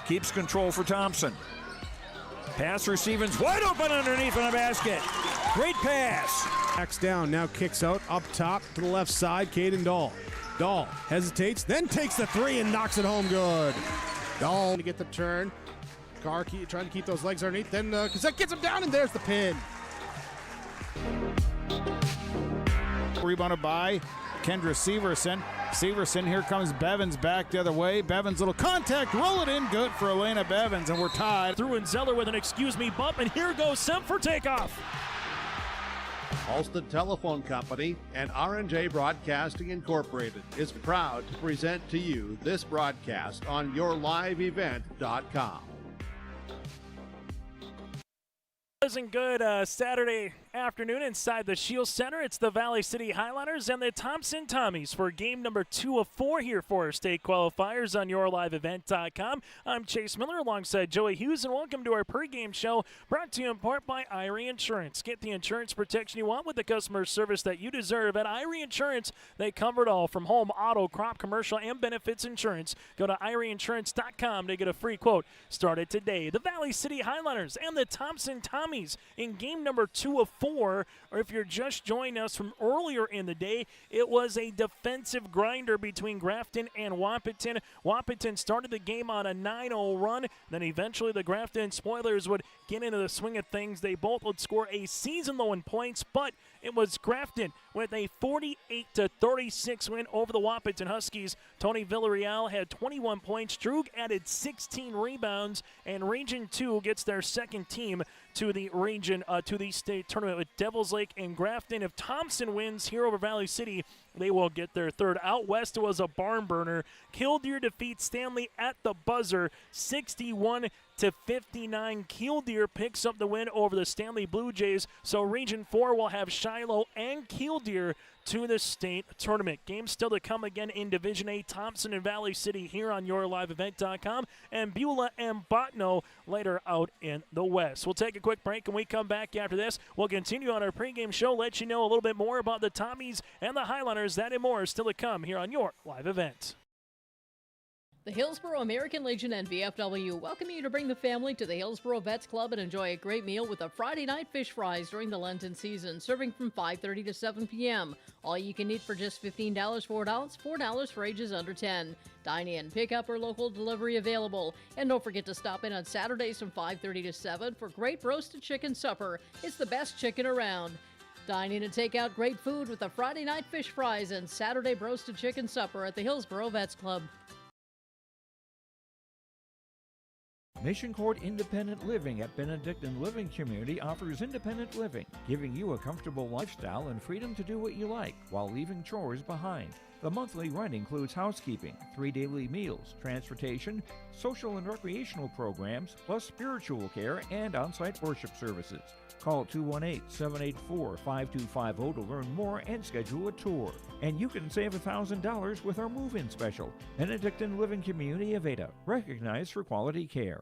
Keeps control for Thompson. Pass receiving's wide open underneath in the basket. Great pass. Backs down, now kicks out, up top to the left side, Caden Dahl. Dahl hesitates, then takes the three and knocks it home good. Dahl to get the turn. Carr trying to keep those legs underneath, then Cassette gets him down, and there's the pin. Rebounded by Kendra Severson. Severson, here comes Bevins back the other way. Bevins, little contact, roll it in, good for Elena Bevins, and we're tied. Through and Zeller with an excuse me bump, and here goes Semp for takeoff. Alston Telephone Company and R&J Broadcasting Incorporated is proud to present to you this broadcast on yourliveevent.com. Wasn't good Saturday afternoon inside the Shield Center. It's the Valley City Highlanders and the Thompson Tommies for game number 2 of 4 here for our state qualifiers on yourliveevent.com. I'm Chase Miller alongside Joey Hughes, and welcome to our pregame show brought to you in part by Irie Insurance. Get the insurance protection you want with the customer service that you deserve at Irie Insurance. They cover it all from home, auto, crop, commercial, and benefits insurance. Go to IrieInsurance.com to get a free quote. Started today. The Valley City Highlanders and the Thompson Tommies in game number 2 of 4, or if you're just joining us from earlier in the day, it was a defensive grinder between Grafton and Wahpeton. Wahpeton started the game on a 9-0 run, then eventually the Grafton Spoilers would get into the swing of things. They both would score a season-low in points, but it was Grafton with a 48-36 win over the Wahpeton Huskies. Tony Villarreal had 21 points. Droog added 16 rebounds, and Region 2 gets their second team to the region, to the state tournament with Devils Lake and Grafton. If Thompson wins here over Valley City, they will get their third. Out west, it was a barn burner. Killdeer defeats Stanley at the buzzer, 61-59. Killdeer picks up the win over the Stanley Blue Jays. So Region 4 will have Shiloh and Killdeer to the state tournament. Games still to come again in Division A. Thompson and Valley City here on yourliveevent.com, and Beulah and Botno later out in the west. We'll take a quick break, and we come back after this. We'll continue on our pregame show, let you know a little bit more about the Tommies and the Highlanders. That and more is still to come here on your live event. The Hillsborough American Legion and VFW welcome you to bring the family to the Hillsborough Vets Club and enjoy a great meal with a Friday night fish fries during the Lenten season, serving from 5:30 to 7 p.m. All you can eat for just $15 for adults, $4 for ages under 10. Dine in, pick up, or local delivery available. And don't forget to stop in on Saturdays from 5:30 to 7 for great roasted chicken supper. It's the best chicken around. Dine in and take out great food with the Friday night fish fries and Saturday roasted chicken supper at the Hillsborough Vets Club. Mission Court Independent Living at Benedictine Living Community offers independent living, giving you a comfortable lifestyle and freedom to do what you like while leaving chores behind. The monthly rent includes housekeeping, 3 daily meals, transportation, social and recreational programs, plus spiritual care and on-site worship services. Call 218-784-5250 to learn more and schedule a tour. And you can save $1,000 with our move-in special. Benedictine Living Community of Ada, recognized for quality care.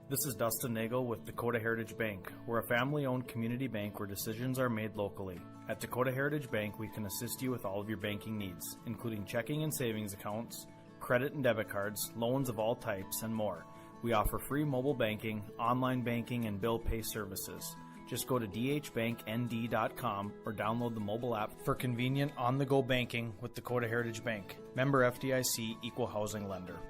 This is Dustin Nagel with Dakota Heritage Bank. We're a family-owned community bank where decisions are made locally. At Dakota Heritage Bank, we can assist you with all of your banking needs, including checking and savings accounts, credit and debit cards, loans of all types, and more. We offer free mobile banking, online banking, and bill pay services. Just go to dhbanknd.com or download the mobile app for convenient on-the-go banking with Dakota Heritage Bank. Member FDIC, Equal Housing Lender.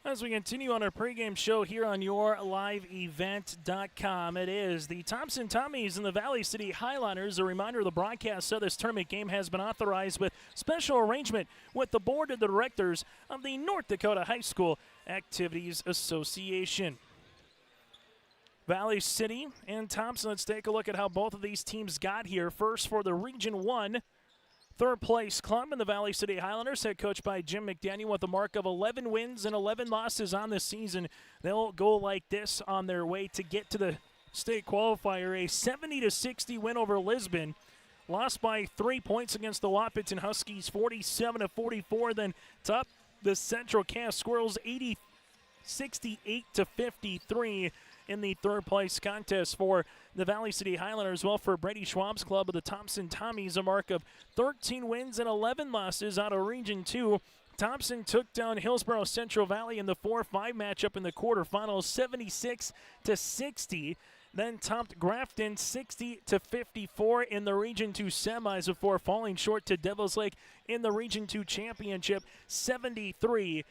As we continue on our pregame show here on yourliveevent.com, it is the Thompson Tommies and the Valley City Highlanders. A reminder, the broadcast of this tournament game has been authorized with special arrangement with the Board of Directors of the North Dakota High School Activities Association. Valley City and Thompson. Let's take a look at how both of these teams got here. First, for the Region 1 third-place club in the Valley City Highlanders, head coached by Jim McDaniel with a mark of 11 wins and 11 losses on the season. They'll go like this on their way to get to the state qualifier. A 70-60 win over Lisbon. Lost by 3 points against the Wahpeton Huskies, 47-44. Then top the Central Cass Squirrels, 68-53 in the third-place contest for the Valley City Highlanders. Well, for Brady Schwab's club of the Thompson Tommies, a mark of 13 wins and 11 losses out of Region 2. Thompson took down Hillsborough Central Valley in the 4-5 matchup in the quarterfinals, 76-60. Then topped Grafton 60-54 in the Region 2 semis before falling short to Devils Lake in the Region 2 championship, 73-64.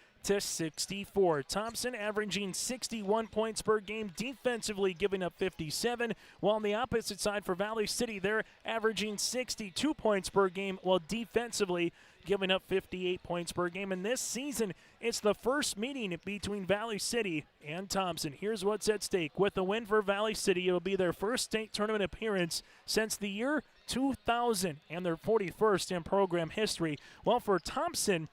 Thompson averaging 61 points per game, defensively giving up 57, while on the opposite side for Valley City, they're averaging 62 points per game while defensively giving up 58 points per game. And this season, it's the first meeting between Valley City and Thompson. Here's what's at stake. With the win for Valley City, it will be their first state tournament appearance since the year 2000 and their 41st in program history. Well, for Thompson,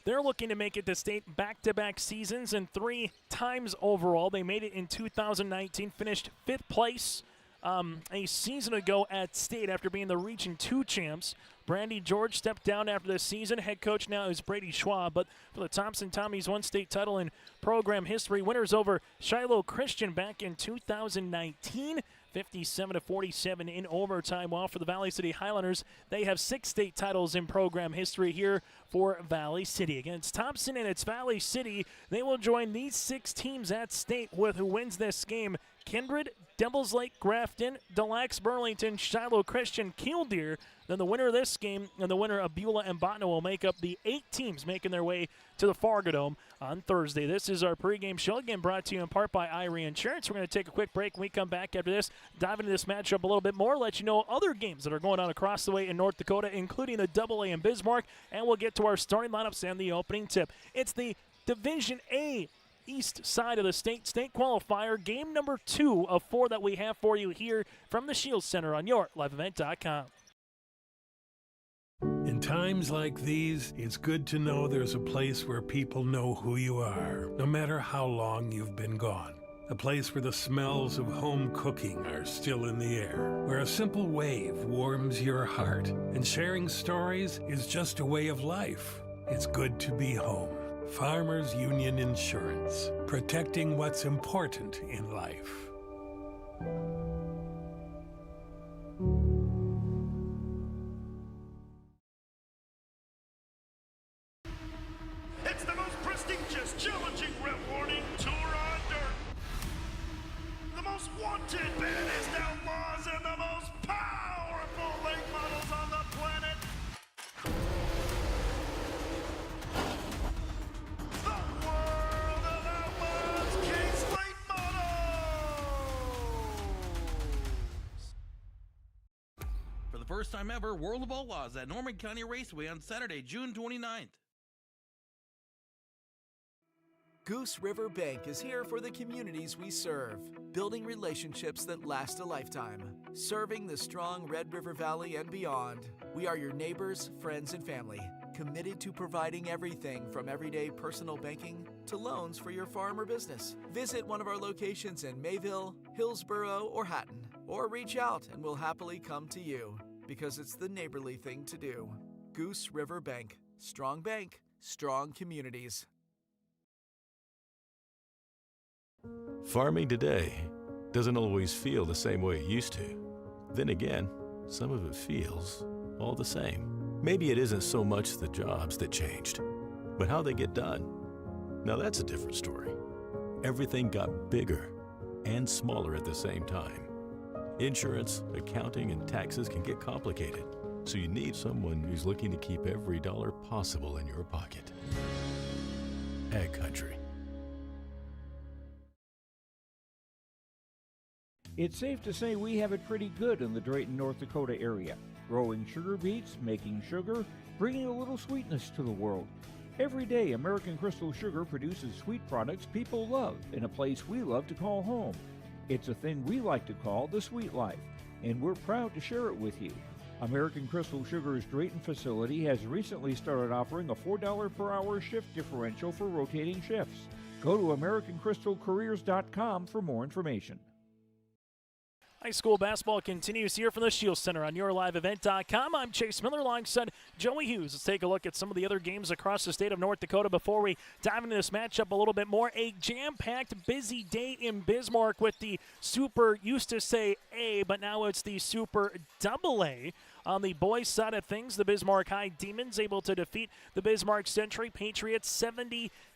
they're looking to make it to state back-to-back seasons and 3 times overall. They made it in 2019, finished 5th place a season ago at state after being the Region 2 champs. Brandy George stepped down after this season. Head coach now is Brady Schwab. But for the Thompson Tommies, 1 state title in program history. Winners over Shiloh Christian back in 2019. 57-47 in overtime. While for the Valley City Highlanders, they have 6 state titles in program history here for Valley City. Against Thompson and its Valley City, they will join these 6 teams at state with who wins this game. Kindred, Devils Lake, Grafton, Delax, Burlington, Shiloh Christian, Killdeer. Then the winner of this game and the winner of Beulah and Botna will make up the 8 teams making their way to the Fargo Dome on Thursday. This is our pregame show, again brought to you in part by Irie Insurance. We're going to take a quick break. When we come back after this, dive into this matchup a little bit more, let you know other games that are going on across the way in North Dakota, including the AA in Bismarck, and we'll get to our starting lineups and the opening tip. It's the Division A east side of the state qualifier, game number 2 of 4 that we have for you here from the Shields Center on YourLiveEvent.com. In times like these, it's good to know there's a place where people know who you are, no matter how long you've been gone. A place where the smells of home cooking are still in the air, where a simple wave warms your heart, and sharing stories is just a way of life. It's good to be home. Farmers Union Insurance, protecting what's important in life. It's the most prestigious, challenging, rewarding tour on dirt. The most wanted, baddest outlaws, and the most powerful late models on the planet. The world of outlaws, King's Late Models. For the first time ever, World of Outlaws at Norman County Raceway on Saturday, June 29th. Goose River Bank is here for the communities we serve, building relationships that last a lifetime. Serving the strong Red River Valley and beyond, we are your neighbors, friends, and family, committed to providing everything from everyday personal banking to loans for your farm or business. Visit one of our locations in Mayville, Hillsborough, or Hatton, or reach out and we'll happily come to you, because it's the neighborly thing to do. Goose River Bank. Strong bank, strong communities. Farming today doesn't always feel the same way it used to. Then again, some of it feels all the same. Maybe it isn't so much the jobs that changed, but how they get done. Now that's a different story. Everything got bigger and smaller at the same time. Insurance, accounting, and taxes can get complicated, so you need someone who's looking to keep every dollar possible in your pocket. Ag Country. It's safe to say we have it pretty good in the Drayton, North Dakota area. Growing sugar beets, making sugar, bringing a little sweetness to the world. Every day, American Crystal Sugar produces sweet products people love in a place we love to call home. It's a thing we like to call the sweet life, and we're proud to share it with you. American Crystal Sugar's Drayton facility has recently started offering a $4 per hour shift differential for rotating shifts. Go to AmericanCrystalCareers.com for more information. High school basketball continues here from the Shield Center on YourLiveEvent.com. I'm Chase Miller alongside Joey Hughes. Let's take a look at some of the other games across the state of North Dakota before we dive into this matchup a little bit more. A jam-packed, busy day in Bismarck with the Super, used to say A, but now it's the Super Double A. On the boys' side of things, the Bismarck High Demons able to defeat the Bismarck Century Patriots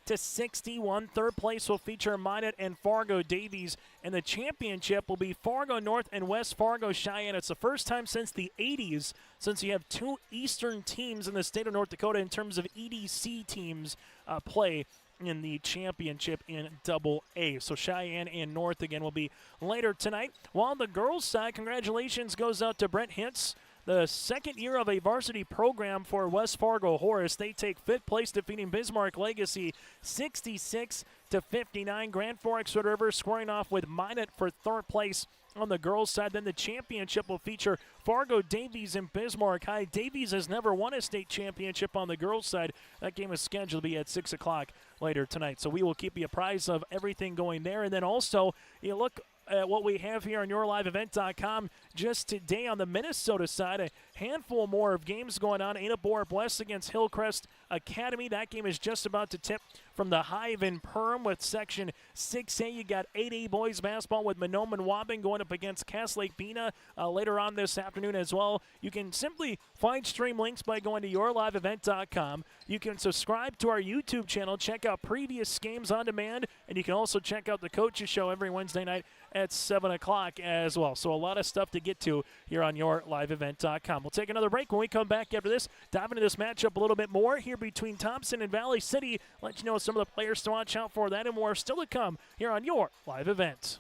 70-61. Third place will feature Minot and Fargo Davies, and the championship will be Fargo North and West Fargo Cheyenne. It's the first time since the 80s since you have two eastern teams in the state of North Dakota in terms of EDC teams play in the championship in Double A. So Cheyenne and North again will be later tonight. While on the girls' side, congratulations goes out to Brent Hintz. The second year of a varsity program for West Fargo Horace. They take fifth place, defeating Bismarck Legacy 66-59. Grand Forks Red River scoring off with Minot for third place on the girls' side. Then the championship will feature Fargo Davies and Bismarck High. Davies has never won a state championship on the girls' side. That game is scheduled to be at 6 o'clock later tonight. So we will keep you apprised of everything going there. And then also, you look at what we have here on YourLiveEvent.com just today on the Minnesota side. A handful more of games going on. Ada Borup West against Hillcrest Academy. That game is just about to tip from the Hive in Perham with Section 6A. You got 8A boys basketball with Monoman Waubing going up against Cass Lake Bena later on this afternoon as well. You can simply find stream links by going to YourLiveEvent.com. You can subscribe to our YouTube channel, check out previous games on demand, and you can also check out the Coaches Show every Wednesday night at 7 o'clock as well. So a lot of stuff to get to here on YourLiveEvent.com. We'll take another break. When we come back after this, dive into this matchup a little bit more here between Thompson and Valley City. Let you know some of the players to watch out for. That and more still to come here on Your Live Event.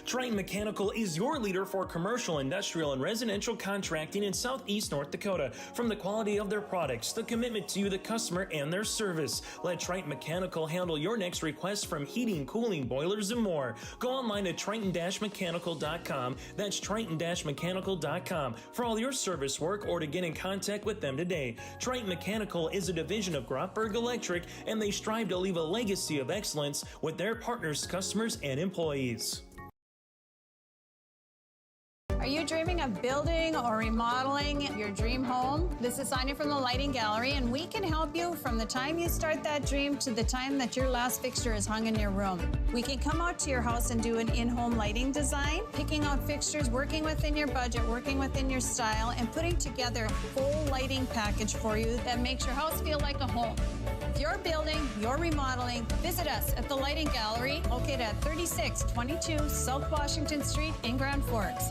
Triton Mechanical is your leader for commercial, industrial, and residential contracting in southeast North Dakota. From the quality of their products, the commitment to you, the customer, and their service, let Triton Mechanical handle your next request from heating, cooling, boilers, and more. Go online at triton-mechanical.com. That's triton-mechanical.com for all your service work or to get in contact with them today. Triton Mechanical is a division of Grotberg Electric, and they strive to leave a legacy of excellence with their partners, customers, and employees. Are you dreaming of building or remodeling your dream home? This is Sonia from the Lighting Gallery, and we can help you from the time you start that dream to the time that your last fixture is hung in your room. We can come out to your house and do an in-home lighting design, picking out fixtures, working within your budget, working within your style, and putting together a full lighting package for you that makes your house feel like a home. If you're building, you're remodeling, visit us at the Lighting Gallery, located at 3622 South Washington Street in Grand Forks.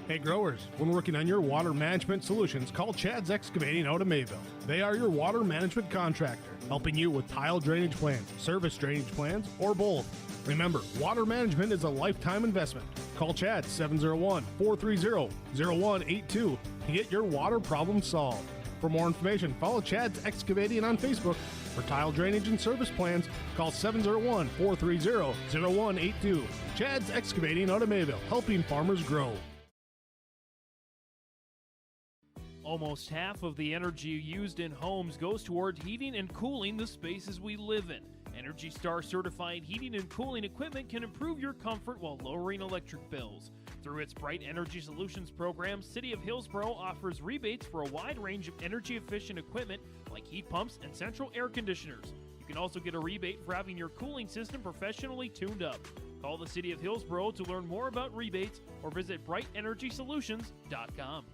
Hey growers, when working on your water management solutions, call Chad's Excavating out of Mayville. They are your water management contractor, helping you with tile drainage plans, service drainage plans, or both. Remember, water management is a lifetime investment. Call Chad 701-430-0182 to get your water problem solved. For more information, follow Chad's Excavating on Facebook. For tile drainage and service plans, call 701-430-0182. Chad's Excavating out of Mayville, helping farmers grow. Almost half of the energy used in homes goes toward heating and cooling the spaces we live in. Energy Star certified heating and cooling equipment can improve your comfort while lowering electric bills. Through its Bright Energy Solutions program, City of Hillsboro offers rebates for a wide range of energy-efficient equipment like heat pumps and central air conditioners. You can also get a rebate for having your cooling system professionally tuned up. Call the City of Hillsboro to learn more about rebates or visit brightenergysolutions.com.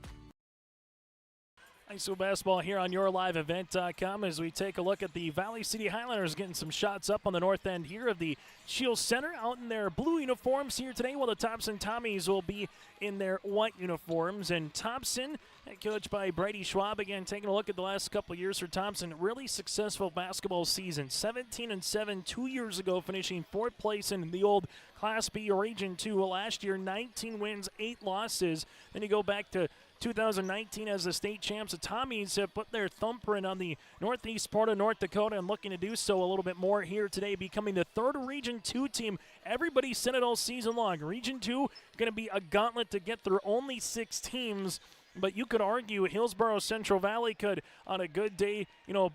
ISO basketball here on yourliveevent.com as we take a look at the Valley City Highlanders getting some shots up on the north end here of the Shield Center out in their blue uniforms here today, while the Thompson Tommies will be in their white uniforms. And Thompson, coached by Brady Schwab, again taking a look at the last couple of years for Thompson. Really successful basketball season. 17-7 2 years ago, finishing 4th place in the old Class B Region 2. Last year, 19 wins, 8 losses. Then you go back to 2019 as the state champs. The Tommies have put their thumbprint on the northeast part of North Dakota and looking to do so a little bit more here today, becoming the 3rd Region 2 team. Everybody said it all season long. Region 2 going to be a gauntlet to get through, only 6 teams. But you could argue Hillsboro Central Valley could, on a good day,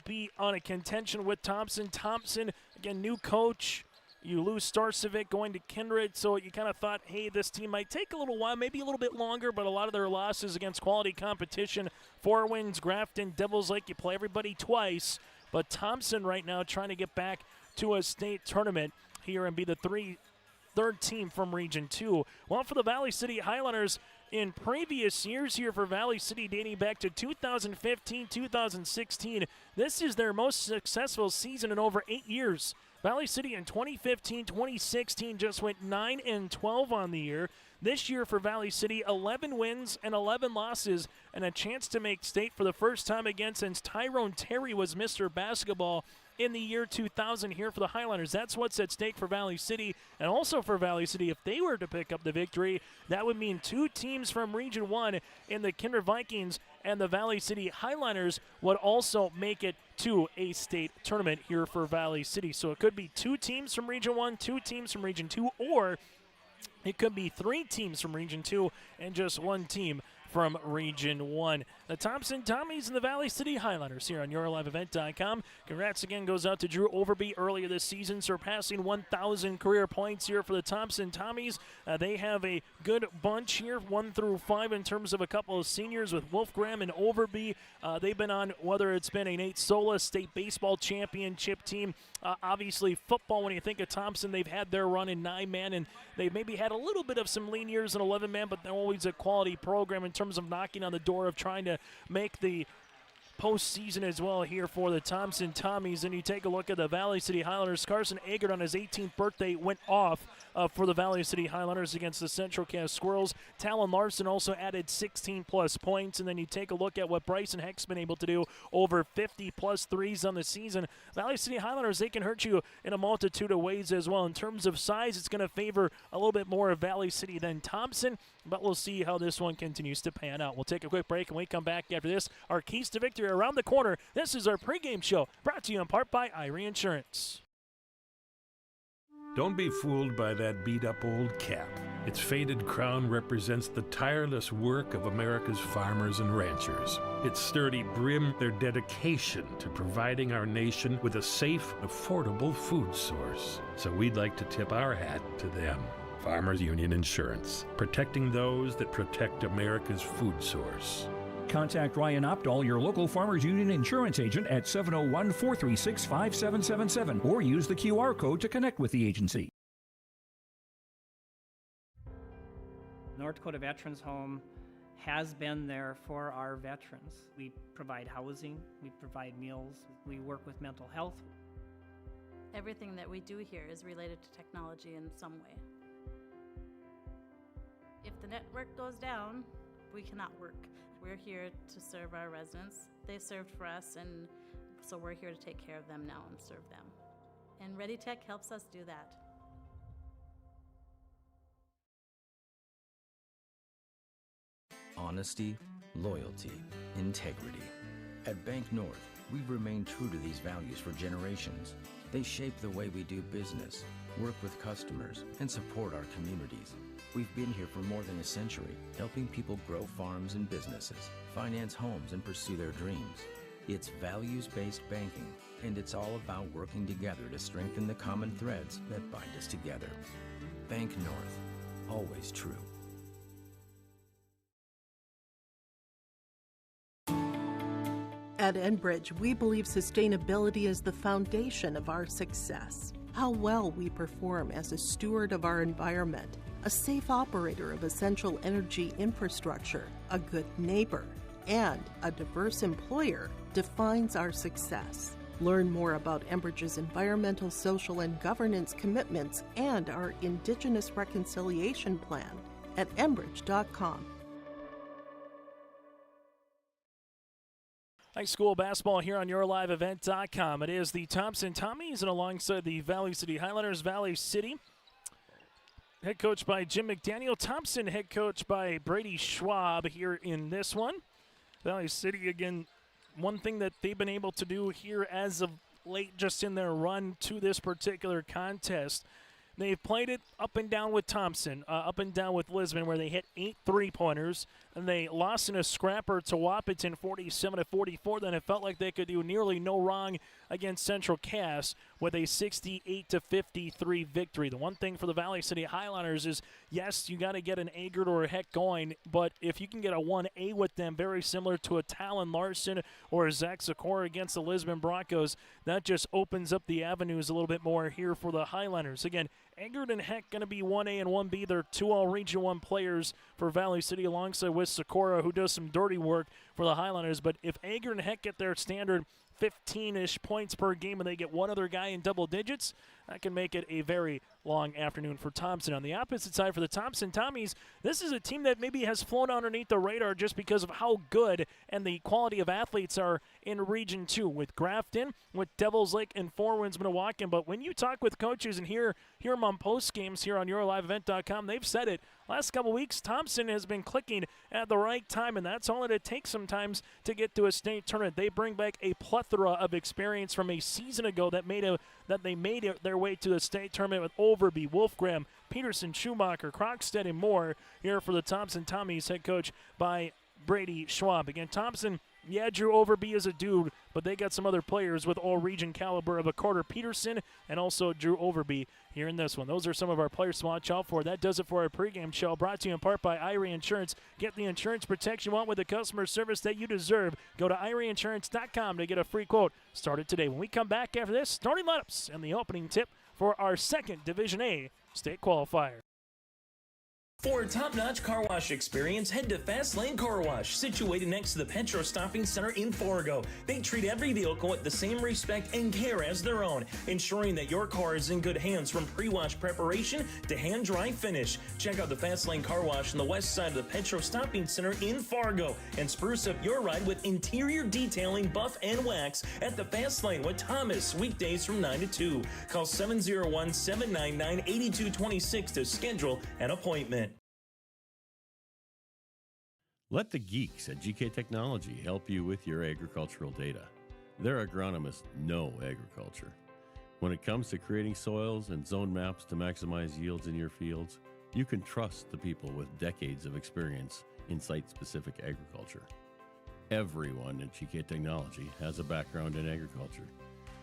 be on a contention with Thompson. Thompson, again, new coach. You lose Starcevic going to Kindred, so you kind of thought, hey, this team might take a little while, maybe a little bit longer, but a lot of their losses against quality competition. 4 wins, Grafton, Devils Lake, you play everybody twice. But Thompson right now trying to get back to a state tournament here and be the 3rd team from Region 2. Well, for the Valley City Highlanders, in previous years here for Valley City dating back to 2015, 2016, this is their most successful season in over 8 years. Valley City in 2015, 2016 just went 9-12 on the year. This year for Valley City, 11 wins and 11 losses, and a chance to make state for the first time again since Tyrone Terry was Mr. Basketball in the year 2000 here for the Highlanders. That's what's at stake for Valley City, and also for Valley City, if they were to pick up the victory, that would mean 2 teams from Region 1 in the Kinder Vikings and the Valley City Highlanders would also make it to a state tournament here for Valley City. So it could be 2 teams from Region 1, 2 teams from Region 2, or it could be 3 teams from Region 2 and just 1 team from Region 1. The Thompson Tommies and the Valley City Highlanders here on yourliveevent.com. Congrats again goes out to Drew Overby earlier this season, surpassing 1,000 career points here for the Thompson Tommies. They have a good bunch here, 1 through 5 in terms of a couple of seniors with Wolfgram and Overby. They've been on, whether it's been a Nate Sola state baseball championship team, obviously football, when you think of Thompson, they've had their run in 9-man, and they've maybe had a little bit of some lean years in 11-man, but they're always a quality program in terms of knocking on the door of trying to make the postseason as well here for the Thompson Tommies. And you take a look at the Valley City Highlanders. Carson Eggert on his 18th birthday went off for the Valley City Highlanders against the Central Cass Squirrels. Talon Larson also added 16-plus points. And then you take a look at what Bryson Heck's been able to do, over 50-plus threes on the season. Valley City Highlanders, they can hurt you in a multitude of ways as well. In terms of size, it's going to favor a little bit more of Valley City than Thompson, but we'll see how this one continues to pan out. We'll take a quick break, and we come back after this. Our keys to victory around the corner. This is our pregame show, brought to you in part by Irie Insurance. Don't be fooled by that beat-up old cap. Its faded crown represents the tireless work of America's farmers and ranchers. Its sturdy brim, their dedication to providing our nation with a safe, affordable food source. So we'd like to tip our hat to them. Farmers Union Insurance, protecting those that protect America's food source. Contact Ryan Opdahl, your local Farmers Union insurance agent, at 701-436-5777, or use the QR code to connect with the agency. North Dakota Veterans Home has been there for our veterans. We provide housing, we provide meals, we work with mental health. Everything that we do here is related to technology in some way. If the network goes down, we cannot work. We're here to serve our residents. They served for us, and so we're here to take care of them now and serve them. And ReadyTech helps us do that. Honesty, loyalty, integrity. At Bank North, we've remained true to these values for generations. They shape the way we do business, work with customers, and support our communities. We've been here for more than a century, helping people grow farms and businesses, finance homes, and pursue their dreams. It's values-based banking, and it's all about working together to strengthen the common threads that bind us together. Bank North, always true. At Enbridge, we believe sustainability is the foundation of our success. How well we perform as a steward of our environment, a safe operator of essential energy infrastructure, a good neighbor, and a diverse employer defines our success. Learn more about Enbridge's environmental, social, and governance commitments and our Indigenous Reconciliation Plan at enbridge.com. High school basketball here on YourLiveEvent.com. It is the Thompson Tommies, and alongside the Valley City Highlanders, Valley City, head coach by Jim McDaniel. Thompson, head coach by Brady Schwab here in this one. Valley City, again, one thing that they've been able to do here as of late, just in their run to this particular contest, they've played it up and down with Thompson, up and down with Lisbon, where they hit 8 3-pointers, and they lost in a scrapper to Wahpeton 47-44. Then it felt like they could do nearly no wrong against Central Cass with a 68-53 victory. The one thing for the Valley City Highlanders is, yes, you got to get an Agert or a Heck going, but if you can get a 1A with them, very similar to a Talon Larson or a Zach Sikora against the Lisbon Broncos, that just opens up the avenues a little bit more here for the Highlanders. Again, Agert and Heck going to be 1A and 1B. They're 2 all Region 1 players for Valley City, alongside with Sikora, who does some dirty work for the Highlanders. But if Agert and Heck get their standard 15-ish points per game and they get one other guy in double digits, that can make it a very long afternoon for Thompson. On the opposite side for the Thompson Tommies, this is a team that maybe has flown underneath the radar just because of how good and the quality of athletes are in Region 2 with Grafton, with Devils Lake, and Four Winds Minnewacan. But when you talk with coaches and hear them on post games here on YourLiveEvent.com, they've said it. Last couple weeks, Thompson has been clicking at the right time, and that's all that it takes sometimes to get to a state tournament. They bring back a plethora of experience from a season ago that they made their way to the state tournament with Overby, Wolfgram, Peterson, Schumacher, Krogstad, and more here for the Thompson Tommies, head coach by Brady Schwab. Again, Thompson, yeah, Drew Overby is a dude, but they got some other players with all-region caliber of a Carter Peterson and also Drew Overby here in this one. Those are some of our players to watch out for. That does it for our pregame show, brought to you in part by Irie Insurance. Get the insurance protection you want with the customer service that you deserve. Go to IrieInsurance.com to get a free quote. Start it today. When we come back after this, starting lineups and the opening tip for our second Division A state qualifier. For a top-notch car wash experience, head to Fast Lane Car Wash, situated next to the Petro Stopping Center in Fargo. They treat every vehicle with the same respect and care as their own, ensuring that your car is in good hands from pre-wash preparation to hand-dry finish. Check out the Fast Lane Car Wash on the west side of the Petro Stopping Center in Fargo and spruce up your ride with interior detailing, buff, and wax at the Fast Lane with Thomas, weekdays from 9 to 2. Call 701-799-8226 to schedule an appointment. Let the geeks at GK Technology help you with your agricultural data. Their agronomists know agriculture. When it comes to creating soils and zone maps to maximize yields in your fields, you can trust the people with decades of experience in site-specific agriculture. Everyone at GK Technology has a background in agriculture,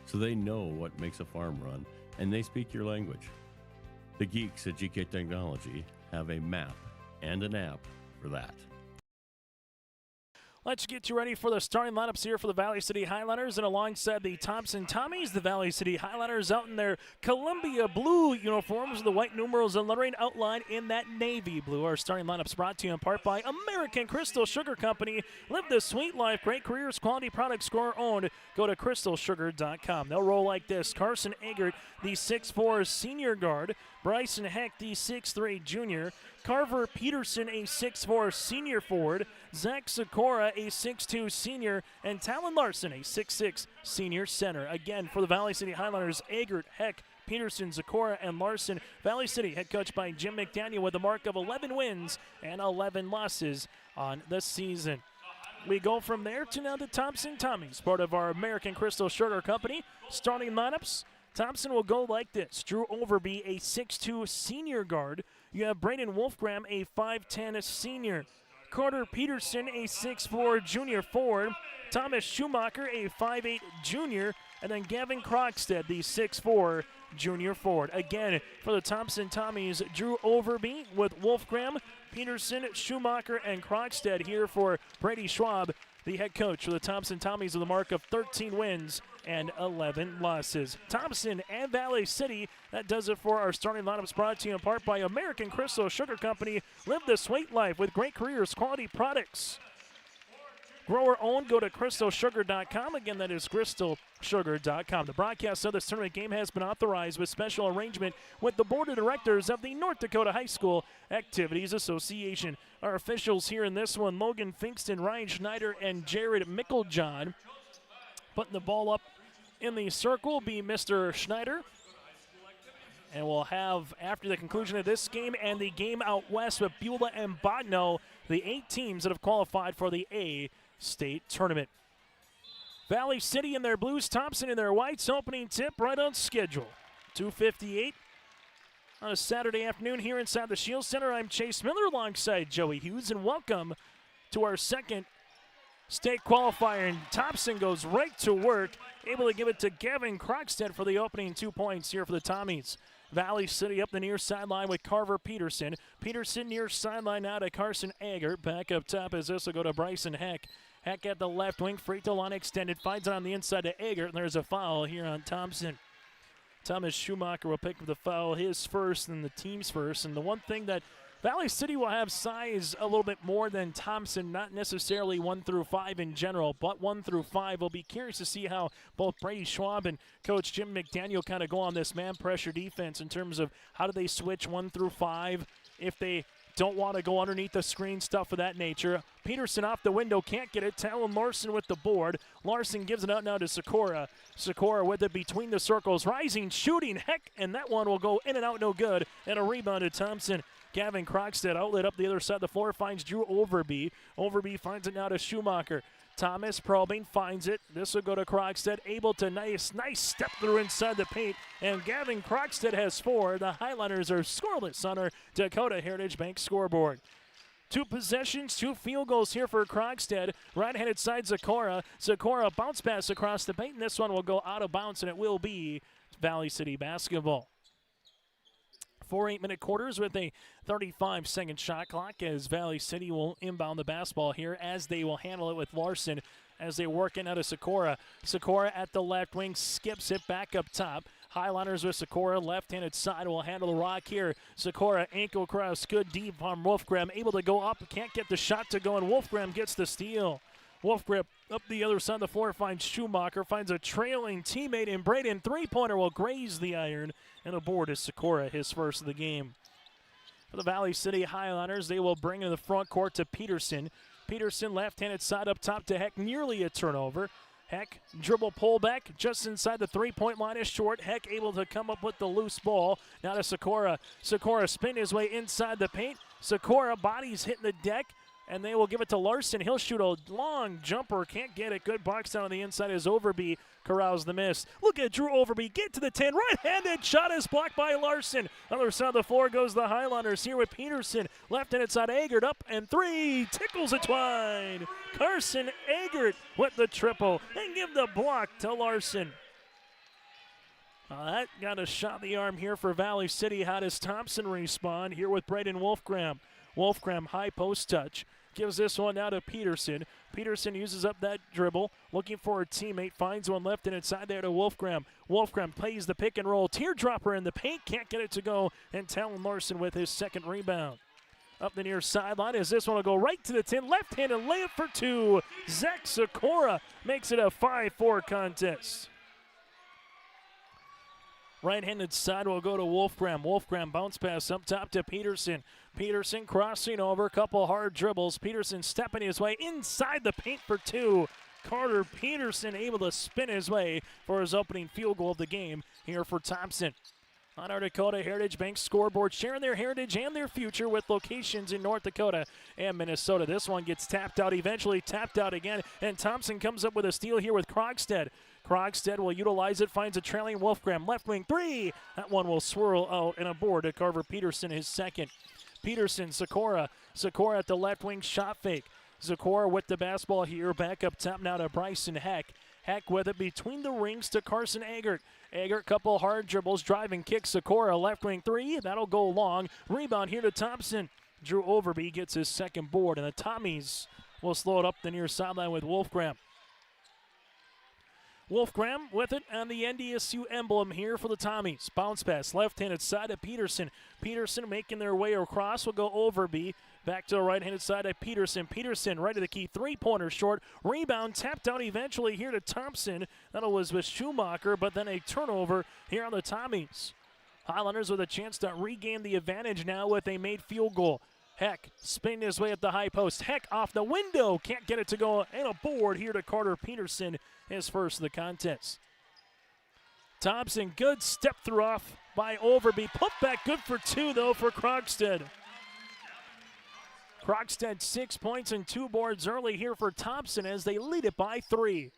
so they know what makes a farm run, and they speak your language. The geeks at GK Technology have a map and an app for that. Let's get you ready for the starting lineups here for the Valley City Highlanders, and alongside the Thompson Tommies, the Valley City Highlanders out in their Columbia blue uniforms with the white numerals and lettering outlined in that navy blue. Our starting lineups brought to you in part by American Crystal Sugar Company. Live the sweet life, great careers, quality products, score owned. Go to crystalsugar.com. They'll roll like this: Carson Agert, the 6'4 senior guard; Bryson Heck, the 6'3 junior; Carver Peterson, a 6'4 senior forward; Zach Sikora, a 6'2 senior; and Talon Larson, a 6'6 senior center. Again, for the Valley City Highlanders, Agert, Heck, Peterson, Sikora, and Larson. Valley City, head coached by Jim McDaniel, with a mark of 11 wins and 11 losses on the season. We go from there to now the Thompson Tommies, part of our American Crystal Sugar Company. Starting lineups: Thompson will go like this: Drew Overby, a 6'2 senior guard. You have Brayden Wolfgram, a 5'10 senior; Carter Peterson, a 6'4 junior forward; Thomas Schumacher, a 5'8 junior; and then Gavin Krogstad, the 6'4 junior forward. Again, for the Thompson Tommies, Drew Overby with Wolfgram, Peterson, Schumacher, and Krogstad here for Brady Schwab. the head coach for the Thompson Tommies with a mark of 13 wins and 11 losses. Thompson and Valley City, that does it for our starting lineups, brought to you in part by American Crystal Sugar Company. Live the sweet life with great careers, quality products. Grower owned, go to crystalsugar.com. Again, that is crystalsugar.com. The broadcast of this tournament game has been authorized with special arrangement with the board of directors of the North Dakota High School Activities Association. Our officials here in this one, Logan Finkston, Ryan Schneider, and Jared Micklejohn. Putting the ball up in the circle will be Mr. Schneider. And we'll have, after the conclusion of this game and the game out west with Beulah and Botno, the 8 teams that have qualified for the A State Tournament. Valley City in their blues, Thompson in their whites. Opening tip right on schedule. 2:58 on a Saturday afternoon here inside the Shield Center. I'm Chase Miller alongside Joey Hughes, and welcome to our second state qualifier. And Thompson goes right to work, able to give it to Gavin Krogstad for the opening 2 points here for the Tommies. Valley City up the near sideline with Carver Peterson. Peterson near sideline now to Carson Agert. Back up top as this will go to Bryson Heck. Heck at the left wing, free throw line extended, finds it on the inside to Agert, and there's a foul here on Thompson. Thomas Schumacher will pick up the foul, his first and the team's first. And the one thing that Valley City will have size a little bit more than Thompson, not necessarily 1 through 5 in general, but 1 through 5. We'll be curious to see how both Brady Schwab and Coach Jim McDaniel kind of go on this man pressure defense in terms of how do they switch 1 through 5 if they don't want to go underneath the screen, stuff of that nature. Peterson off the window, can't get it. Talon Larson with the board. Larson gives it out now to Sikora. Sikora with it between the circles, rising, shooting, Heck, and that one will go in and out, no good. And a rebound to Thompson. Gavin Krogstad outlet up the other side of the floor, finds Drew Overby. Overby finds it now to Schumacher. Thomas probing, finds it. This will go to Krogstad, able to nice step through inside the paint. And Gavin Krogstad has 4. The Highlanders are scoreless on our Dakota Heritage Bank scoreboard. 2 possessions, 2 field goals here for Krogstad. Right-handed side, Zakora. Zakora bounce pass across the paint, and this one will go out of bounds, and it will be Valley City basketball. 4 8-minute quarters with a 35-second shot clock as Valley City will inbound the basketball here as they will handle it with Larson as they work in out of Sikora. Sikora at the left wing skips it back up top. Highliners with Sikora, left-handed side will handle the rock here. Sikora ankle cross, good deep on Wolfgram, able to go up, can't get the shot to go, and Wolfgram gets the steal. Wolfgram up the other side of the floor finds Schumacher, finds a trailing teammate in Braden. 3-pointer will graze the iron, and aboard is Sikora, his first of the game. For the Valley City Highlanders, they will bring in the front court to Peterson. Peterson left-handed side up top to Heck, nearly a turnover. Heck, dribble pullback, just inside the 3-point line is short. Heck able to come up with the loose ball. Now to Sikora. Sikora spin his way inside the paint. Sikora, bodies hitting the deck. And they will give it to Larson. He'll shoot a long jumper. Can't get it. Good box down on the inside as Overby corrals the miss. Look at Drew Overby. Get to the 10. Right-handed shot is blocked by Larson. Other side of the floor goes the Highlanders here with Peterson. Left-handed side, Agert up and 3. Tickles it twine. Carson Agert with the triple. And give the block to Larson. That got a shot in the arm here for Valley City. How does Thompson respond here with Braden Wolfgram? Wolfgram high post touch. Gives this one now to Peterson. Peterson uses up that dribble, looking for a teammate, finds one left and inside there to Wolfgram. Wolfgram plays the pick and roll. Teardropper in the paint, can't get it to go, and Talon Larson with his second rebound. Up the near sideline as this one will go right to the 10, left-handed layup for 2. Zach Sikora makes it a 5-4 contest. Right-handed side will go to Wolfgram. Wolfgram bounce pass up top to Peterson. Peterson crossing over, couple hard dribbles. Peterson stepping his way inside the paint for 2. Carter Peterson able to spin his way for his opening field goal of the game here for Thompson. On our Dakota Heritage Bank scoreboard, sharing their heritage and their future with locations in North Dakota and Minnesota. This one gets tapped out, eventually tapped out again, and Thompson comes up with a steal here with Krogstad. Krogstad will utilize it, finds a trailing Wolfgram. Left wing 3. That one will swirl out and aboard to Carver Peterson, his second. Peterson, Sikora. Sikora at the left wing, shot fake. Sikora with the basketball here, back up top now to Bryson Heck. Heck with it between the rings to Carson Agert. Agert, couple hard dribbles, driving kick. Sikora, left wing 3. That'll go long. Rebound here to Thompson. Drew Overby gets his second board, and the Tommies will slow it up the near sideline with Wolfgram. Wolfgram with it on the NDSU emblem here for the Tommies. Bounce pass, left-handed side to Peterson. Peterson making their way across will go Overby. Back to the right-handed side to Peterson. Peterson right to the key, three-pointer short. Rebound tapped out eventually here to Thompson. That was with Schumacher, but then a turnover here on the Tommies. Highlanders with a chance to regain the advantage now with a made field goal. Heck spinning his way at the high post. Heck off the window. Can't get it to go. And a board here to Carter Peterson, his first of the contest. Thompson, good step through off by Overby. Put back good for two, though, for Krogstad. Krogstad 6 points and 2 boards early here for Thompson as they lead it by 3.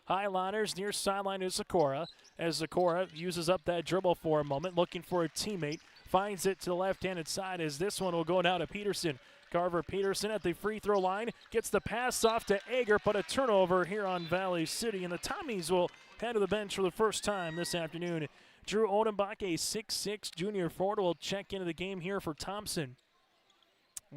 Highliners near sideline to Zakora as Zakora uses up that dribble for a moment, looking for a teammate. Finds it to the left-handed side as this one will go now to Peterson. Carver Peterson at the free throw line gets the pass off to Eger, but a turnover here on Valley City. And the Tommies will head to the bench for the first time this afternoon. Drew Odenbach, a 6'6 junior forward, will check into the game here for Thompson.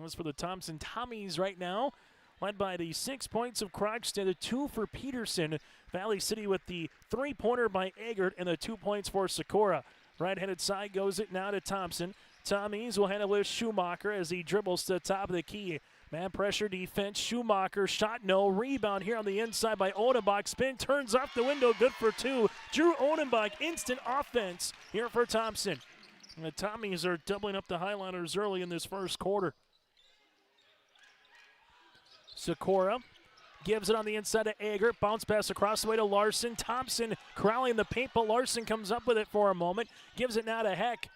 As for the Thompson Tommies right now, led by the 6 points of Krogstad, the 2 for Peterson. Valley City with the 3-pointer by Eggert and the 2 points for Sikora. Right-handed side goes it now to Thompson. Tommies will handle with Schumacher as he dribbles to the top of the key. Man pressure defense. Schumacher shot no. Rebound here on the inside by Odenbach. Spin turns off the window. Good for 2. Drew Odenbach, instant offense here for Thompson. And the Tommies are doubling up the Highlanders early in this first quarter. Sikora gives it on the inside to Eger. Bounce pass across the way to Larson. Thompson corralling the paint, but Larson comes up with it for a moment. Gives it now to Heck.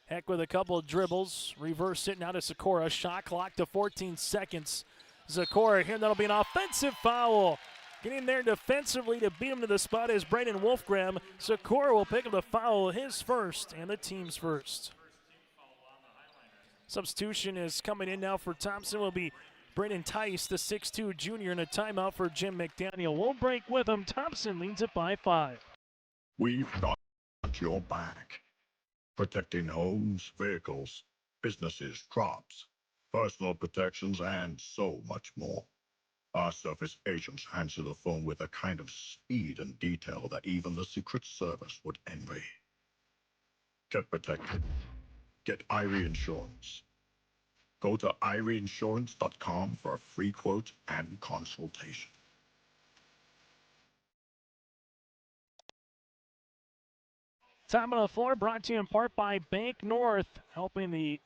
Heck with a couple of dribbles. Reverse it now to Sikora. Shot clock to 14 seconds. Sikora here, that'll be an offensive foul. Getting there defensively to beat him to the spot is Braden Wolfgram. Sikora will pick up the foul, his first and the team's first. Substitution is coming in now for Thompson. Will be Brennan Tice, the 6'2 junior, and a timeout for Jim McDaniel. We'll break with him. Thompson leads it by 5. We've got your back. Protecting homes, vehicles, businesses, crops, personal protections, and so much more. Our surface agents answer the phone with a kind of speed and detail that even the Secret Service would envy. Get protected. Get Irie Insurance. Go to irieinsurance.com for a free quote and consultation. Time on the floor brought to you in part by Bank North, helping the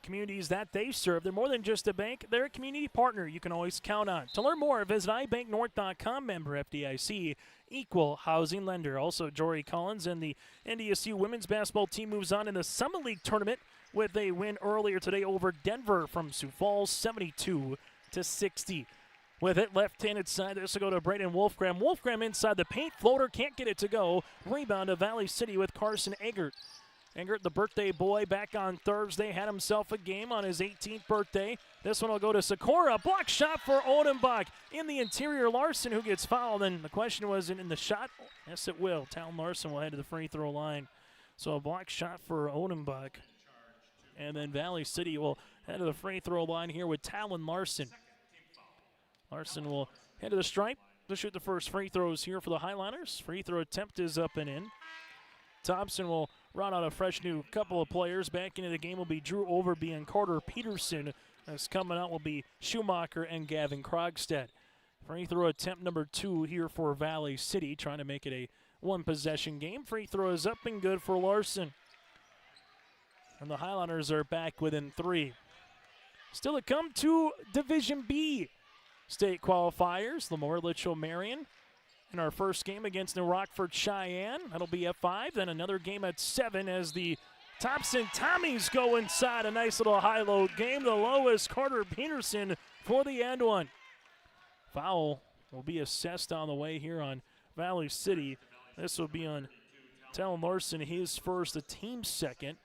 communities that they serve. They're more than just a bank. They're a community partner you can always count on. To learn more, visit ibanknorth.com, member FDIC, equal housing lender. Also, Jory Collins and the NDSU women's basketball team moves on in the Summit League tournament with a win earlier today over Denver from Sioux Falls, 72-60. With it, left-handed side, this will go to Braden Wolfgram. Wolfgram inside the paint, floater, can't get it to go. Rebound to Valley City with Carson Eggert. Eggert, the birthday boy, back on Thursday, had himself a game on his 18th birthday. This one will go to Sikora. Block shot for Odenbach. In the interior, Larson, who gets fouled. And the question was, in the shot? Yes, it will. Talon Larson will head to the free throw line. So a block shot for Odenbach. And then Valley City will head to the free throw line here with Talon Larson. Larson will head to the stripe to shoot the first free throws here for the Highliners. Free throw attempt is up and in. Thompson will run out a fresh new couple of players. Back into the game will be Drew Overby and Carter Peterson. As coming out will be Schumacher and Gavin Krogstad. Free throw attempt number 2 here for Valley City, trying to make it a one-possession game. Free throw is up and good for Larson. And the Highlanders are back within 3. Still to come to Division B state qualifiers. Lemoore Litchfield Marion in our first game against New Rockford Cheyenne. That'll be at 5. Then another game at 7 as the Thompson Tommies go inside. A nice little high-low game. The lowest, Carter Peterson for the end one. Foul will be assessed on the way here on Valley City. This will be on Talon Larson, his first, the team's second.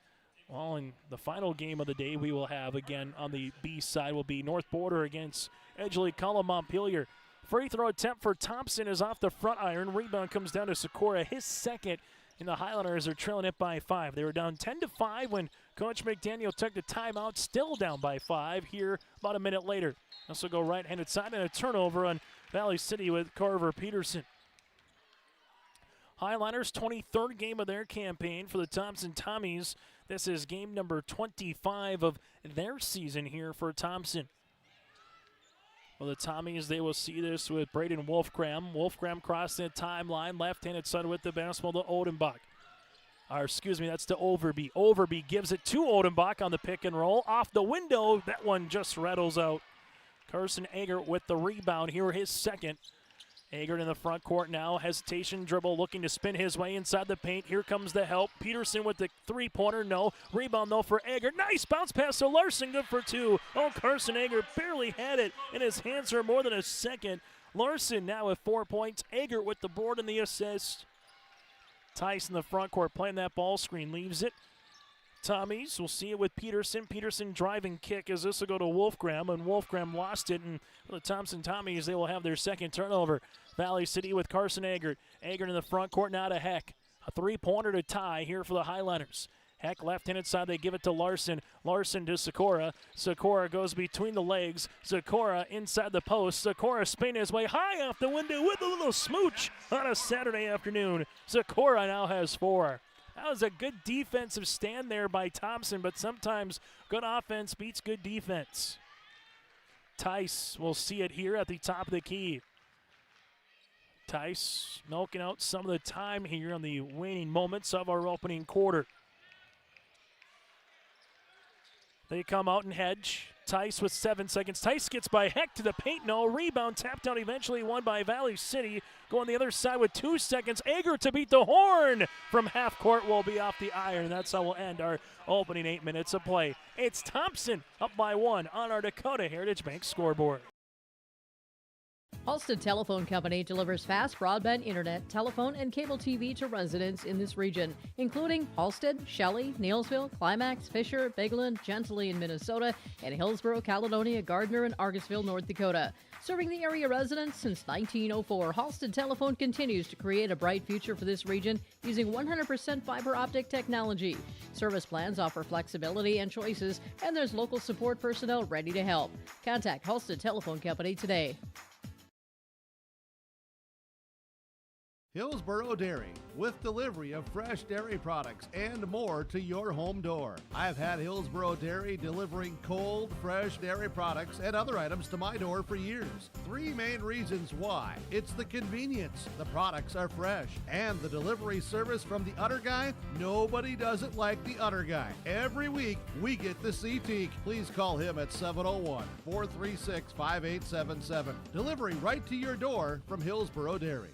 Well, in the final game of the day, we will have, again, on the B side, will be North Border against Edgeley Cullum Montpelier. Free throw attempt for Thompson is off the front iron. Rebound comes down to Sikora, his second, And the Highlanders are trailing it by 5. They were down 10-5 when Coach McDaniel took the timeout, still down by 5 here about a minute later. This will go right-handed side and a turnover on Valley City with Carver Peterson. Highlanders' 23rd game of their campaign for the Thompson Tommies. This is game number 25 of their season here for Thompson. Well, the Tommies, they will see this with Braden Wolfgram. Wolfgram crossing the timeline, left-handed side with the basketball to Odenbach. Or excuse me, that's to Overby. Overby gives it to Odenbach on the pick and roll. Off the window, that one just rattles out. Carson Agert with the rebound here, his second. Agert in the front court now, hesitation dribble, looking to spin his way inside the paint. Here comes the help. Peterson with the three-pointer, no. Rebound, though, for Agert. Nice bounce pass to Larson, good for 2. Oh, Carson Agert barely had it in his hands for more than a second. Larson now with 4 points. Agert with the board and the assist. Tice in the front court playing that ball screen, leaves it. Tommies, we'll see it with Peterson. Peterson driving kick as this will go to Wolfgram, and Wolfgram lost it. And for the Thompson Tommies, they will have their second turnover. Valley City with Carson Agert. Agert in the front court now to Heck. A three-pointer to tie here for the Highlanders. Heck left-handed side, they give it to Larson. Larson to Sikora. Sikora goes between the legs. Sikora inside the post. Sikora spinning his way high off the window with a little smooch on a Saturday afternoon. Sikora now has 4. That was a good defensive stand there by Thompson, but sometimes good offense beats good defense. Tice will see it here at the top of the key. Tice milking out some of the time here on the waning moments of our opening quarter. They come out and hedge. Tice with 7 seconds. Tice gets by Heck to the paint. No rebound. Tapped out eventually, won by Valley City. Going the other side with 2 seconds. Agert to beat the horn from half court will be off the iron. That's how we'll end our opening 8 minutes of play. It's Thompson up by 1 on our Dakota Heritage Bank scoreboard. Halstead Telephone Company delivers fast broadband internet, telephone, and cable TV to residents in this region, including Halstead, Shelley, Neilsville, Climax, Fisher, Bigland, Gentilly in Minnesota, and Hillsborough, Caledonia, Gardner, and Argosville, North Dakota. Serving the area residents since 1904, Halstead Telephone continues to create a bright future for this region using 100% fiber optic technology. Service plans offer flexibility and choices, and there's local support personnel ready to help. Contact Halstead Telephone Company today. Hillsborough Dairy, with delivery of fresh dairy products and more to your home door. I've had Hillsborough Dairy delivering cold, fresh dairy products and other items to my door for years. 3 main reasons why. It's the convenience, the products are fresh, and the delivery service from the Udder Guy. Nobody does it like the Udder Guy. Every week, we get the CT. Please call him at 701-436-5877. Delivery right to your door from Hillsborough Dairy.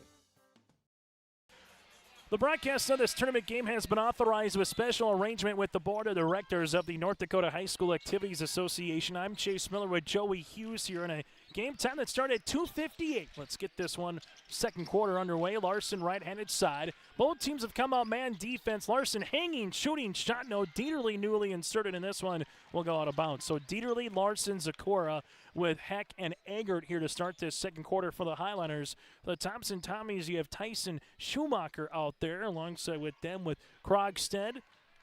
The broadcast of this tournament game has been authorized with special arrangement with the Board of Directors of the North Dakota High School Activities Association. I'm Chase Miller with Joey Hughes here in a game time that started at 2:58. Let's get this one second quarter underway. Larson right-handed side. Both teams have come out man defense. Larson hanging, shooting, shot no. Dieterle newly inserted in this one will go out of bounds. So Dieterle, Larson, Zakora with Heck and Agert here to start this second quarter for the Highlanders. For the Thompson Tommies, you have Tyson Schumacher out there alongside with them with Krogstead,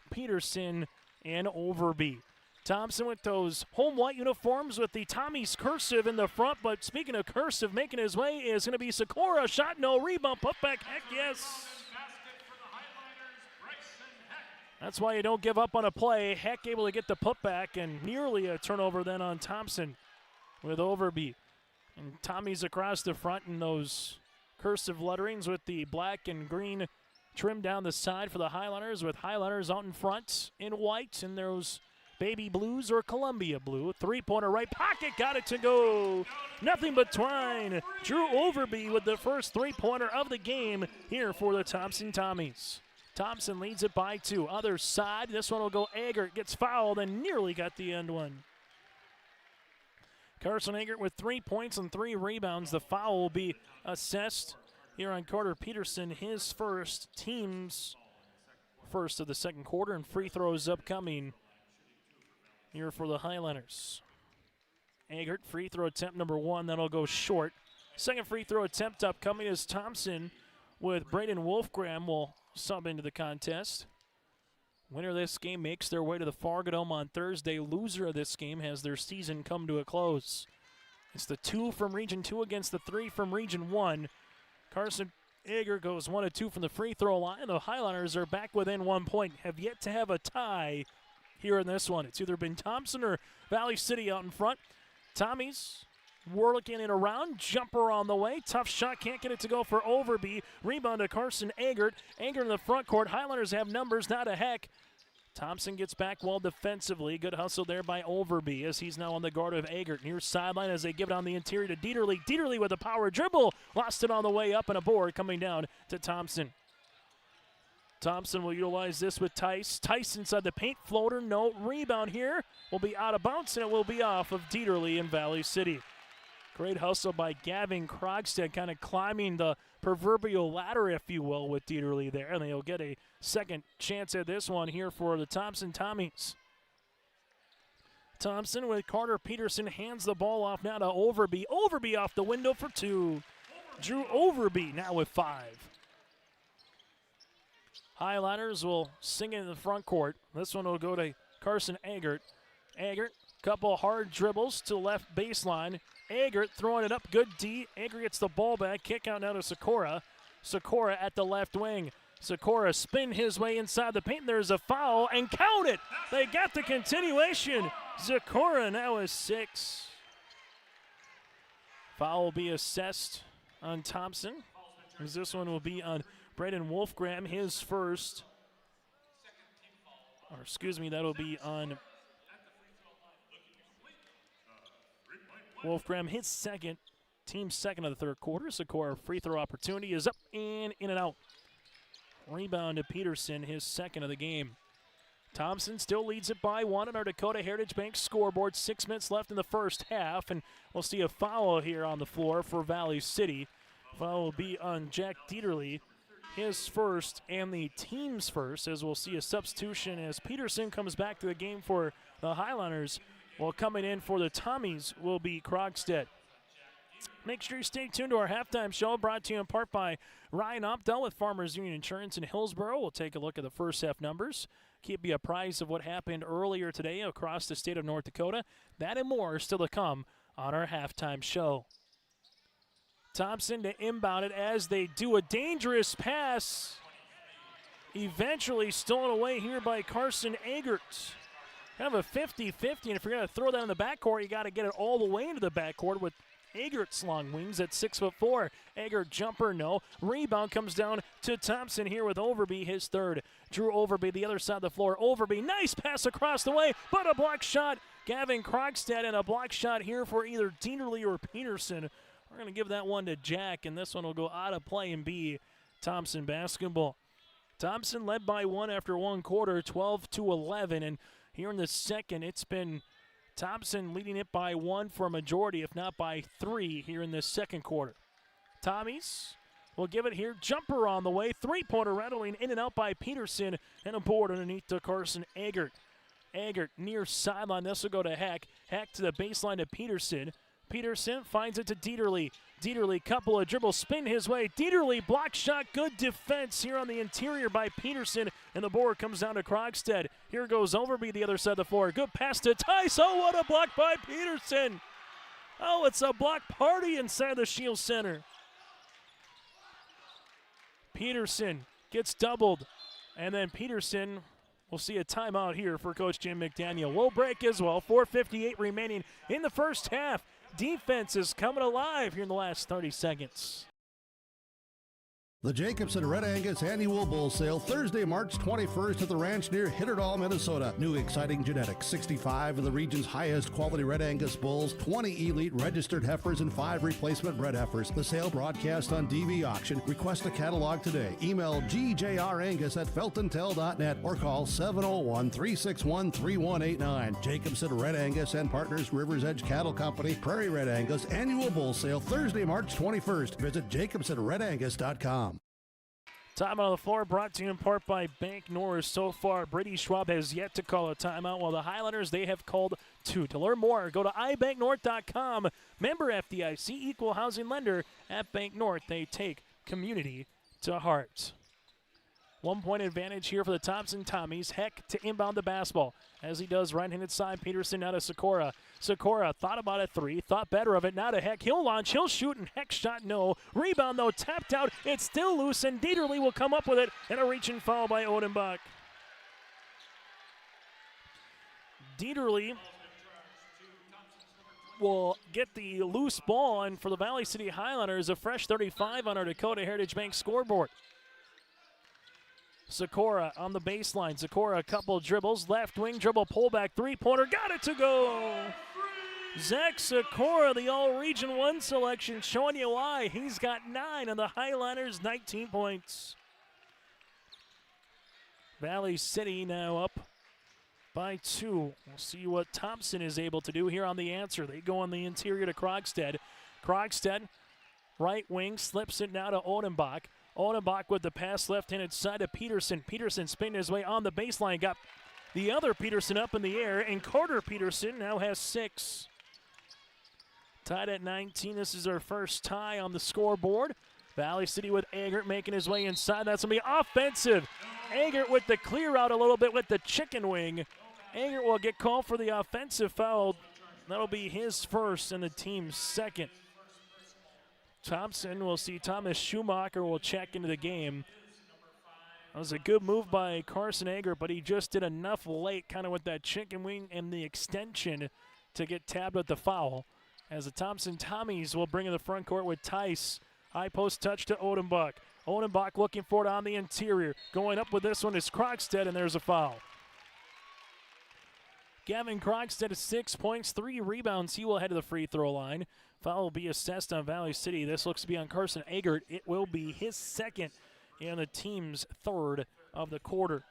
Peterson, and Overby. Thompson with those home white uniforms with the Tommies cursive in the front, but speaking of cursive, making his way is going to be Sikora. Shot no, rebound, put back, Heck, yes. That's why you don't give up on a play. Heck able to get the putback and nearly a turnover then on Thompson with Overby. And Tommy's across the front in those cursive letterings with the black and green trim down the side for the Highlanders, with Highlanders out in front in white and those baby blues or Columbia blue. Three-pointer right pocket, got it to go. Nothing but twine. Drew Overby with the first three-pointer of the game here for the Thompson Tommies. Thompson leads it by 2. Other side, this one will go Agert, gets fouled and nearly got the end one. Carson Agert with 3 points and 3 rebounds. The foul will be assessed here on Carter Peterson, his first, team's first of the second quarter, and free throws upcoming here for the Highlanders. Agert, free throw attempt number 1, that'll go short. Second free throw attempt upcoming is Thompson with Braden Wolfgram will sub into the contest. Winner of this game makes their way to the Fargo Dome on Thursday. Loser of this game has their season come to a close. It's the 2 from Region 2 against the 3 from Region 1. Carson Eger goes 1 of 2 from the free throw line. The Highlanders are back within 1 point. Have yet to have a tie here in this one. It's either been Thompson or Valley City out in front. Tommies working it around. Jumper on the way. Tough shot. Can't get it to go for Overby. Rebound to Carson Eggert. Eggert in the front court. Highlanders have numbers. Not a heck. Thompson gets back well defensively. Good hustle there by Overby as he's now on the guard of Eggert. Near sideline as they give it on the interior to Dieterle. Dieterle with a power dribble. Lost it on the way up and a board coming down to Thompson. Thompson will utilize this with Tice. Tice inside the paint. Floater. No. Rebound here. Will be out of bounds and it will be off of Dieterle in Valley City. Great hustle by Gavin Krogstad, kind of climbing the proverbial ladder, if you will, with Dieterle there. And they'll get a second chance at this one here for the Thompson Tommies. Thompson with Carter Peterson hands the ball off now to Overby. Overby off the window for 2. Drew Overby now with 5. Highliners will sing it in the front court. This one will go to Carson Eggert. Eggert, couple hard dribbles to left baseline. Eggert throwing it up, good D. Eggert gets the ball back, kick out now to Sikora. Sikora at the left wing. Sikora spin his way inside the paint. There's a foul, and count it! They got the continuation. Sikora now is 6. Foul will be assessed on Thompson, as this one will be on Braden Wolfgram, his first. Or excuse me, that'll be on Wolfgram, his second, team second of the third quarter. Sikora free throw opportunity is up and in and out. Rebound to Peterson, his second of the game. Thompson still leads it by 1 on our Dakota Heritage Bank scoreboard. 6 minutes left in the first half, and we'll see a foul here on the floor for Valley City. Foul will be on Jack Dieterle, his first and the team's first, as we'll see a substitution as Peterson comes back to the game for the Highlanders. Well, coming in for the Tommies will be Krogstad. Make sure you stay tuned to our halftime show, brought to you in part by Ryan Opdahl with Farmers Union Insurance in Hillsborough. We'll take a look at the first half numbers, keep you apprised of what happened earlier today across the state of North Dakota. That and more still to come on our halftime show. Thompson to inbound it as they do a dangerous pass. Eventually stolen away here by Carson Eggert. Kind of a 50-50, and if you're going to throw that in the backcourt, you got to get it all the way into the backcourt with Eggert's long wings at 6'4". Eggert jumper, no. Rebound comes down to Thompson here with Overby, his third. Drew Overby, the other side of the floor. Overby, nice pass across the way, but a block shot. Gavin Krogstad, and a block shot here for either Dieterle or Peterson. We're going to give that one to Jack, and this one will go out of play and be Thompson basketball. Thompson led by 1 after 1 quarter, 12-11, and here in the second, it's been Thompson leading it by 1 for a majority, if not by 3 here in the second quarter. Tommies will give it here. Jumper on the way. Three-pointer rattling in and out by Peterson, and a board underneath to Carson Eggert. Eggert near sideline. This will go to Heck. Heck to the baseline to Peterson. Peterson finds it to Dieterle. Dieterle, couple of dribbles, spin his way. Dieterle, block shot, good defense here on the interior by Peterson, and the board comes down to Krogstad. Here goes Overby, the other side of the floor. Good pass to Tice. Oh, what a block by Peterson. Oh, it's a block party inside the Shield Center. Peterson gets doubled, and then Peterson will see a timeout here for Coach Jim McDaniel. We'll break as well. 4:58 remaining in the first half. Defense is coming alive here in the last 30 seconds. The Jacobson Red Angus Annual Bull Sale, Thursday, March 21st at the ranch near Hitterdall, Minnesota. New exciting genetics, 65 of the region's highest quality Red Angus bulls, 20 elite registered heifers, and 5 replacement bred heifers. The sale broadcast on DV Auction. Request a catalog today. Email gjrangus@feltontel.net or call 701-361-3189. Jacobson Red Angus and Partners, Rivers Edge Cattle Company, Prairie Red Angus Annual Bull Sale, Thursday, March 21st. Visit jacobsonredangus.com. Timeout on the floor brought to you in part by Bank North. So far, Brady Schwab has yet to call a timeout, while the Highlanders, they have called 2. To learn more, go to ibanknorth.com. Member FDIC, equal housing lender at Bank North. They take community to heart. 1 point advantage here for the Thompson Tommies. Heck to inbound the basketball. As he does, right-handed side, Peterson now to Sikora. Sikora thought about a three, thought better of it. Now to Heck. He'll launch, he'll shoot, and Heck shot no. Rebound, though, tapped out. It's still loose, and Dieterle will come up with it. And a reach-and foul by Odenbach. Dieterle will get the loose ball, and for the Valley City Highlanders, a fresh 35 on our Dakota Heritage Bank scoreboard. Sikora on the baseline. Sikora a couple dribbles. Left wing dribble, pullback, three-pointer. Got it to go. Zach Sikora, the All-Region 1 selection, showing you why. He's got 9 on the Highlanders, 19 points. Valley City now up by 2. We'll see what Thompson is able to do here on the answer. They go on the interior to Krogstad. Krogstad, right wing, slips it now to Odenbach. Odenbach with the pass left-handed side to Peterson. Peterson spinning his way on the baseline. Got the other Peterson up in the air, and Carter Peterson now has 6. Tied at 19. This is our first tie on the scoreboard. Valley City with Eggert making his way inside. That's going to be offensive. Eggert with the clear out a little bit with the chicken wing. Eggert will get called for the offensive foul. That'll be his first and the team's second. Thompson will see Thomas Schumacher will check into the game. That was a good move by Carson Eggert, but he just did enough late, kind of with that chicken wing and the extension to get tabbed with the foul. As the Thompson Tommies will bring in the front court with Tice. High post touch to Odenbach. Odenbach looking for it on the interior. Going up with this one is Krogstad, and there's a foul. Gavin Krogstad is 6 points, 3 rebounds. He will head to the free throw line. Foul will be assessed on Valley City. This looks to be on Carson Eggert. It will be his second and the team's third of the quarter.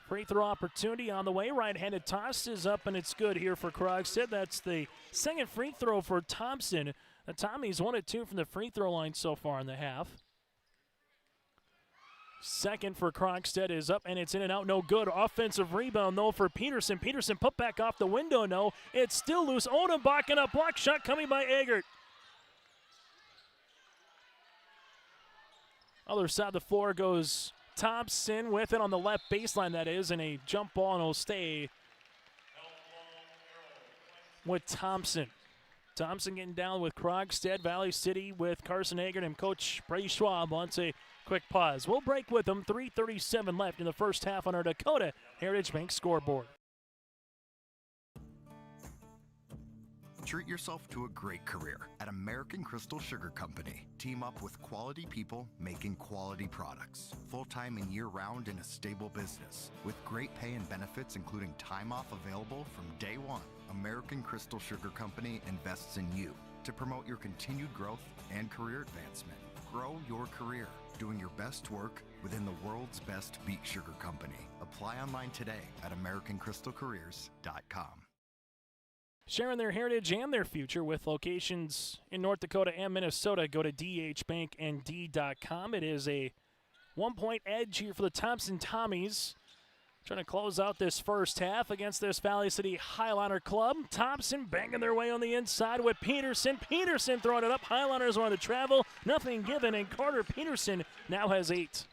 Free throw opportunity on the way. Right-handed toss is up, and it's good here for Krogstad. That's the second free throw for Thompson. The Tommies 1 of 2 from the free throw line so far in the half. Second for Krogstad is up, and it's in and out, no good. Offensive rebound, though, for Peterson. Peterson put back off the window, no. It's still loose. Odenbach and a block shot coming by Eggert. Other side of the floor goes Thompson with it on the left baseline, that is, and a jump ball, and it'll stay with Thompson. Thompson getting down with Krogstad. Valley City with Carson Eggert, and Coach Brady Schwab wants a quick pause. We'll break with them. 3:37 left in the first half on our Dakota Heritage Bank scoreboard. Treat yourself to a great career at American Crystal Sugar Company. Team up with quality people making quality products. Full-time and year-round in a stable business. With great pay and benefits including time off available from day one. American Crystal Sugar Company invests in you to promote your continued growth and career advancement. Grow your career, doing your best work within the world's best beet sugar company. Apply online today at AmericanCrystalCareers.com. Sharing their heritage and their future with locations in North Dakota and Minnesota. Go to dhbanknd.com. It is a 1-point edge here for the Thompson Tommies. Trying to close out this first half against this Valley City Highliner club. Thompson banging their way on the inside with Peterson. Peterson throwing it up. Highliners want to travel. Nothing given, and Carter Peterson now has 8.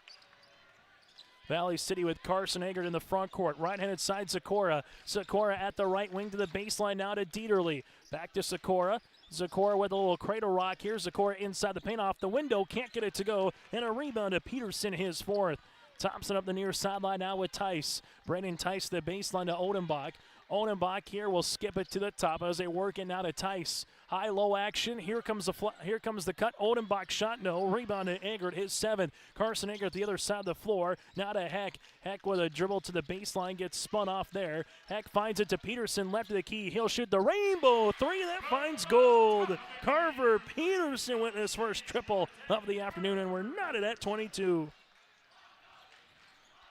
Valley City with Carson Eggert in the front court. Right-handed side, Sikora. Sikora at the right wing to the baseline now to Dieterle. Back to Sikora. Sikora with a little cradle rock here. Sikora inside the paint off the window. Can't get it to go. And a rebound to Peterson, his 4th. Thompson up the near sideline now with Tice. Brandon Tice the baseline to Odenbach. Odenbach here will skip it to the top as they work it now to Tice. High-low action. Here comes the cut. Odenbach shot no. Rebound to Eggert, his 7th. Carson Eggert the other side of the floor. Now to Heck. Heck with a dribble to the baseline. Gets spun off there. Heck finds it to Peterson. Left of the key. He'll shoot the rainbow 3. That finds gold. Carver Peterson with his first triple of the afternoon, and we're knotted at 22.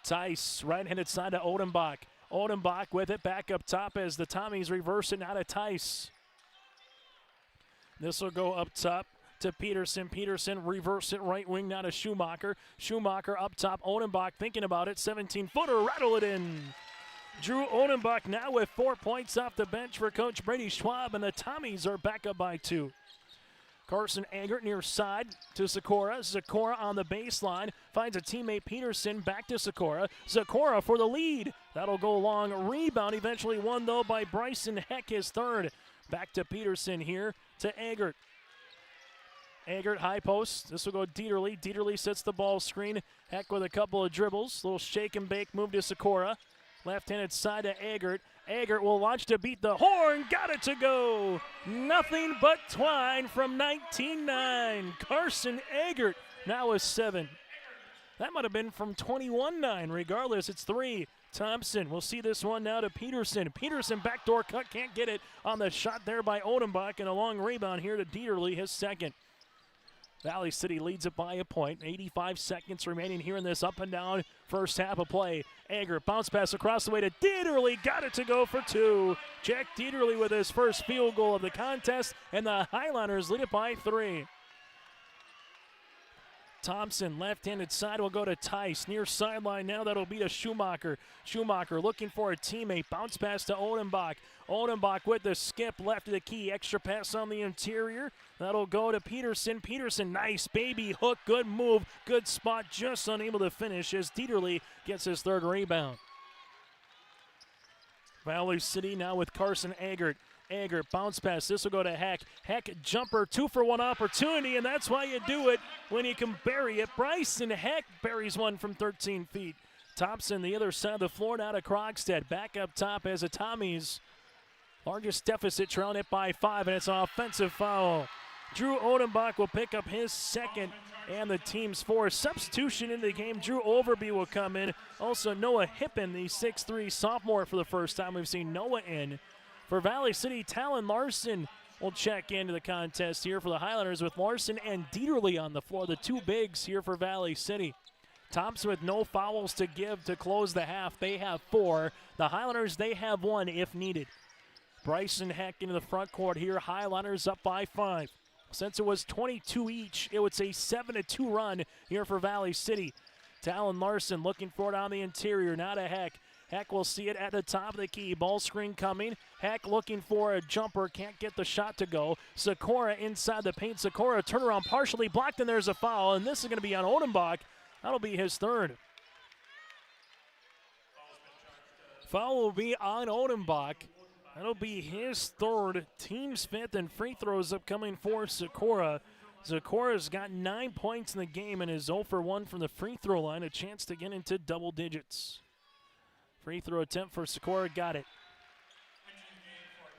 Tice, right-handed side to Odenbach. Odenbach with it back up top as the Tommies reverse it now to Tice. This will go up top to Peterson. Peterson reverse it right wing now to Schumacher. Schumacher up top. Odenbach thinking about it. 17-footer, rattle it in. Drew Odenbach now with 4 points off the bench for Coach Brady Schwab, and the Tommies are back up by 2. Carson Eggert near side to Sikora. Sikora on the baseline. Finds a teammate Peterson. Back to Sikora. Sikora for the lead. That'll go long. Rebound eventually won, though, by Bryson Heck, his third. Back to Peterson here to Eggert. Eggert high post. This will go Dieterle. Dieterle sets the ball screen. Heck with a couple of dribbles. Little shake and bake move to Sikora. Left-handed side to Eggert. Eggert will launch to beat the horn. Got it to go. Nothing but twine from 19-9. Carson Eggert now with 7. That might have been from 21-9. Regardless, it's 3. Thompson will see this one now to Peterson. Peterson backdoor cut. Can't get it on the shot there by Odenbach. And a long rebound here to Dieterle, his second. Valley City leads it by a point. 85 seconds remaining here in this up and down first half of play. Eggert bounce pass across the way to Dieterle. Got it to go for 2. Jack Dieterle with his first field goal of the contest, and the Highlanders lead it by 3. Thompson, left-handed side, will go to Tice. Near sideline now, that'll be to Schumacher. Schumacher looking for a teammate. Bounce pass to Odenbach. Odenbach with the skip, left of the key. Extra pass on the interior. That'll go to Peterson. Peterson, nice baby hook. Good move. Good spot. Just unable to finish as Dieterle gets his third rebound. Valley City now with Carson Eggert. Eggert bounce pass. This will go to Heck. Heck jumper, 2-for-1 opportunity, and that's why you do it when you can bury it. Bryson Heck buries one from 13 feet. Thompson, the other side of the floor, now to Krogstad. Back up top as a Tommy's largest deficit, trailing it by 5, and it's an offensive foul. Drew Odenbach will pick up his second and the team's 4th. Substitution in the game, Drew Overby will come in. Also Noah Hippen, the 6'3 sophomore for the first time we've seen Noah in. For Valley City, Talon Larson will check into the contest here for the Highlanders with Larson and Dieterle on the floor, the 2 bigs here for Valley City. Thompson with no fouls to give to close the half. They have 4. The Highlanders, they have 1 if needed. Bryson Heck into the front court here. Highlanders up by 5. Since it was 22 each, it was a 7-2 run here for Valley City. Talon Larson looking for it on the interior. Now to Heck. Heck will see it at the top of the key. Ball screen coming. Heck looking for a jumper. Can't get the shot to go. Sikora inside the paint. Sikora turnaround partially blocked, and there's a foul. And this is going to be on Odenbach. That'll be his 3rd. Foul will be on Odenbach. That'll be his 3rd. Team's 5th, and free throws upcoming for Sikora. Sikora's got 9 points in the game and is 0-for-1 from the free throw line. A chance to get into double digits. Free throw attempt for Sikora, got it.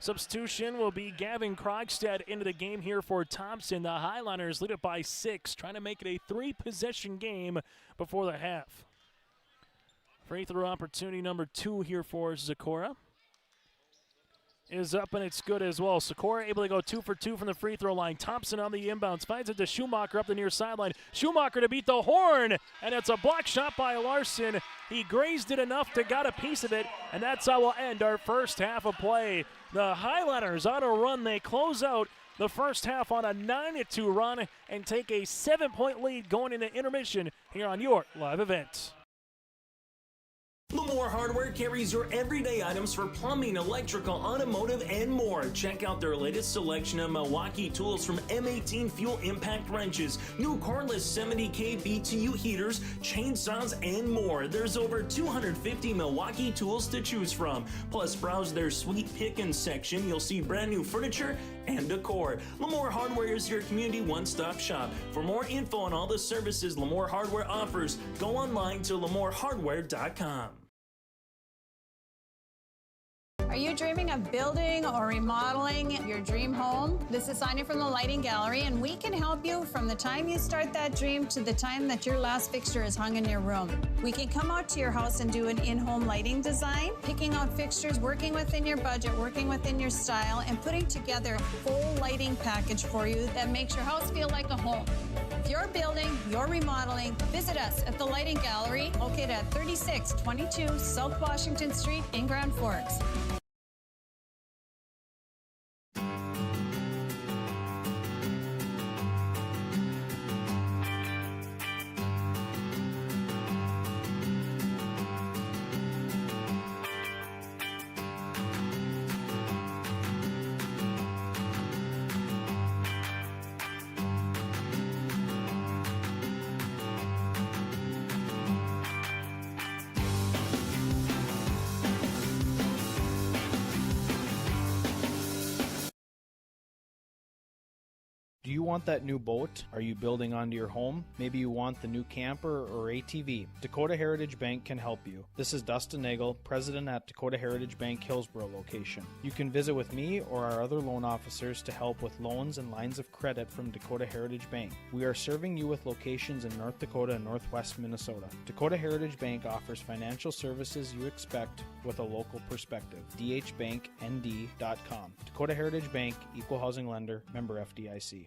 Substitution will be Gavin Krogstad into the game here for Thompson. The Highlanders lead it by 6, trying to make it a 3-possession game before the half. Free throw opportunity number 2 here for Sikora is up, and it's good as well. Sikora able to go 2 for 2 from the free throw line. Thompson on the inbounds, finds it to Schumacher up the near sideline. Schumacher to beat the horn, and it's a block shot by Larson. He grazed it enough to got a piece of it, and that's how we'll end our first half of play. The Highlanders on a run. They close out the first half on a 9-2 run and take a 7-point lead going into intermission here on your live event. Lamore Hardware carries your everyday items for plumbing, electrical, automotive, and more. Check out their latest selection of Milwaukee tools from M18 fuel impact wrenches, new cordless 70K BTU heaters, chainsaws, and more. There's over 250 Milwaukee tools to choose from. Plus, browse their sweet pickings section. You'll see brand new furniture and decor. Lamore Hardware is your community one-stop shop. For more info on all the services Lamore Hardware offers, go online to lamorehardware.com. Are you dreaming of building or remodeling your dream home? This is Sonia from the Lighting Gallery, and we can help you from the time you start that dream to the time that your last fixture is hung in your room. We can come out to your house and do an in-home lighting design, picking out fixtures, working within your budget, working within your style, and putting together a full lighting package for you that makes your house feel like a home. If you're building, you're remodeling, visit us at the Lighting Gallery, located at 3622 South Washington Street in Grand Forks. Do you want that new boat? Are you building onto your home? Maybe you want the new camper or ATV. Dakota Heritage Bank can help you. This is Dustin Nagel, President at Dakota Heritage Bank Hillsborough location. You can visit with me or our other loan officers to help with loans and lines of credit from Dakota Heritage Bank. We are serving you with locations in North Dakota and Northwest Minnesota. Dakota Heritage Bank offers financial services you expect with a local perspective. dhbanknd.com. Dakota Heritage Bank, Equal Housing Lender, member FDIC.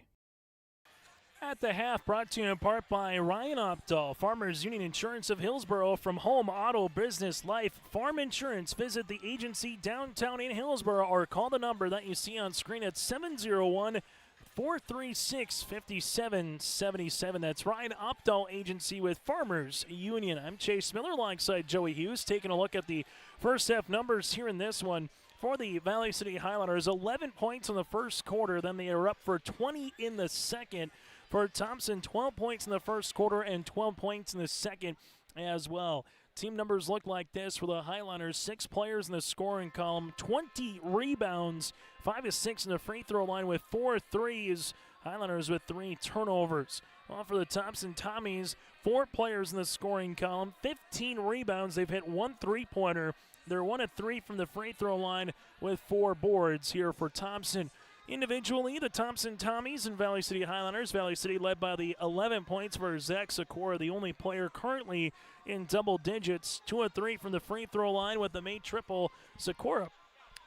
At the half, brought to you in part by Ryan Opdahl, Farmers Union Insurance of Hillsborough. From home, auto, business, life, farm insurance. Visit the agency downtown in Hillsborough or call the number that you see on screen at 701-436-5777. That's Ryan Opdahl Agency with Farmers Union. I'm Chase Miller alongside Joey Hughes, taking a look at the first half numbers here in this one. For the Valley City Highlanders, 11 points in the first quarter, then they are up for 20 in the second. For Thompson, 12 points in the first quarter and 12 points in the second as well. Team numbers look like this for the Highlanders. 6 players in the scoring column, 20 rebounds, 5 of 6 in the free throw line with 4 threes. Highlanders with 3 turnovers. Well, for the Thompson Tommies, 4 players in the scoring column, 15 rebounds. They've hit 1 3-pointer. They're 1 of 3 from the free throw line with 4 boards here for Thompson. Individually, the Thompson Tommies and Valley City Highlanders. Valley City led by the 11 points for Zach Sikora, the only player currently in double digits. 2 of 3 from the free throw line with the May triple. Sikora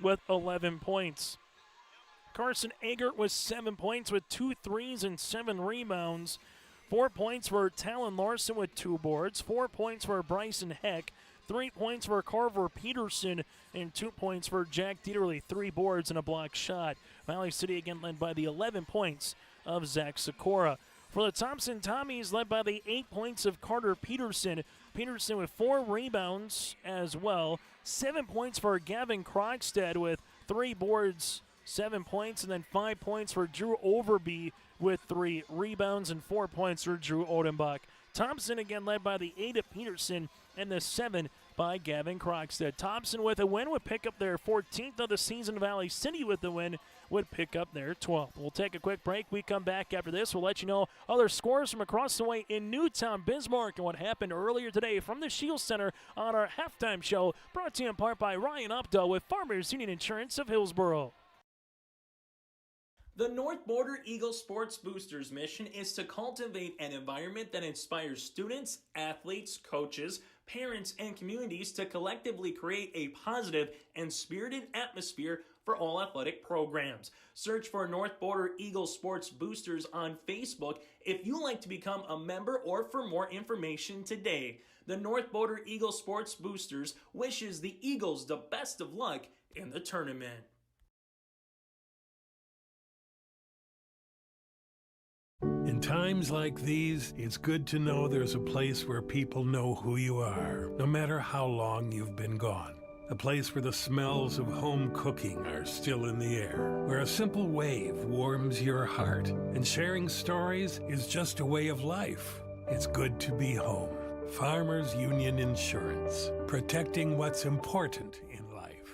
with 11 points. Carson Eggert with 7 points with 2 threes and 7 rebounds. 4 points for Talon Larson with 2 boards. 4 points for Bryson Heck. 3 points for Carver Peterson and 2 points for Jack Dieterle. 3 boards and a block shot. Valley City again led by the 11 points of Zach Sikora. For the Thompson Tommies, led by the 8 points of Carter Peterson. Peterson with 4 rebounds as well. 7 points for Gavin Krogstad with 3 boards, 7 points, and then 5 points for Drew Overby with 3 rebounds and 4 points for Drew Odenbach. Thompson again led by the 8 of Peterson and the 7 by Gavin Krogstad. Thompson with a win would pick up their 14th of the season. Valley City with the win would pick up their 12th. We'll take a quick break. We come back after this. We'll let you know other scores from across the way in Newtown, Bismarck, and what happened earlier today from the Shield Center on our halftime show, brought to you in part by Ryan Opdahl with Farmers Union Insurance of Hillsborough. The North Border Eagle Sports Boosters mission is to cultivate an environment that inspires students, athletes, coaches, parents, and communities to collectively create a positive and spirited atmosphere for all athletic programs. Search for North Border Eagle Sports Boosters on Facebook if you'd like to become a member or for more information today. The North Border Eagle Sports Boosters wishes the Eagles the best of luck in the tournament. In times like these, it's good to know there's a place where people know who you are, no matter how long you've been gone. A place where the smells of home cooking are still in the air, where a simple wave warms your heart, and sharing stories is just a way of life. It's good to be home. Farmers Union Insurance, protecting what's important in life.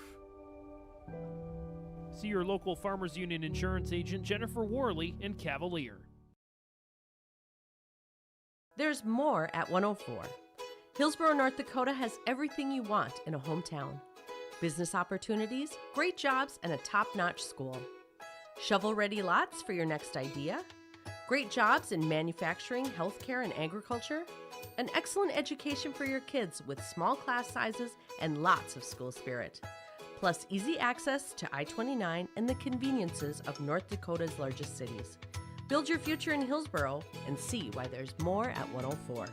See your local Farmers Union Insurance agent Jennifer Worley in Cavalier. There's more at 104. Hillsborough, North Dakota has everything you want in a hometown. Business opportunities, great jobs, and a top-notch school. Shovel-ready lots for your next idea. Great jobs in manufacturing, healthcare, and agriculture. An excellent education for your kids with small class sizes and lots of school spirit. Plus easy access to I-29 and the conveniences of North Dakota's largest cities. Build your future in Hillsborough and see why there's more at 104.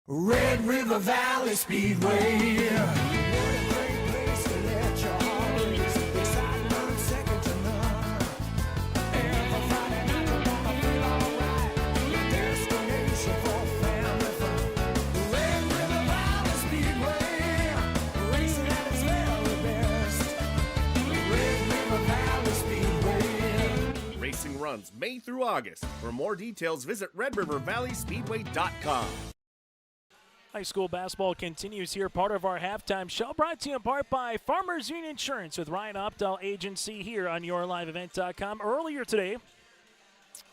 Red River Valley Speedway. Runs May through August. For more details, visit RedRiverValleySpeedway.com. High school basketball continues here. Part of our halftime show brought to you in part by Farmers Union Insurance with Ryan Opdahl Agency here on YourLiveEvent.com. Earlier today,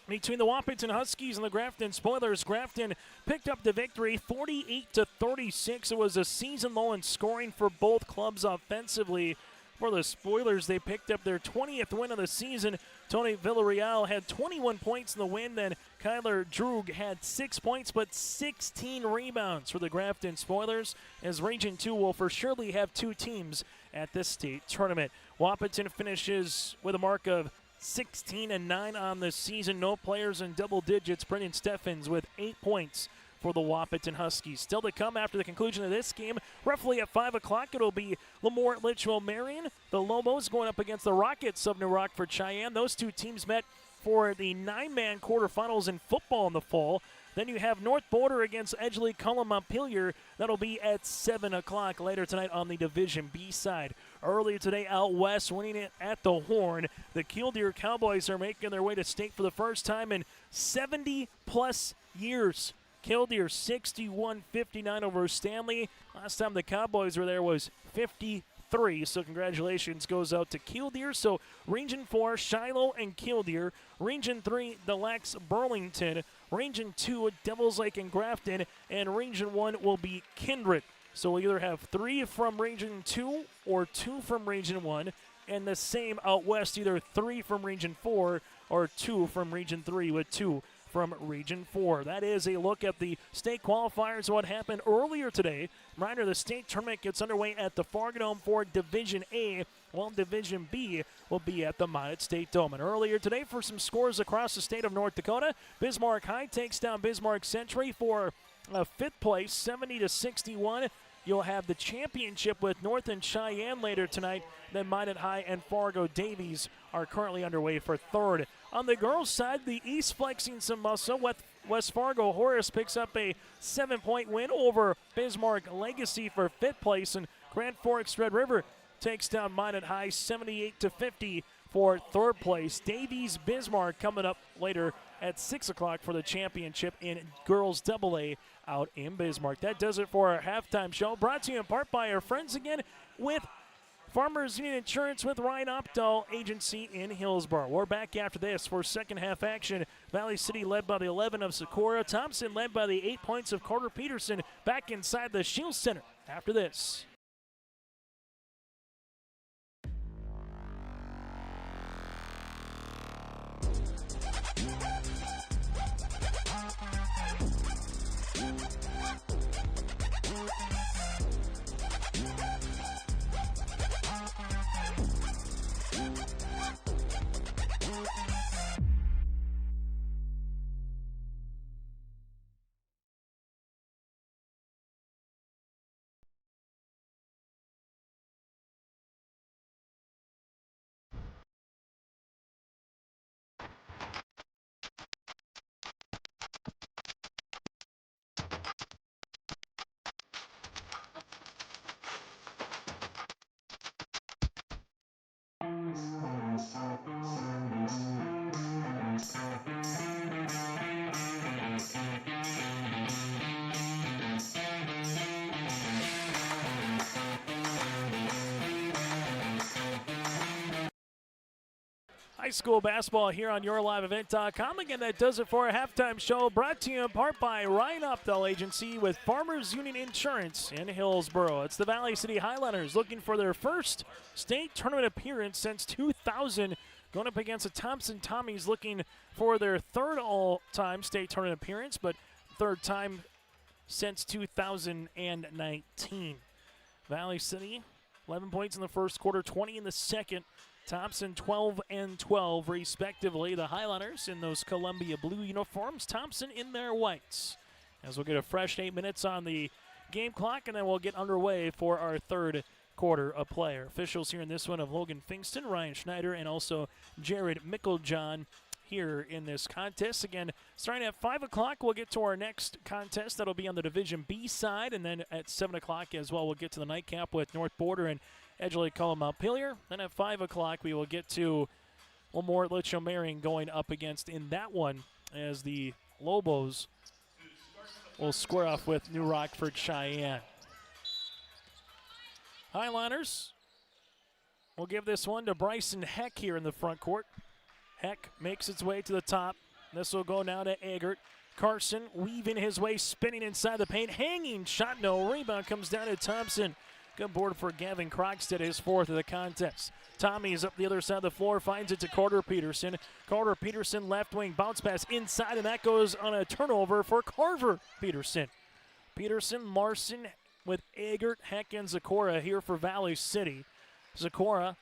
between the Wahpeton Huskies and the Grafton Spoilers, Grafton picked up the victory 48-36. It was a season low in scoring for both clubs offensively. For the Spoilers, they picked up their 20th win of the season. Tony Villarreal had 21 points in the win. Then Kyler Droog had 6 points, but 16 rebounds for the Grafton Spoilers, as Region 2 will for surely have 2 teams at this state tournament. Wahpeton finishes with a mark of 16-9 on the season. No players in double digits. Brendan Steffens with 8 points for the Wahpeton Huskies. Still to come after the conclusion of this game, roughly at 5 o'clock, it'll be Lemoore Litchfield Marion. The Lobos going up against the Rockets of New Rockford Cheyenne. Those two teams met for the 9-man quarterfinals in football in the fall. Then you have North Border against Edgeley Cullum Montpelier. That'll be at 7 o'clock later tonight on the Division B side. Earlier today out west, winning it at the Horn, the Killdeer Cowboys are making their way to state for the first time in 70-plus years. Killdeer 61-59 over Stanley. Last time the Cowboys were there was 53. So congratulations goes out to Killdeer. So Region 4, Shiloh and Killdeer. Region 3, Deluxe Burlington. Region 2, Devils Lake and Grafton. And Region 1 will be Kindred. So we'll either have 3 from Region 2 or 2 from Region 1. And the same out west, either 3 from Region 4 or 2 from Region 3 with 2 from Region 4. That is a look at the state qualifiers, what happened earlier today. Reminder, the state tournament gets underway at the Fargo Dome for Division A, while Division B will be at the Minot State Dome. And earlier today, for some scores across the state of North Dakota, Bismarck High takes down Bismarck Century for 5th place, 70-61. You'll have the championship with North and Cheyenne later tonight. Then Minot High and Fargo Davies are currently underway for 3rd. On the girls' side, the East flexing some muscle. West Fargo Horace picks up a 7-point win over Bismarck Legacy for 5th place. And Grand Forks Red River takes down Minot High 78-50 for 3rd place. Davies Bismarck coming up later at 6 o'clock for the championship in girls AA out in Bismarck. That does it for our halftime show, brought to you in part by our friends again with Farmers Union Insurance with Ryan Opdahl Agency in Hillsborough. We're back after this for second half action. Valley City led by the 11 of Socorro. Thompson led by the 8 points of Carter Peterson back inside the Shield Center after this. High school basketball here on YourLiveEvent.com. Again, that does it for a halftime show, brought to you in part by Ryan Opdahl Agency with Farmers Union Insurance in Hillsborough. It's the Valley City Highlanders looking for their first state tournament appearance since 2000, going up against the Thompson Tommies looking for their 3rd all-time state tournament appearance, but 3rd time since 2019. Valley City, 11 points in the first quarter, 20 in the second. Thompson 12 and 12 respectively. The Highlanders in those Columbia blue uniforms, Thompson in their whites. As we'll get a fresh 8 minutes on the game clock, and then we'll get underway for our 3rd quarter of play. Officials here in this one of Logan Fingston, Ryan Schneider, and also Jared Micklejohn here in this contest. Again, starting at 5 o'clock, we'll get to our next contest. That'll be on the Division B side, and then at 7 o'clock as well, we'll get to the nightcap with North Border and Edgeley Cullum Montpelier. Then at 5 o'clock, we will get to Lemoore Litchfield Marion going up against in that one as the Lobos will square off with New Rockford Cheyenne. Highliners will give this one to Bryson Heck here in the front court. Heck makes its way to the top. This will go now to Eggert. Carson weaving his way, spinning inside the paint. Hanging shot, no. Rebound comes down to Thompson. Good board for Gavin Krogstad, his fourth of the contest. Tommy's up the other side of the floor, finds it to Carter Peterson. Carter Peterson, left wing, bounce pass inside, and that goes on a turnover for Carver Peterson. Peterson, Larson with Eggert, Heck, and Zakora here for Valley City. Zakora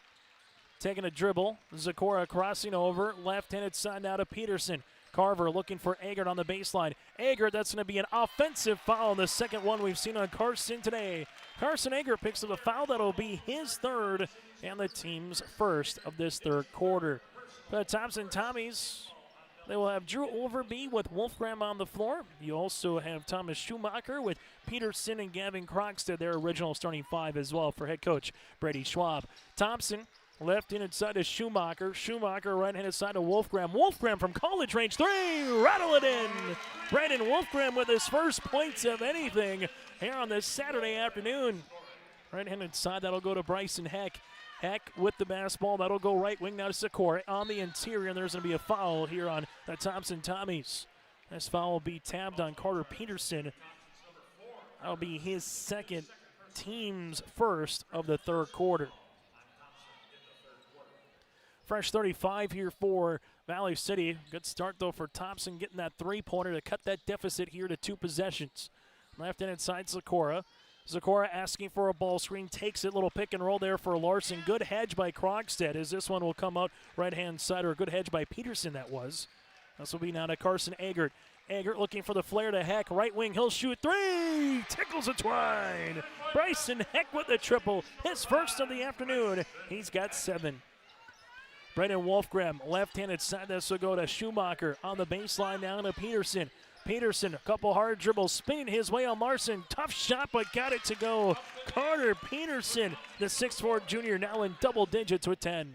taking a dribble. Zakora crossing over, left-handed side now to Peterson. Carver looking for Eggert on the baseline. Eggert, that's going to be an offensive foul, the second one we've seen on Carson today. Carson Eggert picks up a foul. That'll be his third and the team's first of this third quarter. For the Thompson Tommies, they will have Drew Overby with Wolfgram on the floor. You also have Thomas Schumacher with Peterson and Gavin Krogstad, their original starting five as well for head coach Brady Schwab. Thompson left-handed side to Schumacher. Schumacher right-handed side to Wolfgram. Wolfgram from college range three. Rattle it in. Brandon Wolfgram with his first points of anything here on this Saturday afternoon. Right-handed side, that'll go to Bryson Heck. Heck with the basketball. That'll go right wing now to Sikora on the interior, and there's going to be a foul here on the Thompson Tommies. This foul will be tabbed on Carter Peterson. That'll be his second, team's first of the third quarter. Fresh 35 here for Valley City. Good start, though, for Thompson getting that three-pointer to cut that deficit here to 2 possessions. Left-handed side, Zakora. Zakora asking for a ball screen, takes it, little pick and roll there for Larson. Good hedge by Krogstad as this one will come out right-hand side, or a good hedge by Peterson that was. This will be now to Carson Eggert. Eggert looking for the flare to Heck. Right wing, he'll shoot three. Tickles a twine. Bryson Heck with the triple. His first of the afternoon. He's got 7. Brendan Wolfgram, left-handed side. This will go to Schumacher on the baseline now to Peterson. Peterson, a couple hard dribbles, spinning his way on Larson. Tough shot, but got it to go. Carter Peterson, the 6'4 junior, now in double digits with 10.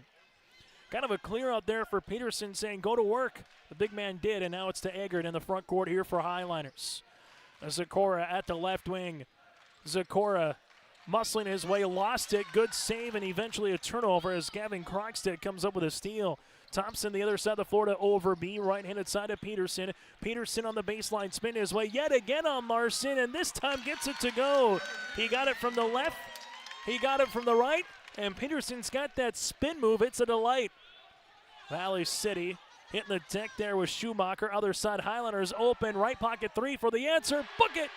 Kind of a clear out there for Peterson saying, go to work. The big man did, and now it's to Eggert in the front court here for Highliners. Zakora at the left wing. Zakora muscling his way, lost it. Good save, and eventually a turnover as Gavin Krogstad comes up with a steal. Thompson, the other side of the floor to Overby, right-handed side to Peterson. Peterson on the baseline, spin his way yet again on Larson, and this time gets it to go. He got it from the left, he got it from the right, and Peterson's got that spin move. It's a delight. Valley City hitting the deck there with Schumacher. Other side, Highlanders open, right pocket three for the answer. Book it!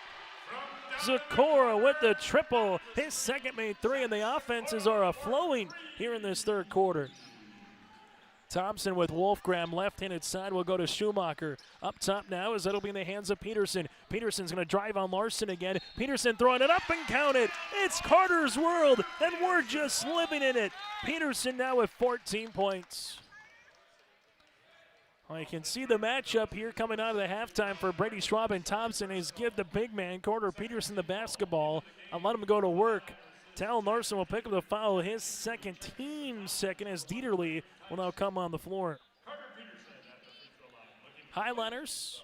Zakora with the triple. His second made 3, and the offenses are flowing here in this third quarter. Thompson with Wolfgram, left-handed side will go to Schumacher. Up top now as that'll be in the hands of Peterson. Peterson's going to drive on Larson again. Peterson throwing it up and count it. It's Carter's world, and we're just living in it. Peterson now with 14 points. Well, you can see the matchup here coming out of the halftime for Brady Schwab and Thompson is give the big man, Carter Peterson, the basketball and let him go to work. Talon Larson will pick up the foul, his second, team's second, as Dieterle will now come on the floor. Highliners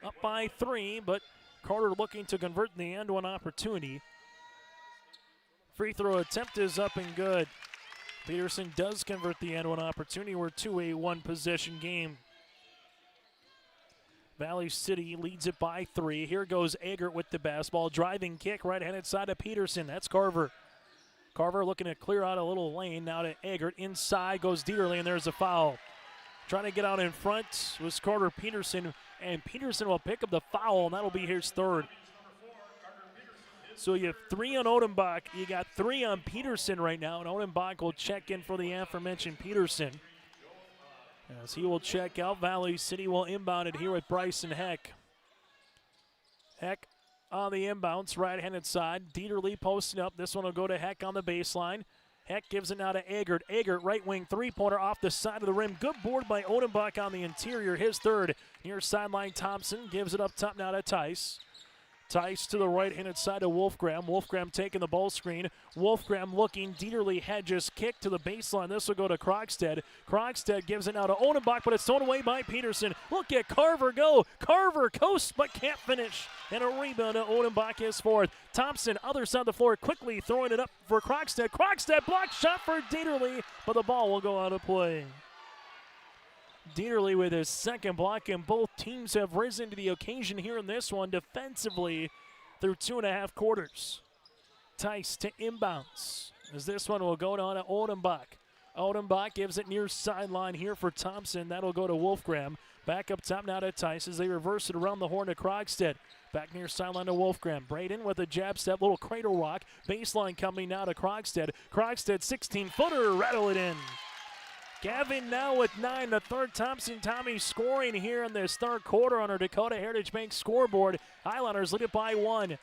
up by 3, but Carter looking to convert in the end one opportunity. Free throw attempt is up and good. Peterson does convert the end one opportunity. We're to a 1-possession game. Valley City leads it by 3. Here goes Eggert with the basketball. Driving kick, right-handed side of Peterson. That's Carver. Carver looking to clear out a little lane. Now to Eggert. Inside goes Dieterle, and there's a foul. Trying to get out in front was Carter Peterson, and Peterson will pick up the foul, and that'll be his third. So you have 3 on Odenbach. You got 3 on Peterson right now, and Odenbach will check in for the aforementioned Peterson. As he will check out, Valley City will inbound it here with Bryson Heck. Heck on the inbounds, right-handed side. Dieterle posting up. This one will go to Heck on the baseline. Heck gives it now to Eggert. Eggert, right wing three-pointer off the side of the rim. Good board by Odenbach on the interior, his third. Near sideline, Thompson gives it up top now to Tice. Tice to the right-handed side of Wolfgram. Wolfgram taking the ball screen. Wolfgram looking. Dieterle hedges kick to the baseline. This will go to Krogstad. Krogstad gives it now to Odenbach, but it's thrown away by Peterson. Look at Carver go. Carver coasts but can't finish. And a rebound to Odenbach is fourth. Thompson, other side of the floor, quickly throwing it up for Krogstad. Krogstad block shot for Dieterle, but the ball will go out of play. Dieterle with his second block, and both teams have risen to the occasion here in this one defensively through 2.5 quarters. Tice to inbounds as this one will go down to Odenbach. Odenbach gives it near sideline here for Thompson. That'll go to Wolfgram. Back up top now to Tice as they reverse it around the horn to Krogstad. Back near sideline to Wolfgram. Braden with a jab step, little cradle rock. Baseline coming now to Krogstad. Krogstad 16-footer, rattle it in. Gavin now with 9, the third Thompson Tommy scoring here in this third quarter on our Dakota Heritage Bank scoreboard. Highlanders lead it by 1.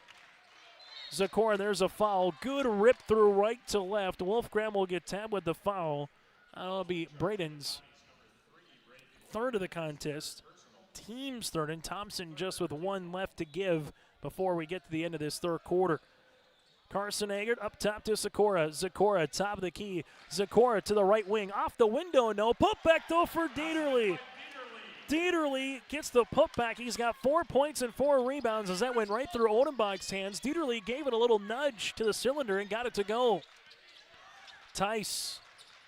Zakora, there's a foul. Good rip through right to left. Wolfgram will get tabbed with the foul. That'll be Braden's third of the contest. Team's third, and Thompson just with 1 left to give before we get to the end of this third quarter. Carson Eggert up top to Zakora. Zakora, top of the key. Zakora to the right wing. Off the window, no. Putback, though, for Dieterle. Dieterle gets the putback. He's got 4 points and 4 rebounds as that went right through Odenbach's hands. Dieterle gave it a little nudge to the cylinder and got it to go. Tice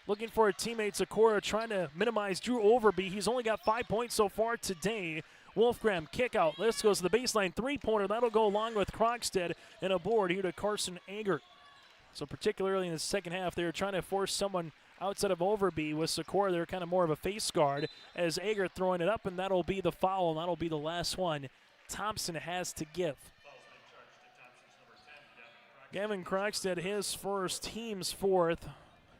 looking for a teammate. Zakora trying to minimize Drew Overby. He's only got 5 points so far today. Wolfgram kick out. This goes to the baseline three-pointer. That'll go along with Krogstad and a board here to Carson Eggert. So particularly in the second half, they were trying to force someone outside of Overby. With Sikora, they're kind of more of a face guard as Eggert throwing it up, and that'll be the foul, and that'll be the last one Thompson has to give. Gavin Krogstad, his first, team's fourth.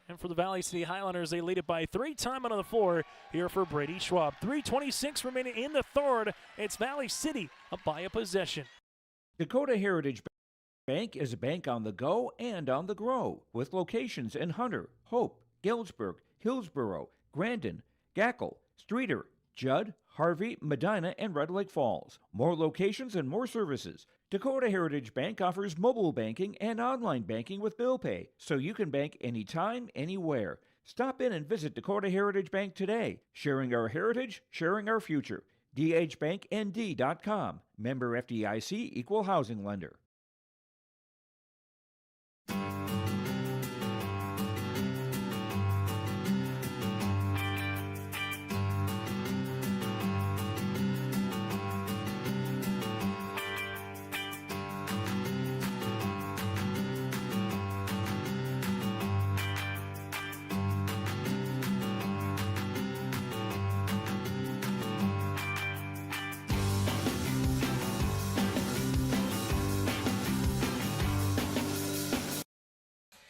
And for the Valley City Highlanders, they lead it by 3. Time out on the floor here for Brady Schwab. 3:26 remaining in the third. It's Valley City up by a possession. Dakota Heritage Bank is a bank on the go and on the grow, with locations in Hunter, Hope, Galesburg, Hillsboro, Grandin, Gackle, Streeter, Judd, Harvey, Medina, and Red Lake Falls. More locations and more services. Dakota Heritage Bank offers mobile banking and online banking with bill pay, so you can bank anytime, anywhere. Stop in and visit Dakota Heritage Bank today. Sharing our heritage, sharing our future. dhbanknd.com. Member FDIC, Equal Housing Lender.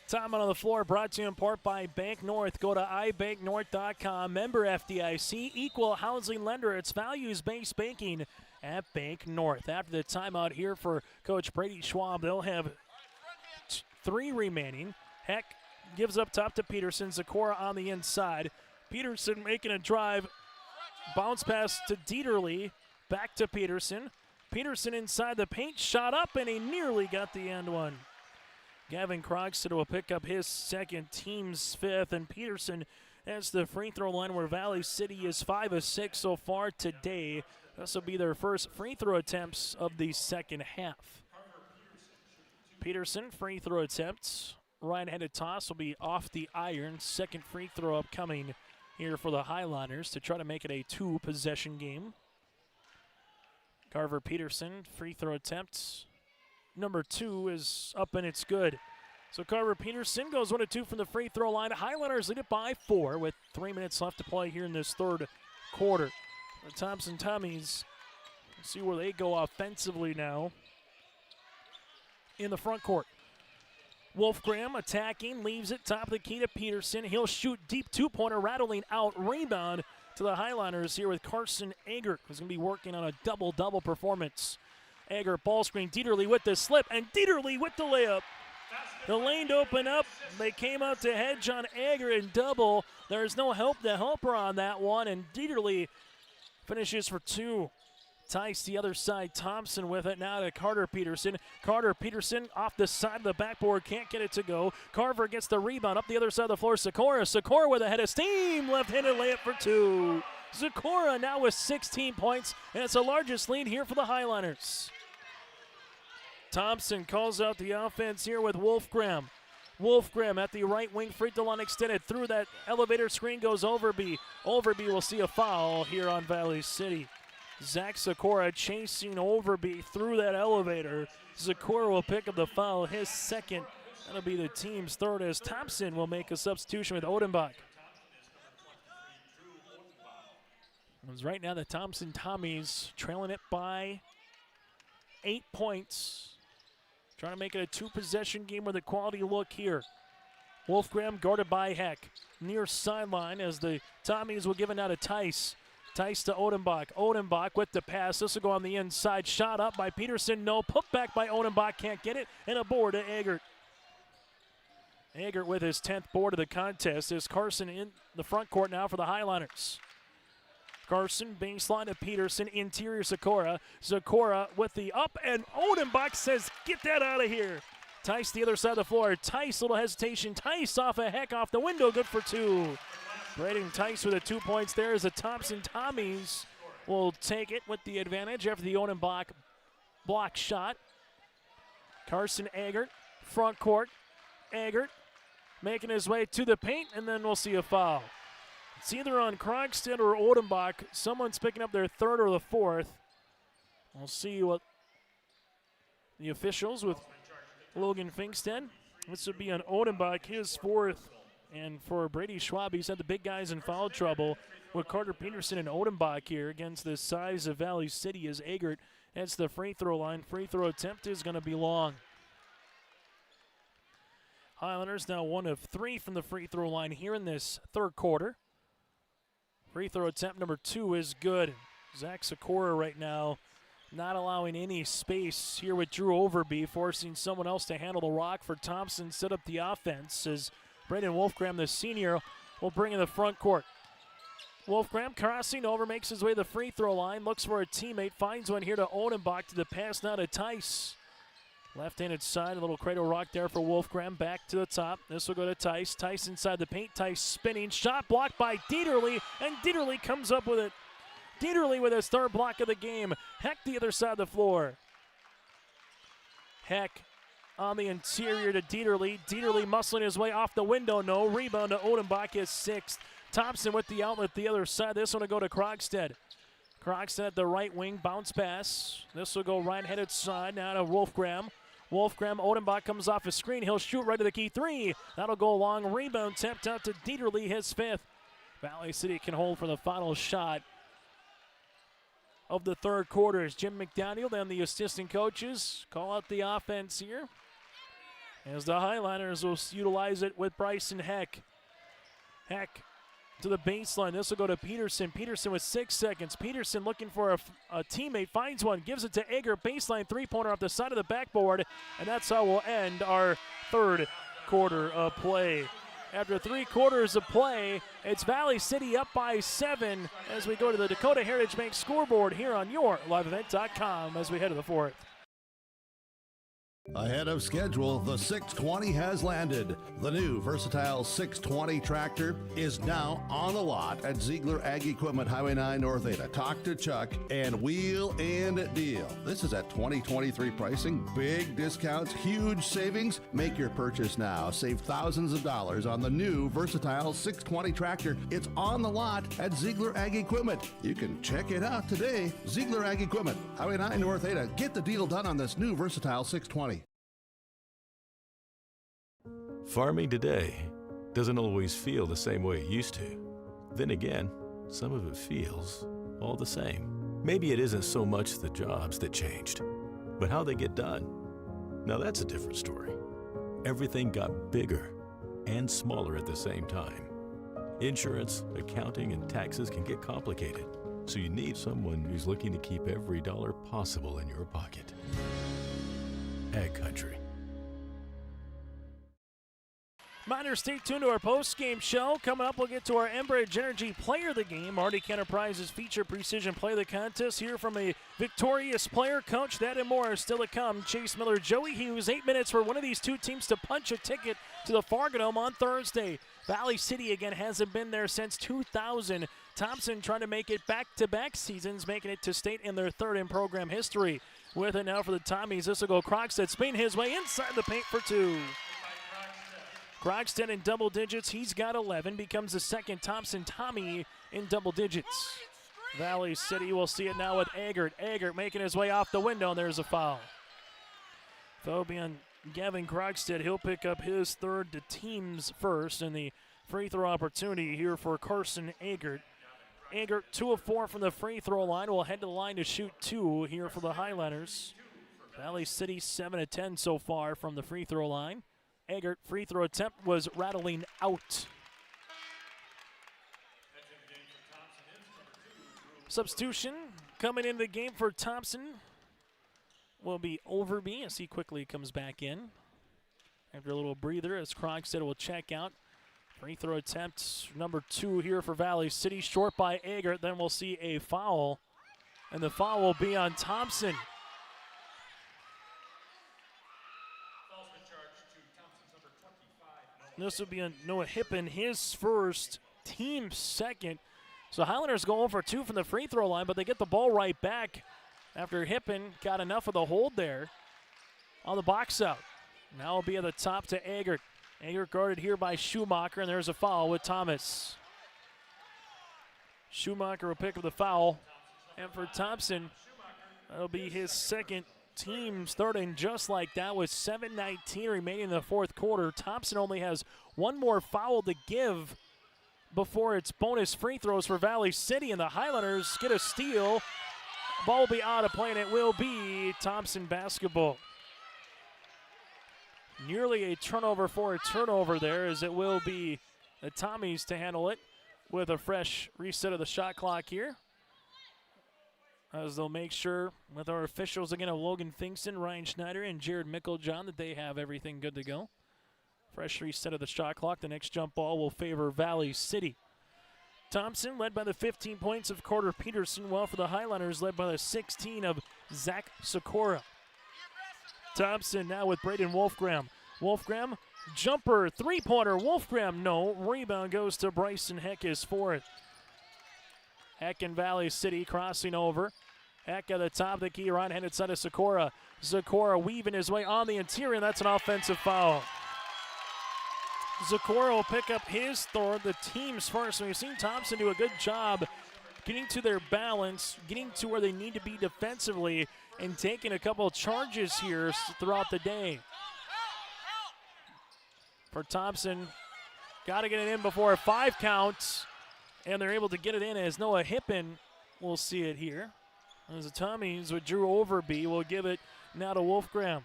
Time out on the floor brought to you in part by Bank North. Go to ibanknorth.com. Member FDIC, Equal Housing Lender. It's values-based banking at Bank North. After the timeout here for Coach Brady Schwab, they'll have 3 remaining. Heck gives up top to Peterson. Zakora on the inside. Peterson making a drive. Bounce pass to Dieterle. Back to Peterson. Peterson inside the paint. Shot up, and he nearly got the end one. Gavin Krogstad will pick up his second, team's 5th, and Peterson has the free throw line where Valley City is 5 of 6 so far today. This will be their first free throw attempts of the second half. Peterson, free throw attempts. Right-handed toss will be off the iron. Second free throw upcoming here for the Highlanders to try to make it a 2-possession game. Carver Peterson, free throw attempts. Number 2 is up and it's good. So Carver Peterson goes 1 of 2 from the free throw line. Highlanders lead it by 4 with 3 minutes left to play here in this third quarter. The Thompson Tommies, see where they go offensively now in the front court. Wolfgram attacking, leaves it top of the key to Peterson. He'll shoot deep 2-pointer, rattling out. Rebound to the Highlanders here with Carson Eggert, who's going to be working on a double-double performance. Eggert ball screen, Dieterle with the slip, and Dieterle with the layup. The lane to open up. They came out to hedge on Eggert and double. There's no help the helper on that one, and Dieterle finishes for 2. Tice the other side. Thompson with it now to Carter Peterson. Carter Peterson off the side of the backboard. Can't get it to go. Carver gets the rebound up the other side of the floor. Sikora with a head of steam. Left-handed layup for two. Sikora now with 16 points, and it's the largest lead here for the Highliners. Thompson calls out the offense here with Wolfgram. Wolfgram at the right wing, free throw line extended through that elevator screen goes Overby. Overby will see a foul here on Valley City. Zach Sikora chasing Overby through that elevator. Sikora will pick up the foul, his second. That'll be the team's third as Thompson will make a substitution with Odenbach. Right now the Thompson Tommies trailing it by 8 points. Trying to make it a two-possession game with a quality look here. Wolfgram guarded by Heck. Near sideline as the Tommies will give it out to Tice. Tice to Odenbach. Odenbach with the pass. This will go on the inside. Shot up by Peterson. No. Put back by Odenbach. Can't get it. And a board to Eggert. Eggert with his 10th board of the contest. Is Carson in the front court now for the Highliners. Carson, baseline to Peterson, interior Sikora. Sikora with the up, and Odenbach says, get that out of here. Tice the other side of the floor. Tice, little hesitation. Tice off a Heck off the window, good for two. Braden Tice with the 2 points there as the Thompson Tommies will take it with the advantage after the Odenbach block shot. Carson Eggert, front court. Eggert making his way to the paint, and then we'll see a foul. It's either on Krogstad or Odenbach. Someone's picking up their third or the fourth. We'll see what the officials with Logan Finkstead. This would be on Odenbach, his fourth. And for Brady Schwab, he's had the big guys in foul trouble with Carter Peterson and Odenbach here against the size of Valley City as Eggert heads the free throw line. Free throw attempt is going to be long. Highlanders now 1 of 3 from the free throw line here in this third quarter. Free throw attempt number 2 is good. Zach Sikora right now not allowing any space here with Drew Overby, forcing someone else to handle the rock for Thompson, set up the offense as Brandon Wolfgram, the senior, will bring in the front court. Wolfgram crossing over, makes his way to the free throw line, looks for a teammate, finds one here to Odenbach to the pass now to Tice. Left-handed side, a little cradle rock there for Wolfgram. Back to the top. This will go to Tice. Tice inside the paint. Tice spinning. Shot blocked by Dieterle, and Dieterle comes up with it. Dieterle with his third block of the game. Heck the other side of the floor. Heck on the interior to Dieterle. Dieterle muscling his way off the window. No. Rebound to Odenbach, his sixth. Thompson with the outlet the other side. This one will go to Krogstad. Krogstad at the right wing. Bounce pass. This will go right-handed side now to Wolfgram. Wolfgram, Odenbach comes off his screen. He'll shoot right to the key three. That'll go long. Rebound tapped out to Dieterle, his fifth. Valley City can hold for the final shot of the third quarter as Jim McDaniel and the assistant coaches call out the offense here as the Highliners will utilize it with Bryson Heck. Heck to the baseline. This will go to Peterson. Peterson with 6 seconds. Peterson looking for a teammate. Finds one. Gives it to Eggert. Baseline three-pointer off the side of the backboard. And that's how we'll end our third quarter of play. After 3 quarters of play, it's Valley City up by 7 as we go to the Dakota Heritage Bank scoreboard here on your liveevent.com as we head to the fourth. Ahead of schedule, the 620 has landed. The new versatile 620 tractor is now on the lot at Ziegler Ag Equipment, Highway 9 North Ada. Talk to Chuck and wheel and deal. This is at 2023 pricing, big discounts, huge savings. Make your purchase now. Save thousands of dollars on the new versatile 620 tractor. It's on the lot at Ziegler Ag Equipment. You can check it out today. Ziegler Ag Equipment, Highway 9 North Ada. Get the deal done on this new versatile 620. Farming today doesn't always feel the same way it used to. Then again, some of it feels all the same. Maybe it isn't so much the jobs that changed, but how they get done. Now that's a different story. Everything got bigger and smaller at the same time. Insurance, accounting, and taxes can get complicated, so you need someone who's looking to keep every dollar possible in your pocket. Ag Country. Miners, stay tuned to our post-game show. Coming up, we'll get to our Enbridge Energy Player of the Game. Marty Enterprises feature Precision Play of the Contest. Hear from a victorious player, coach. That and more is still to come. Chase Miller, Joey Hughes, 8 minutes for one of these two teams to punch a ticket to the Fargo Dome on Thursday. Valley City, again, hasn't been there since 2000. Thompson trying to make it back-to-back seasons, making it to state in their third in program history. With it now for the Tommies, this will go Crockstead, spin his way inside the paint for two. Crockstead in double digits. He's got 11. Becomes the second Thompson Tommy in double digits. Valley City will see it now with Eggert. Eggert making his way off the window, and there's a foul. Foul on Gavin Crockstead. He'll pick up his third, the team's first, and the free throw opportunity here for Carson Eggert. Eggert 2 of 4 from the free throw line. Will head to the line to shoot 2 here for the Highlanders. Valley City 7 of 10 so far from the free throw line. Eggert free throw attempt was rattling out. Substitution coming into the game for Thompson will be Overby as he quickly comes back in. After a little breather as Crockstead will check out. Free throw attempt number 2 here for Valley City, short by Eggert. Then we'll see a foul, and the foul will be on Thompson. This will be a Noah Hippen, his first, team second. So Highlanders go over 2 from the free throw line, but they get the ball right back after Hippen got enough of the hold there on the box out. Now it'll be at the top to Eggert. Eggert guarded here by Schumacher, and there's a foul with Thomas. Schumacher will pick up the foul, and for Thompson, that'll be his second, team's third, and just like that with 7:19 remaining in the fourth quarter, Thompson only has one more foul to give before it's bonus free throws for Valley City, and the Highlanders get a steal. Ball will be out of play, and it will be Thompson basketball. Nearly a turnover for a turnover there, as it will be the Tommies to handle it with a fresh reset of the shot clock here. As they'll make sure with our officials again of Logan Finkston, Ryan Schneider, and Jared Micklejohn that they have everything good to go. Fresh reset of the shot clock. The next jump ball will favor Valley City. Thompson led by the 15 points of Carter Peterson, while for the Highlanders led by the 16 of Zach Sikora. Thompson now with Braden Wolfgram. Wolfgram, jumper, three-pointer. Wolfgram, no. Rebound goes to Bryson Heckes for it. Heck and Valley City crossing over. Heck at the top of the key, right-handed side of Sikora. Sikora weaving his way on the interior, and that's an offensive foul. Sikora will pick up his third, the team's first. And we've seen Thompson do a good job getting to their balance, getting to where they need to be defensively, and taking a couple of charges here throughout the day. For Thompson, got to get it in before 5 counts, and they're able to get it in as Noah Hippen will see it here. As the Tommies with Drew Overby will give it now to Wolfgram.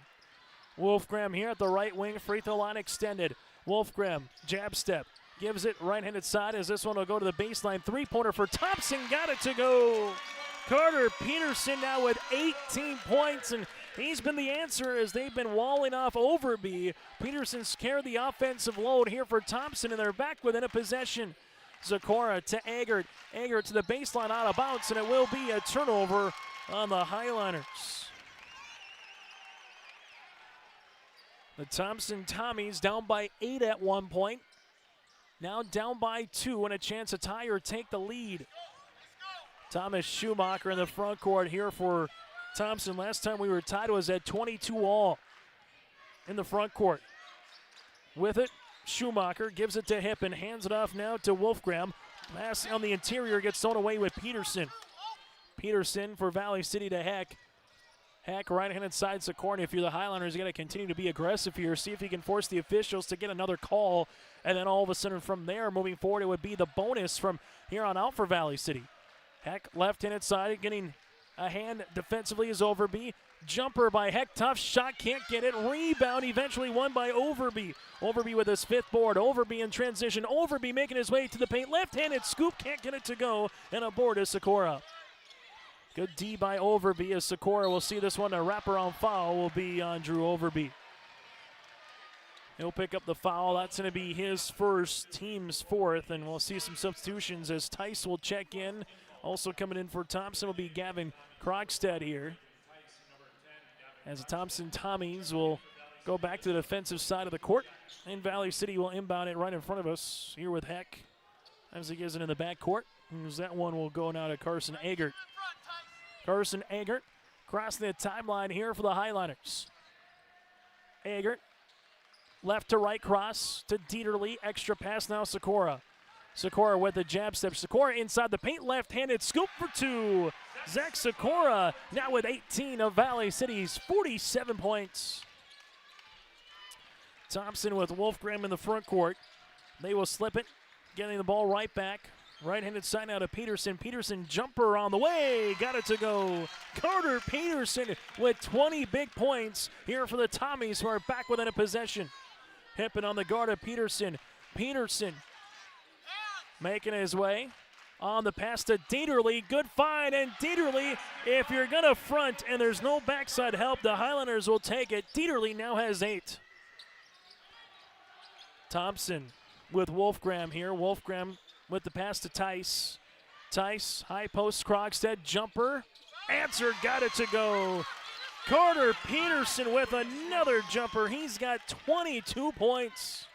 Wolfgram here at the right wing, free throw line extended. Wolfgram, jab step, gives it right-handed side as this one will go to the baseline. Three-pointer for Thompson, got it to go. Carter Peterson now with 18 points, and he's been the answer as they've been walling off Overby. Peterson's carried the offensive load here for Thompson, and they're back within a possession. Sikora to Eggert. Eggert to the baseline out of bounds, and it will be a turnover on the Highlanders. The Thompson Tommies down by 8 at one point. Now down by 2 and a chance to tie or take the lead. Thomas Schumacher in the front court here for Thompson. Last time we were tied was at 22 all in the front court. With it, Schumacher gives it to Hippen, hands it off now to Wolfgram. Pass on the interior gets thrown away with Peterson. Peterson for Valley City to Heck. Heck, right-handed side Sikora. If you're the Highlanders, you got to continue to be aggressive here. See if you can force the officials to get another call. And then all of a sudden from there, moving forward, it would be the bonus from here on out for Valley City. Heck, left-handed side, getting a hand defensively is Overby. Jumper by Heck, tough shot, can't get it. Rebound eventually won by Overby. Overby with his 5th board. Overby in transition. Overby making his way to the paint. Left-handed scoop, can't get it to go. And a board is Sikora. Good D by Overby as Sikora will see this one. A wraparound foul will be on Drew Overby. He'll pick up the foul. That's going to be his first, team's fourth, and we'll see some substitutions as Tice will check in. Also coming in for Thompson will be Gavin Krogstad here. As the Thompson Tommies will go back to the defensive side of the court, and Valley City will inbound it right in front of us here with Heck as he gives it in the backcourt. That one will go now to Carson Eggert. Carson Eggert crossing the timeline here for the Highliners. Eggert, left to right cross to Dieterle. Extra pass now, Sikora. Sikora with the jab step. Sikora inside the paint, left-handed scoop for two. Zach Sikora now with 18 of Valley City's 47 points. Thompson with Wolfgram in the front court. They will slip it, getting the ball right back. Right-handed side now to Peterson. Peterson jumper on the way. Got it to go. Carter Peterson with 20 big points here for the Tommies, who are back within a possession. Hippin on the guard of Peterson. Peterson making his way on the pass to Dieterle. Good find, and Dieterle, if you're going to front and there's no backside help, the Highlanders will take it. Dieterle now has 8. Thompson with Wolfgram here. Wolfgram with the pass to Tice. Tice, high post, Krogstad, jumper. Answered, got it to go. Carter Peterson with another jumper. He's got 22 points.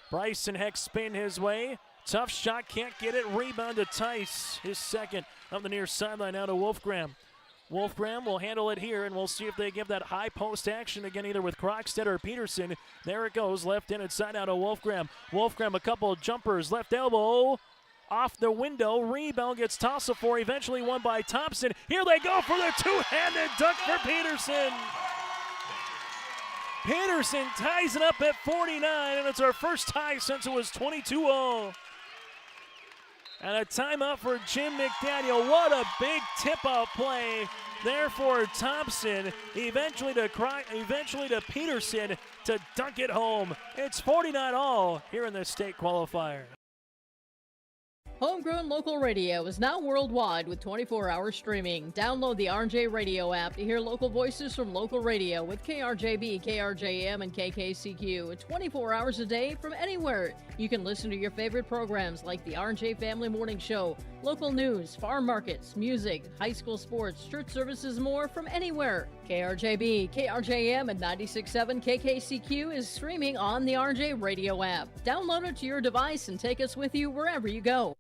Bryson Heck spin his way. Tough shot, can't get it. Rebound to Tice, his second. Up the near sideline now to Wolfgram. Wolfgram will handle it here, and we'll see if they give that high post action again, either with Krogstad or Peterson. There it goes, left in inside out to Wolfgram. Wolfgram, a couple of jumpers, left elbow, off the window. Rebound gets tossed for, eventually won by Thompson. Here they go for the two-handed dunk for Peterson. Peterson ties it up at 49, and it's our first tie since it was 22-0. And a timeout for Jim McDaniel. What a big tip-out play there for Thompson. Eventually to Peterson to dunk it home. It's 49-all here in the state qualifier. Homegrown local radio is now worldwide with 24-hour streaming. Download the RJ Radio app to hear local voices from local radio with KRJB, KRJM, and KKCQ 24 hours a day from anywhere. You can listen to your favorite programs like the RJ Family Morning Show, local news, farm markets, music, high school sports, church services, more from anywhere. KRJB, KRJM, and 96.7 KKCQ is streaming on the RJ Radio app. Download it to your device and take us with you wherever you go.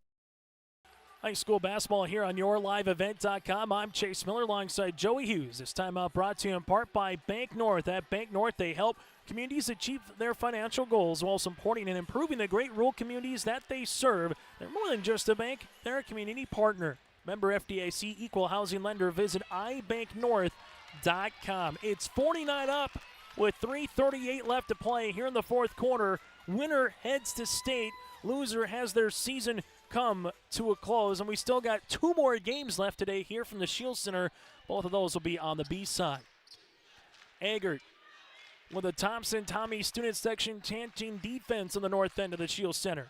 High school basketball here on YourLiveEvent.com. I'm Chase Miller alongside Joey Hughes. This time out brought to you in part by Bank North. At Bank North, they help communities achieve their financial goals while supporting and improving the great rural communities that they serve. They're more than just a bank, they're a community partner. Member FDIC, equal housing lender. Visit ibanknorth.com. It's 49 up with 3:38 left to play here in the fourth quarter. Winner heads to state. Loser has their season come to a close, and we still got 2 more games left today here from the Shield Center. Both of those will be on the B side. Eggert with a Thompson Tommy student section chanting defense on the north end of the Shield Center.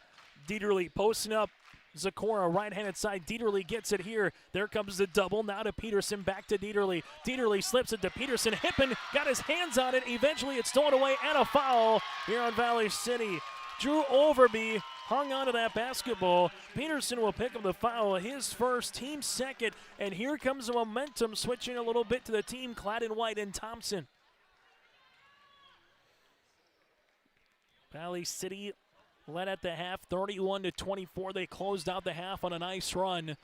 Dieterle posting up. Zakora right-handed side. Dieterle gets it here. There comes the double. Now to Peterson. Back to Dieterle. Dieterle slips it to Peterson. Hippen got his hands on it. Eventually it's stolen away, and a foul here on Valley City. Drew Overby hung on to that basketball. Peterson will pick up the foul, his first, team second, and here comes the momentum switching a little bit to the team clad in white and Thompson. Valley City led at the half, 31-24. They closed out the half on a nice run.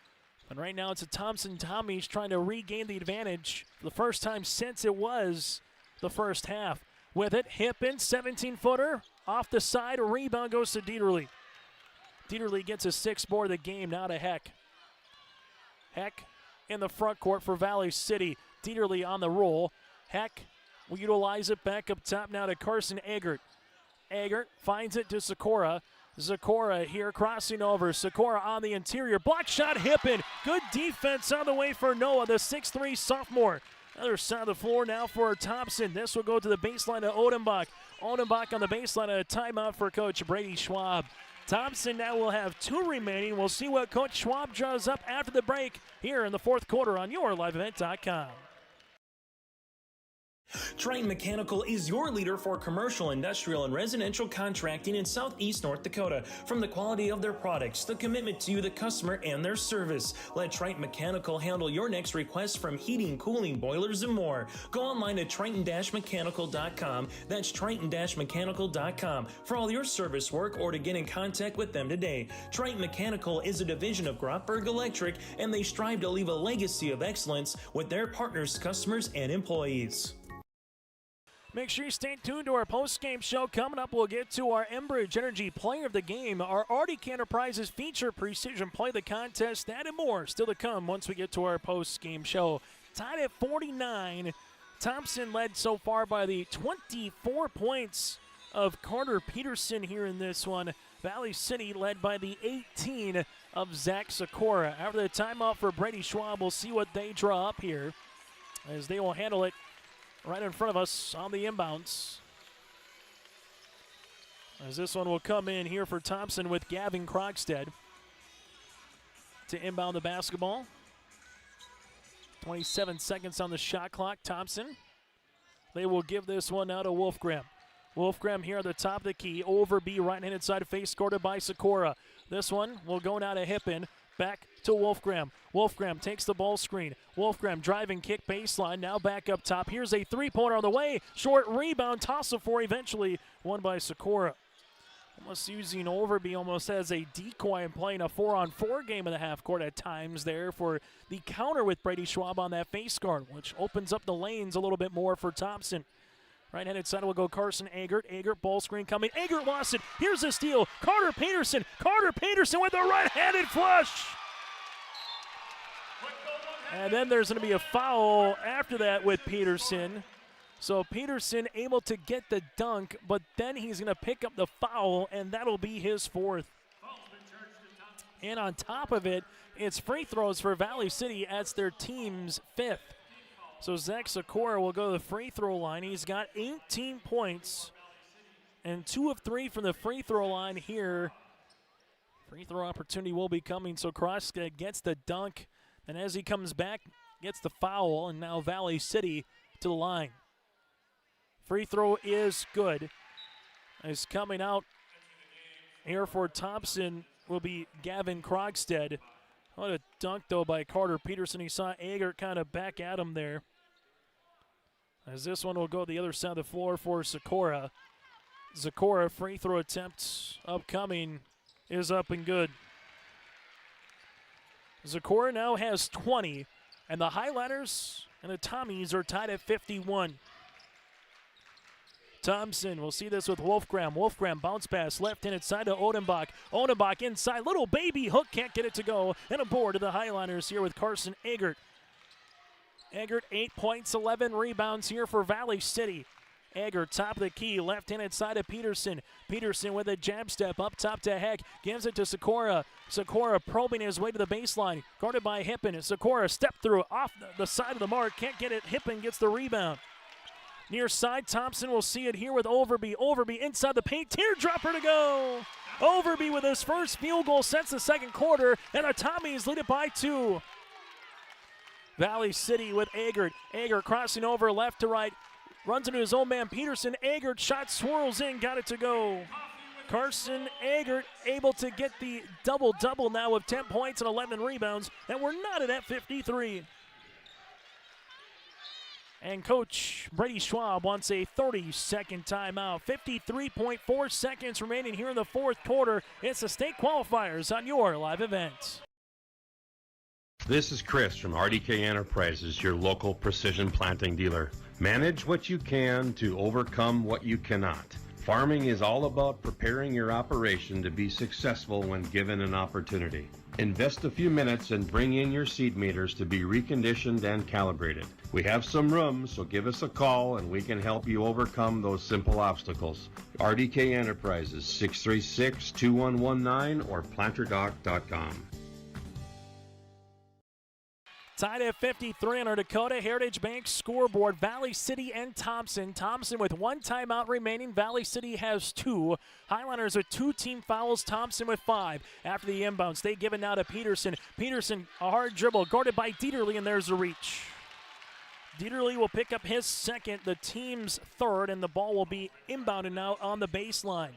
And right now it's a Thompson Tommies trying to regain the advantage for the first time since it was the first half. With it, Hippen, 17-footer, off the side, a rebound goes to Dieterle. Dieterle gets his 6th board of the game, now to Heck. Heck in the front court for Valley City. Dieterle on the roll. Heck will utilize it back up top now to Carson Eggert. Eggert finds it to Sikora. Sikora here crossing over. Sikora on the interior. Block shot, Hippen. Good defense on the way for Noah, the 6'3 sophomore. Other side of the floor now for Thompson. This will go to the baseline of Odenbach. Odenbach on the baseline, a timeout for Coach Brady Schwab. Thompson now will have 2 remaining. We'll see what Coach Schwab draws up after the break here in the fourth quarter on YourLiveEvent.com. Triton Mechanical is your leader for commercial, industrial, and residential contracting in southeast North Dakota. From the quality of their products, the commitment to you, the customer, and their service, let Triton Mechanical handle your next request from heating, cooling, boilers, and more. Go online to triton-mechanical.com. That's triton-mechanical.com for all your service work or to get in contact with them today. Triton Mechanical is a division of Grotberg Electric, and they strive to leave a legacy of excellence with their partners, customers, and employees. Make sure you stay tuned to our post-game show. Coming up, we'll get to our Enbridge Energy Player of the Game, our Arctic Enterprises feature Precision Play the Contest, that and more still to come once we get to our post-game show. Tied at 49. Thompson led so far by the 24 points of Carter Peterson here in this one. Valley City led by the 18 of Zach Sikora. After the timeout for Brady Schwab, we'll see what they draw up here as they will handle it right in front of us on the inbounds. As this one will come in here for Thompson with Gavin Krogstad to inbound the basketball. 27 seconds on the shot clock. Thompson. They will give this one now to Wolfgram. Wolfgram here at the top of the key. Overby right-handed side face guarded by Sikora. This one will go now to Hippen. Back to Wolfgram. Wolfgram takes the ball screen. Wolfgram driving kick baseline. Now back up top. Here's a three-pointer on the way. Short rebound. Toss for eventually won by Sikora. Almost using Overby almost as a decoy and playing a 4-on-4 game in the half court at times there for the counter with Brady Schwab on that face guard, which opens up the lanes a little bit more for Thompson. Right-handed side will go Carson Agert. Agert ball screen coming. Agert lost it. Here's the steal. Carter Peterson. Carter Peterson with the right-handed flush. And then there's going to be a foul after that with Peterson. So Peterson able to get the dunk, but then he's going to pick up the foul, and that'll be his fourth. And on top of it, it's free throws for Valley City as their team's fifth. So Zach Sikora will go to the free throw line. He's got 18 points and 2 of 3 from the free throw line here. Free throw opportunity will be coming. So Kroska gets the dunk, and as he comes back, gets the foul, and now Valley City to the line. Free throw is good. Is coming out here for Thompson will be Gavin Krogstad. What a dunk, though, by Carter Peterson. He saw Agert kind of back at him there. As this one will go the other side of the floor for Sikora. Sikora, free throw attempt upcoming, is up and good. Sikora now has 20, and the Highlanders and the Tommies are tied at 51. Thompson, we'll see this with Wolfgram. Wolfgram bounce pass left-handed side to Odenbach. Odenbach inside, little baby hook, can't get it to go. And a board to the Highlanders here with Carson Agert. Agert 8 points, 11 rebounds here for Valley City. Agert top of the key, left-handed side of Peterson. Peterson with a jab step up top to Heck, gives it to Sikora. Sikora probing his way to the baseline, guarded by Hippen. Sikora step through off the side of the mark, can't get it. Hippen gets the rebound. Near side, Thompson will see it here with Overby. Overby inside the paint, teardropper to go. Overby with his first field goal since the second quarter, and the Tommies lead it by 2. Valley City with Agert. Agert crossing over left to right, runs into his own man Peterson. Agert shot swirls in, got it to go. Carson Agert able to get the double-double now with 10 points and 11 rebounds, and we're knotted at 53. And Coach Brady Schwab wants a 30-second timeout. 53.4 seconds remaining here in the fourth quarter. It's the state qualifiers on your live event. This is Chris from RDK Enterprises, your local precision planting dealer. Manage what you can to overcome what you cannot. Farming is all about preparing your operation to be successful when given an opportunity. Invest a few minutes and bring in your seed meters to be reconditioned and calibrated. We have some room, so give us a call and we can help you overcome those simple obstacles. RDK Enterprises, 636-2119 or planterdoc.com. Tied at 53 on our Dakota Heritage Bank scoreboard, Valley City and Thompson. Thompson with 1 timeout remaining. Valley City has 2. Highlanders with 2 team fouls. Thompson with 5. After the inbounds, they give it now to Peterson. Peterson, a hard dribble, guarded by Dieterle, and there's a reach. Dieterle will pick up his second, the team's third, and the ball will be inbounded now on the baseline.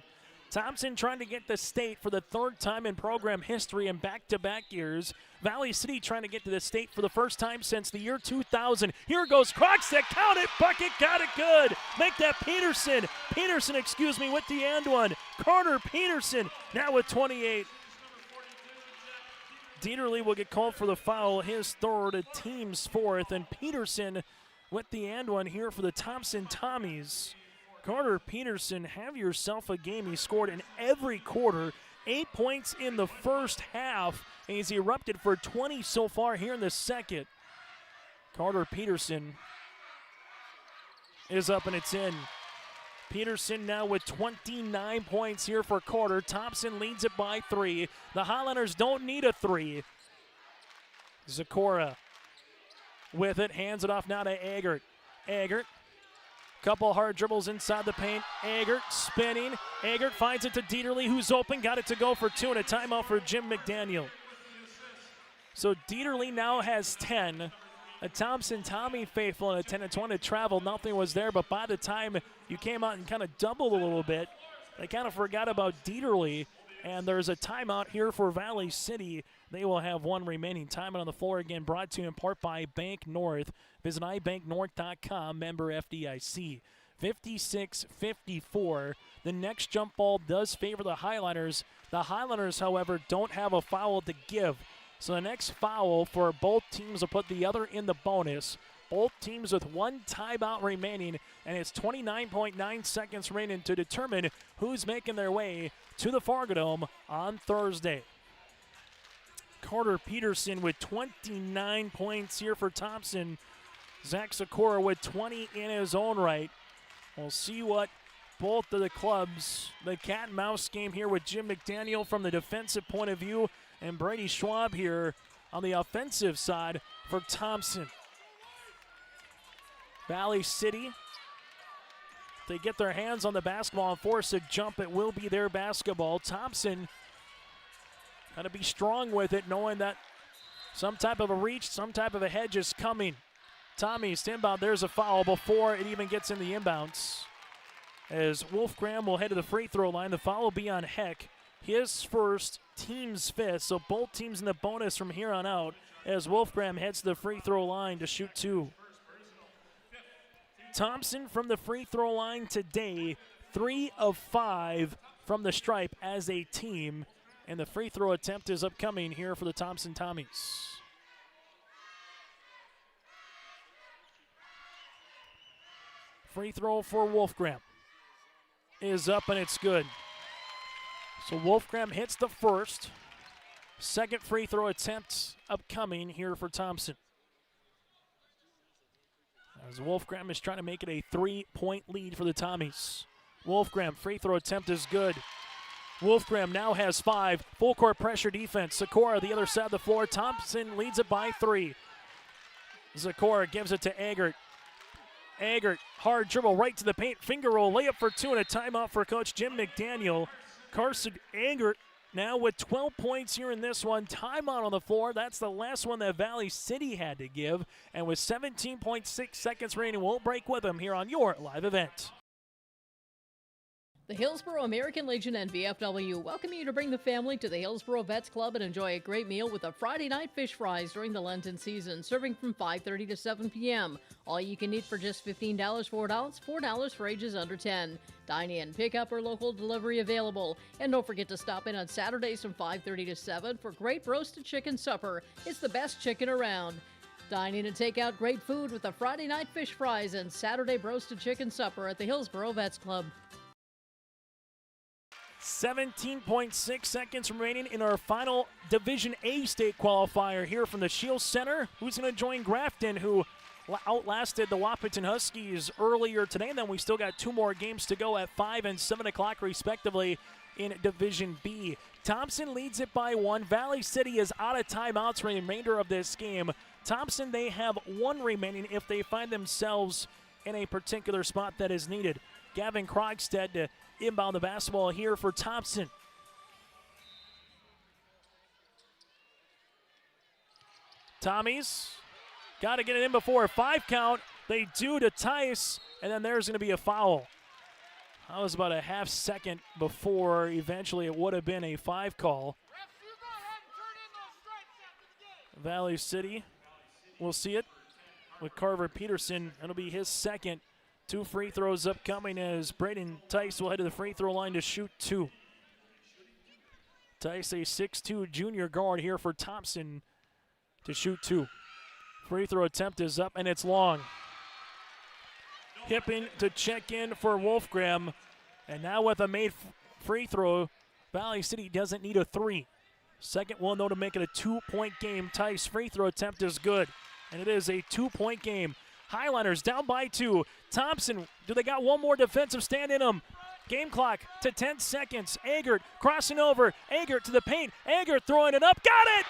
Thompson trying to get the state for the third time in program history in back-to-back years. Valley City trying to get to the state for the first time since the year 2000. Here goes Krogstad, count it, bucket, got it good. Make that Peterson, with the and one. Carter Peterson now with 28. Dieterle will get called for the foul, his third, a team's fourth, and Peterson with the and one here for the Thompson Tommies. Carter Peterson, have yourself a game. He scored in every quarter, 8 points in the first half, and he's erupted for 20 so far here in the second. Carter Peterson is up and it's in. Peterson now with 29 points here for Carter. Thompson leads it by 3. The Highlanders don't need a 3. Zakora with it, hands it off now to Eggert. Eggert, couple hard dribbles inside the paint. Eggert spinning. Eggert finds it to Dieterle, who's open. Got it to go for 2 and a timeout for Jim McDaniel. So Dieterle now has 10. A Thompson Tommy faithful and a 10 and 20 travel. Nothing was there, but by the time you came out and kind of doubled a little bit, they kind of forgot about Dieterle, and there's a timeout here for Valley City. They will have one remaining. Timeout on the floor again, brought to you in part by Bank North. Visit ibanknorth.com, member FDIC. 56-54. The next jump ball does favor the Highlanders. The Highlanders, however, don't have a foul to give. So the next foul for both teams will put the other in the bonus. Both teams with one timeout remaining, and it's 29.9 seconds remaining to determine who's making their way to the Fargo Dome on Thursday. Carter Peterson with 29 points here for Thompson. Zach Sikora with 20 in his own right. We'll see what both of the clubs, the cat and mouse game here with Jim McDaniel from the defensive point of view, and Brady Schwab here on the offensive side for Thompson. Valley City, if they get their hands on the basketball and force a jump, it will be their basketball. Thompson got to be strong with it, knowing that some type of a reach, some type of a hedge is coming. Tommy's inbound, there's a foul before it even gets in the inbounds. As Wolfgram will head to the free throw line, the foul will be on Heck. His first, team's fifth, so both teams in the bonus from here on out as Wolfgram heads to the free throw line to shoot 2. Thompson from the free throw line today, 3 of 5 from the stripe as a team, and the free throw attempt is upcoming here for the Thompson Tommies. Free throw for Wolfgram is up and it's good. So Wolfgram hits the first. Second free throw attempt upcoming here for Thompson. As Wolfgram is trying to make it a 3-point lead for the Tommies. Wolfgram, free throw attempt is good. Wolfgram now has 5. Full court pressure defense. Sikora the other side of the floor. Thompson leads it by 3. Sikora gives it to Eggert. Eggert, hard dribble right to the paint. Finger roll, layup for 2 and a timeout for Coach Jim McDaniel. Carson Eggert now with 12 points here in this one. Timeout on the floor. That's the last one that Valley City had to give. And with 17.6 seconds remaining, we'll break with them here on your live event. The Hillsborough American Legion and VFW welcome you to bring the family to the Hillsborough Vets Club and enjoy a great meal with a Friday night fish fries during the Lenten season, serving from 5:30 to 7 p.m. All you can eat for just $15 for adults, $4 for ages under 10. Dine in, pick up, or local delivery available. And don't forget to stop in on Saturdays from 5:30 to 7 for great roasted chicken supper. It's the best chicken around. Dine in and take out great food with the Friday night fish fries and Saturday roasted chicken supper at the Hillsborough Vets Club. 17.6 seconds remaining in our final Division A state qualifier here from the Shield Center. Who's going to join Grafton, who outlasted the Wahpeton Huskies earlier today? And then we still got 2 more games to go at 5 and 7 o'clock respectively in Division B. Thompson leads it by 1. Valley City is out of timeouts for the remainder of this game. Thompson, they have 1 remaining if they find themselves in a particular spot that is needed. Gavin Krogstad to inbound the basketball here for Thompson. Tommies Got to get it in before a 5 count. They do to Tice, and then there's going to be a foul. That was about a half second before eventually it would have been a 5 call. Valley City will see it with Carver Peterson. It'll be his second. 2 free throws upcoming as Braden Tice will head to the free throw line to shoot 2. Tice, a 6'2" junior guard here for Thompson to shoot 2. Free throw attempt is up, and it's long. Hipping to check in for Wolfgram. And now with a made free throw, Valley City doesn't need a 3. Second one, though, to make it a 2-point game. Tice free throw attempt is good, and it is a 2-point game. Highliners down by 2. Thompson, do they got one more defensive stand in them? Game clock to 10 seconds. Agert crossing over. Agert to the paint. Agert throwing it up. Got it!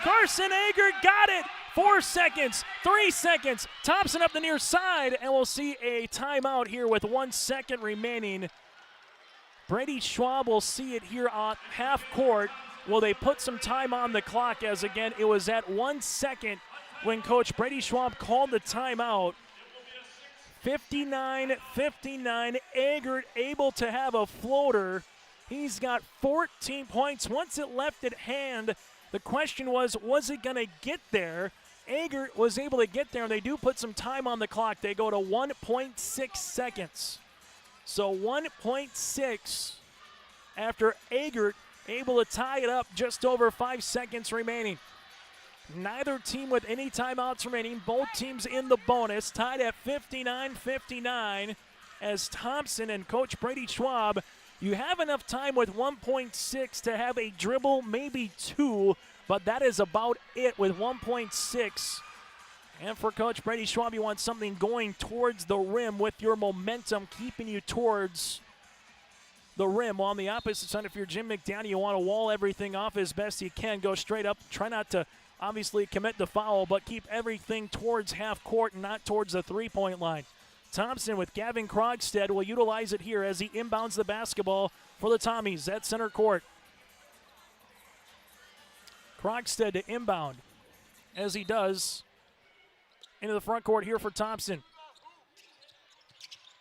Carson Agert got it! 4 seconds, 3 seconds. Thompson up the near side, and we'll see a timeout here with 1 second remaining. Brady Schwab will see it here on half court. Will they put some time on the clock, as again it was at 1 second when Coach Brady Schwab called the timeout. 59-59, Agert able to have a floater. He's got 14 points. Once it left at hand, the question was it going to get there? Agert was able to get there, and they do put some time on the clock. They go to 1.6 seconds. So 1.6 after Agert able to tie it up, just over 5 seconds remaining. Neither team with any timeouts remaining. Both teams in the bonus, tied at 59-59 as Thompson and Coach Brady Schwab, you have enough time with 1.6 to have a dribble, maybe 2, but that is about it with 1.6. And for Coach Brady Schwab, you want something going towards the rim with your momentum, keeping you towards the rim. While on the opposite side, if you're Jim McDowney, you want to wall everything off as best you can. Go straight up. Try not to obviously commit the foul, but keep everything towards half court and not towards the three-point line. Thompson with Gavin Krogstad will utilize it here as he inbounds the basketball for the Tommies at center court. Krogstad to inbound as he does into the front court here for Thompson.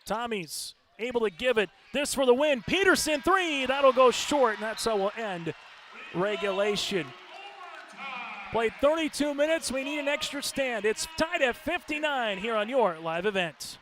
Tommies able to give it. This for the win. Peterson 3. That'll go short, and that's how we'll end regulation. Played 32 minutes. We need an extra stand. It's tied at 59 here on your live event.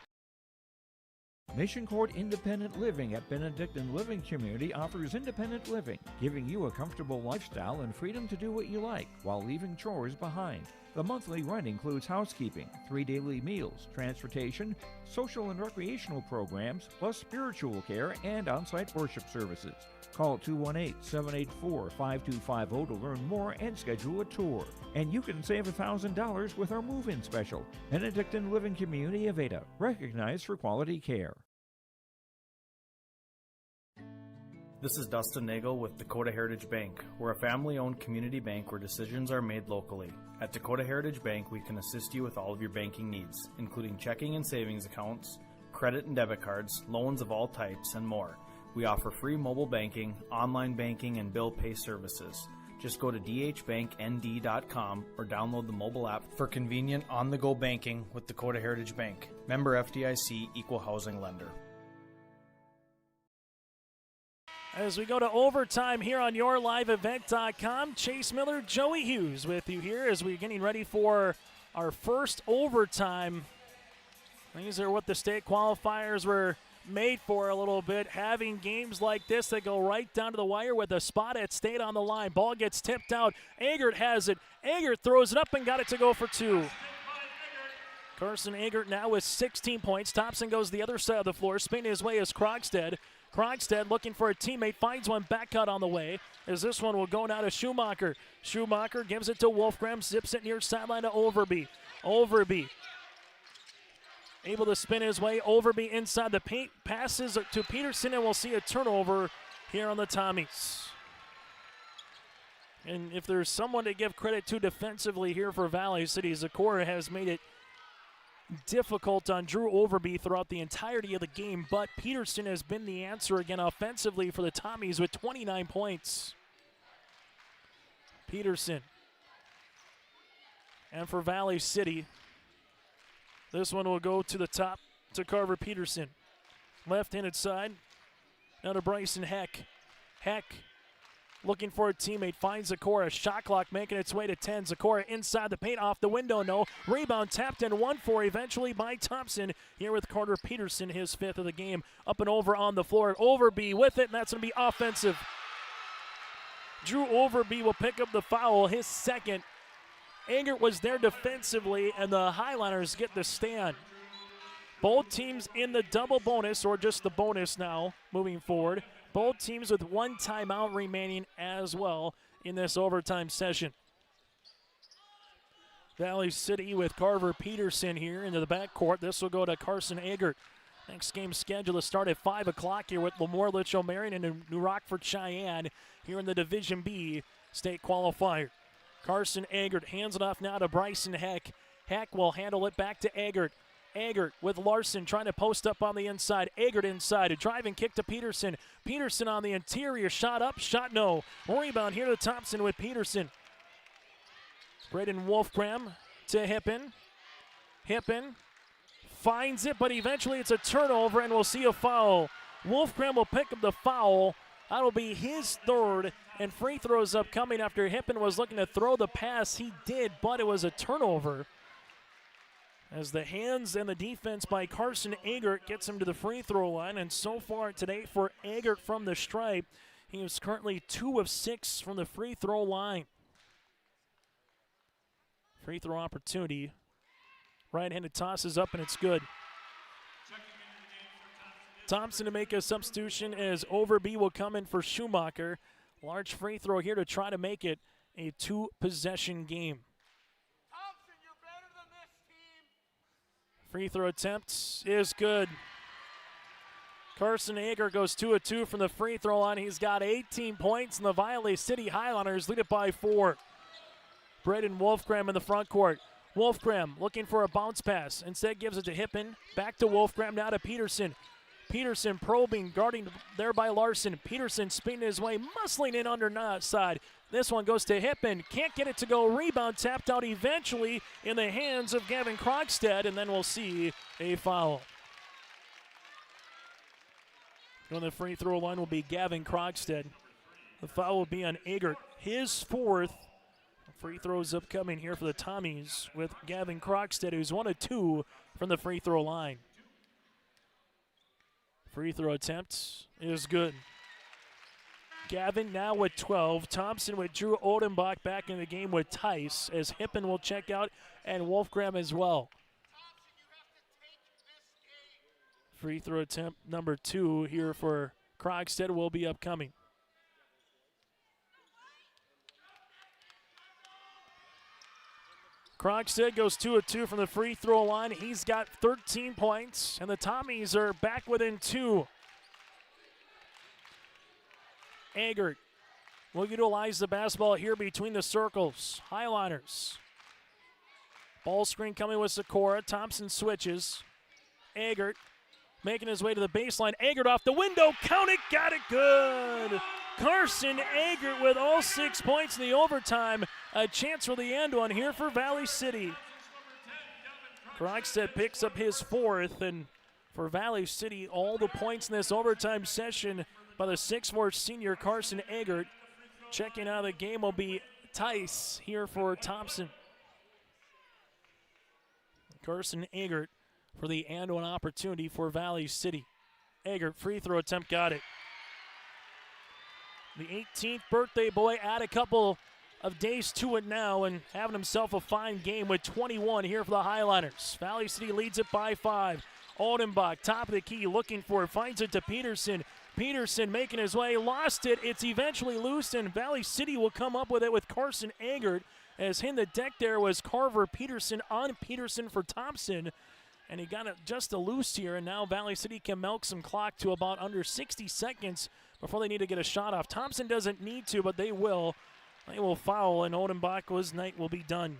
Mission Court Independent Living at Benedictine Living Community offers independent living, giving you a comfortable lifestyle and freedom to do what you like while leaving chores behind. The monthly rent includes housekeeping, 3 daily meals, transportation, social and recreational programs, plus spiritual care and on-site worship services. Call 218-784-5250 to learn more and schedule a tour. And you can save $1,000 with our move-in special. Benedictine Living Community of Ada, recognized for quality care. This is Dustin Nagel with Dakota Heritage Bank. We're a family-owned community bank where decisions are made locally. At Dakota Heritage Bank, we can assist you with all of your banking needs, including checking and savings accounts, credit and debit cards, loans of all types, and more. We offer free mobile banking, online banking, and bill pay services. Just go to dhbanknd.com or download the mobile app for convenient on-the-go banking with Dakota Heritage Bank. Member FDIC, Equal Housing Lender. As we go to overtime here on YourLiveEvent.com, Chase Miller, Joey Hughes with you here as we're getting ready for our first overtime. These are what the state qualifiers were made for a little bit, having games like this that go right down to the wire with a spot at state on the line. Ball gets tipped out. Agert has it. Agert throws it up and got it to go for 2. Carson Agert now with 16 points. Thompson goes the other side of the floor. Spinning his way is Krogstad. Krogstad looking for a teammate, finds one back cut on the way, as this one will go now to Schumacher. Schumacher gives it to Wolfgram, zips it near sideline to Overby. Overby able to spin his way. Overby inside the paint, passes to Peterson, and we'll see a turnover here on the Tommies. And if there's someone to give credit to defensively here for Valley City, Zakora has made it difficult on Drew Overby throughout the entirety of the game, but Peterson has been the answer again offensively for the Tommies with 29 points. Peterson. And for Valley City, This one will go to the top to Carver Peterson. Left-handed side. Now to Bryson Heck. Heck looking for a teammate. Finds Zakora. Shot clock making its way to 10. Zakora inside the paint. Off the window. No. Rebound tapped and 1-4 eventually by Thompson. Here with Carter Peterson, his 5th of the game. Up and over on the floor. Overby with it, and that's going to be offensive. Drew Overby will pick up the foul, his 2nd. Eggert was there defensively, and the Highliners get the stand. Both teams in the double bonus, or just the bonus now, moving forward. Both teams with 1 timeout remaining as well in this overtime session. Valley City with Carver Peterson here into the backcourt. This will go to Carson Eggert. Next game scheduled to start at 5 o'clock here with Lemoore Litchfield Marion and New Rockford Cheyenne here in the Division B state qualifier. Carson Eggert hands it off now to Bryson Heck. Heck will handle it back to Eggert. Eggert with Larson trying to post up on the inside. Eggert inside. A driving kick to Peterson. Peterson on the interior. Shot up. Shot no. Rebound here to Thompson with Peterson. Braden Wolfgram to Hippen. Hippen finds it, but eventually it's a turnover, and we'll see a foul. Wolfgram will pick up the foul. That'll be his 3rd, and free throws upcoming after Hippen was looking to throw the pass. He did, but it was a turnover. As the hands and the defense by Carson Eggert gets him to the free throw line, and so far today for Eggert from the stripe, he is currently 2 of 6 from the free throw line. Free throw opportunity. Right-handed tosses up, and it's good. Thompson to make a substitution as Overby will come in for Schumacher. Large free throw here to try to make it a 2-possession game. Free throw attempt is good. Carson Eggert goes 2 of 2 from the free throw line. He's got 18 points, and the Valley City Highlanders lead it by 4. Braden Wolfgram in the front court. Wolfgram looking for a bounce pass. Instead gives it to Hippen. Back to Wolfgram, now to Peterson. Peterson probing, guarding there by Larson. Peterson spinning his way, muscling in under side. This one goes to Hippen. Can't get it to go. Rebound tapped out eventually in the hands of Gavin Krogstad, and then we'll see a foul. On the free throw line will be Gavin Krogstad. The foul will be on Eggert, his 4th. Free throws upcoming here for the Tommies with Gavin Krogstad, who's 1 of 2 from the free throw line. Free throw attempt is good. Gavin now with 12. Thompson with Drew Odenbach back in the game with Tice, as Hippen will check out and Wolfgram as well. Free throw attempt number 2 here for Krogstad will be upcoming. Krogstad goes 2 of 2 from the free throw line. He's got 13 points, and the Tommies are back within 2. Eggert will utilize the basketball here between the circles. Highliners. Ball screen coming with Zakora. Thompson switches. Eggert making his way to the baseline. Eggert off the window. Count it. Got it. Good. Carson Eggert with all 6 points in the overtime. A chance for the end one here for Valley City. Krogstad picks up his 4th, and for Valley City, all the points in this overtime session by the 6'4" senior Carson Eggert. Checking out of the game will be Tice here for Thompson. Carson Eggert for the and one opportunity for Valley City. Eggert, free throw attempt, got it. The 18th birthday boy, add a couple of days to it now and having himself a fine game with 21 here for the Highliners. Valley City leads it by 5. Oldenbach, top of the key, looking for it, finds it to Peterson. Peterson making his way, lost it. It's eventually loose, and Valley City will come up with it with Carson Eggert. As in the deck there was Carver Peterson on Peterson for Thompson. And he got it just a loose here, and now Valley City can milk some clock to about under 60 seconds before they need to get a shot off. Thompson doesn't need to, but they will. They will foul, and Oldenbach's night will be done.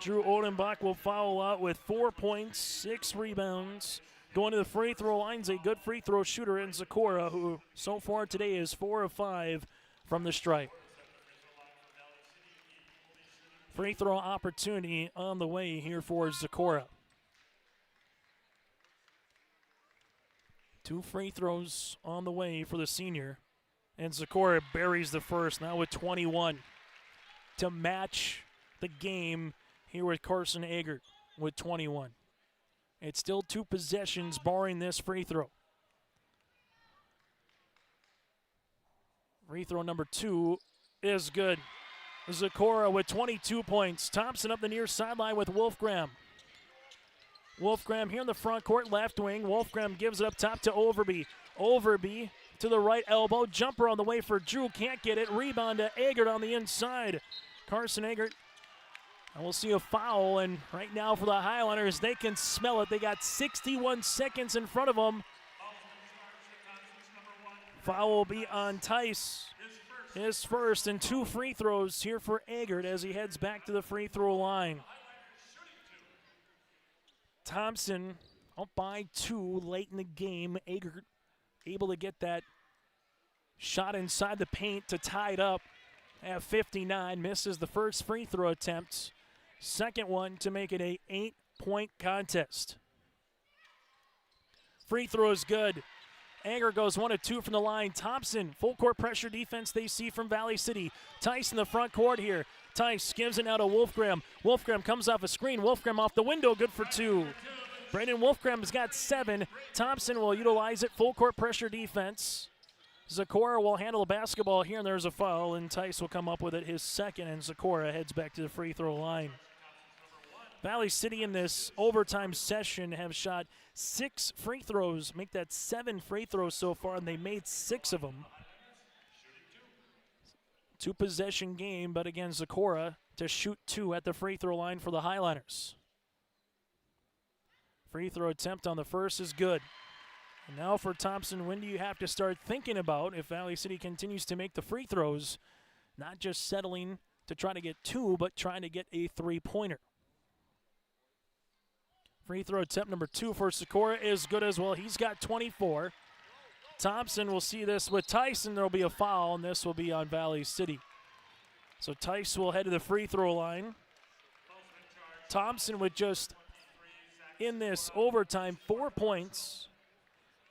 Drew Oldenbach will foul out with 4 points, 6 rebounds. Going to the free throw line's a good free throw shooter in Zakora, who so far today is 4 of 5 from the stripe. Free throw opportunity on the way here for Zakora. 2 free throws on the way for the senior. And Zakora buries the first, now with 21 to match the game here with Carson Eggert with 21. It's still 2 possessions barring this free throw. Free throw number 2 is good. Zakora with 22 points. Thompson up the near sideline with Wolfgram. Wolfgram here in the front court, left wing. Wolfgram gives it up top to Overby. Overby to the right elbow. Jumper on the way for Drew. Can't get it. Rebound to Eggert on the inside. Carson Eggert. And we'll see a foul. And right now for the Highlanders, they can smell it. They got 61 seconds in front of them. Foul will be on Tice. His first, and 2 free throws here for Eggert as he heads back to the free throw line. Thompson up by 2 late in the game. Eggert able to get that shot inside the paint to tie it up at 59. Misses the first free throw attempt. Second one to make it a 8-point contest. Free throw is good. Eggert goes 1 of 2 from the line. Thompson, full court pressure defense they see from Valley City. Tice in the front court here. Tice gives it now to Wolfgram. Wolfgram comes off a screen. Wolfgram off the window, good for 2. Brandon Wolfgram has got 7. Thompson will utilize it, full court pressure defense. Zakora will handle the basketball here, and there's a foul, and Tice will come up with it, his second, and Zakora heads back to the free throw line. Valley City in this overtime session have shot 6 free throws, make that 7 free throws so far, and they made 6 of them. 2 possession game, but again, Zakora to shoot 2 at the free throw line for the Highliners. Free throw attempt on the first is good. And now for Thompson, when do you have to start thinking about, if Valley City continues to make the free throws, not just settling to try to get 2, but trying to get a 3-pointer. Free throw attempt number 2 for Zakora is good as well. He's got 24. Thompson will see this with Tyson. There will be a foul, and this will be on Valley City. So Tice will head to the free throw line. Thompson with just, in this overtime, 4 points.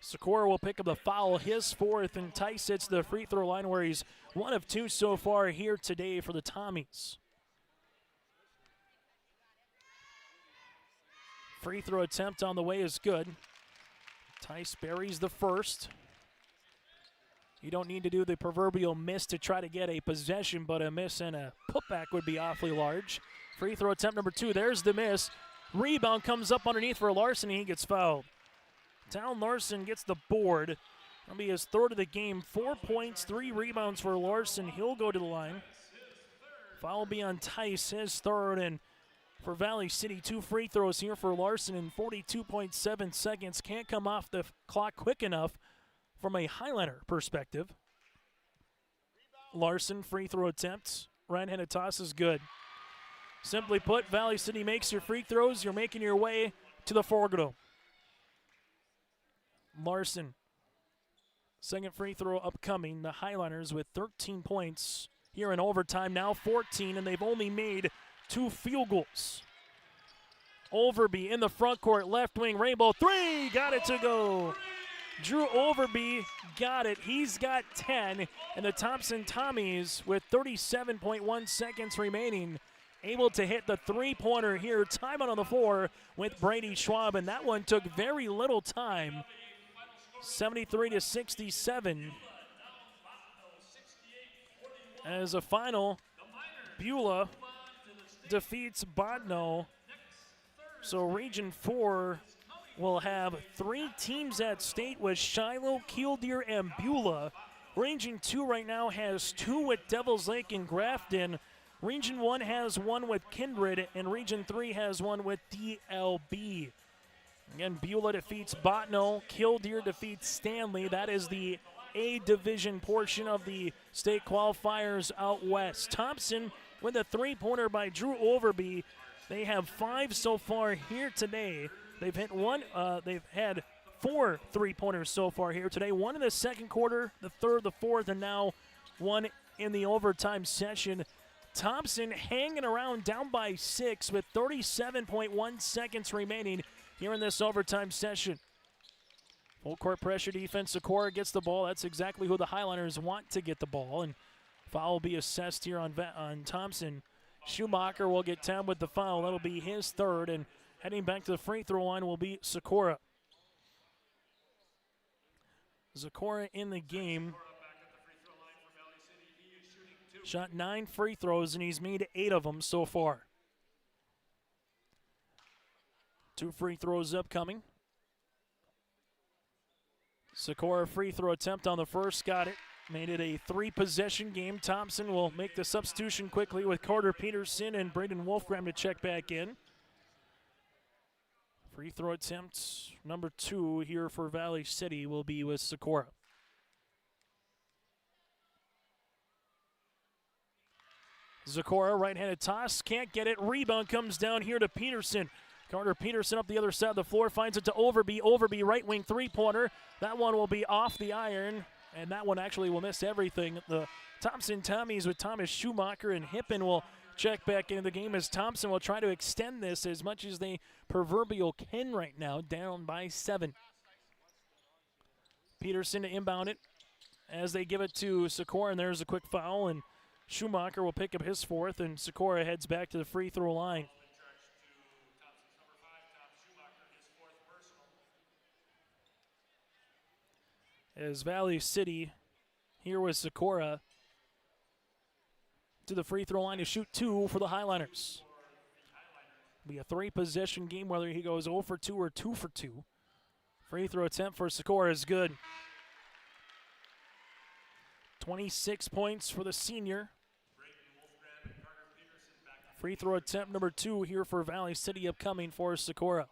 Zakora will pick up the foul, his 4th, and Tice hits the free throw line where he's 1 of 2 so far here today for the Tommies. Free throw attempt on the way is good. Tice buries the first. You don't need to do the proverbial miss to try to get a possession, but a miss and a putback would be awfully large. Free throw attempt number 2, there's the miss. Rebound comes up underneath for Larson, and he gets fouled. Town Larson gets the board. That'll be his 3rd of the game. 4 points, 3 rebounds for Larson. He'll go to the line. Foul will be on Tice, his 3rd, and for Valley City, 2 free throws here for Larson in 42.7 seconds. Can't come off the clock quick enough from a Highlander perspective. Larson, free throw attempts. Right-handed toss is good. Simply put, Valley City makes your free throws. You're making your way to the Forgado. Larson, second free throw upcoming. The Highliners with 13 points here in overtime, now 14, and they've only made 2 field goals. Overby in the front court, left wing, rainbow 3, got it to go. Drew Overby got it. He's got 10, and the Thompson Tommies with 37.1 seconds remaining, able to hit the 3-pointer here. Timeout on the floor with Brady Schwab, and that one took very little time. 73-67. As a final, Beulah defeats Bodno. So Region 4 will have 3 teams at state with Shiloh, Killdeer, and Beulah. Region 2 right now has 2 with Devils Lake and Grafton. Region 1 has 1 with Kindred, and Region 3 has 1 with DLB. Again, Beulah defeats Botno. Killdeer defeats Stanley. That is the A division portion of the state qualifiers out west. Thompson with a 3-pointer by Drew Overby. They have 5 so far here today. They've had 4 3-pointers so far here today. 1 in the second quarter, the 3rd, the 4th, and now 1 in the overtime session. Thompson hanging around down by 6 with 37.1 seconds remaining here in this overtime session. Full court pressure defense. Sikora gets the ball. That's exactly who the Highliners want to get the ball. And foul will be assessed here on Thompson. Schumacher will get 10 with the foul. That'll be his third. And heading back to the free throw line will be Sikora. Sikora in the game. Shot 9 free throws, and he's made 8 of them so far. 2 free throws upcoming. Sikora free throw attempt on the first, got it. Made it a 3-possession game. Thompson will make the substitution quickly with Carter Peterson and Braden Wolfgram to check back in. Free throw attempt number 2 here for Valley City will be with Sikora. Sikora, right-handed toss, can't get it. Rebound comes down here to Peterson. Carter Peterson up the other side of the floor, finds it to Overby. Overby, right wing three-pointer. That one will be off the iron, and that one actually will miss everything. The Thompson Tommies with Thomas Schumacher and Hippen will check back into the game as Thompson will try to extend this as much as they proverbial can right now, down by 7. Peterson to inbound it as they give it to Sikora, and there's a quick foul, and Schumacher will pick up his 4th, and Sikora heads back to the free throw line. As Valley City here with Sikora to the free throw line to shoot 2 for the Highliners. Be a 3-possession game whether he goes 0 for 2 or 2 for 2. Free throw attempt for Sikora is good. 26 points for the senior. Free throw attempt number 2 here for Valley City upcoming for Sikora.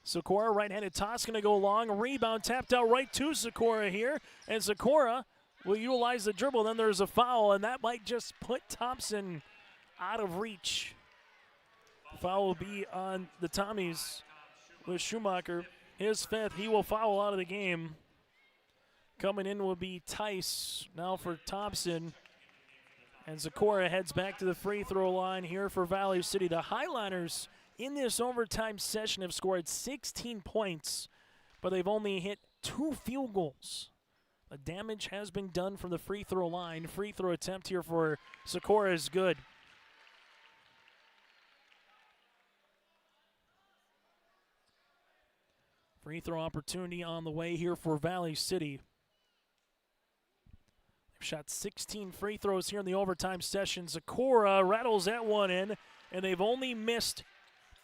Sikora, right-handed toss, going to go long. Rebound tapped out right to Sikora here. And Sikora will utilize the dribble. Then there's a foul, and that might just put Thompson out of reach. The foul will be on the Tommies with Schumacher. His 5th. He will foul out of the game. Coming in will be Tice now for Thompson. And Sikora heads back to the free throw line here for Valley City. The Highliners in this overtime session have scored 16 points, but they've only hit 2 field goals. The damage has been done from the free throw line. Free throw attempt here for Sikora is good. Free throw opportunity on the way here for Valley City. They've shot 16 free throws here in the overtime session. Sikora rattles that one in, and they've only missed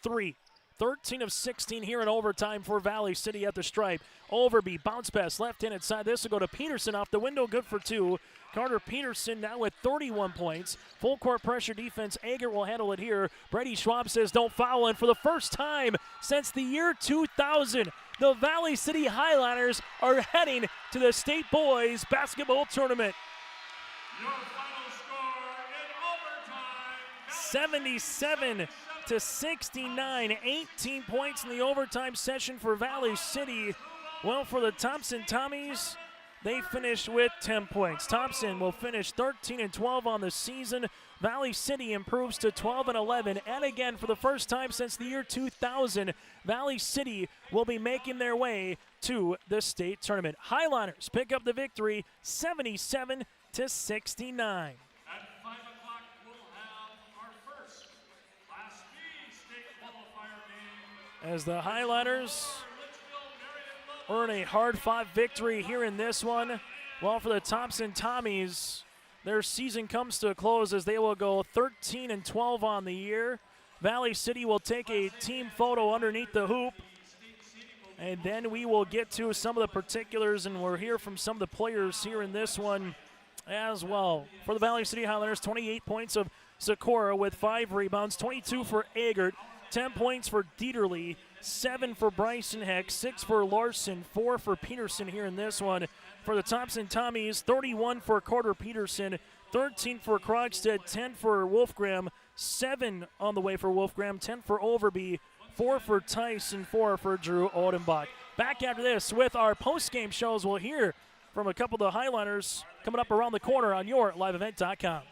3. 13 of 16 here in overtime for Valley City at the stripe. Overby, bounce pass, left-handed side. This will go to Peterson off the window, good for 2. Carter Peterson now with 31 points. Full court pressure defense. Ager will handle it here. Brady Schwab says don't foul, and for the first time since the year 2000, the Valley City Highliners are heading to the State Boys Basketball Tournament. Your final score in overtime. 77-69, 18 points in the overtime session for Valley City. Well, for the Thompson Tommies, they finished with 10 points. Thompson will finish 13-12 on the season. Valley City improves to 12-11, and again, for the first time since the year 2000, Valley City will be making their way to the state tournament. Highliners pick up the victory, 77-69. At 5 o'clock, we'll have our first Class B state qualifier game. As the Highliners earn a hard-fought victory here in this one. Well, for the Thompson Tommies, their season comes to a close as they will go 13-12 on the year. Valley City will take a team photo underneath the hoop. And then we will get to some of the particulars, and we'll hear from some of the players here in this one as well. For the Valley City Highlanders, 28 points of Sikora with 5 rebounds, 22 for Agert, 10 points for Dieterle, 7 for Bryson Heck, 6 for Larson, 4 for Peterson here in this one. For the Thompson Tommies, 31 for Carter Peterson, 13 for Krogstad, 10 for Wolfgram, 7 on the way for Wolfgram, 10 for Overby, 4 for Tice, and 4 for Drew Odenbach. Back after this with our post-game shows, we'll hear from a couple of the Highliners coming up around the corner on your liveevent.com.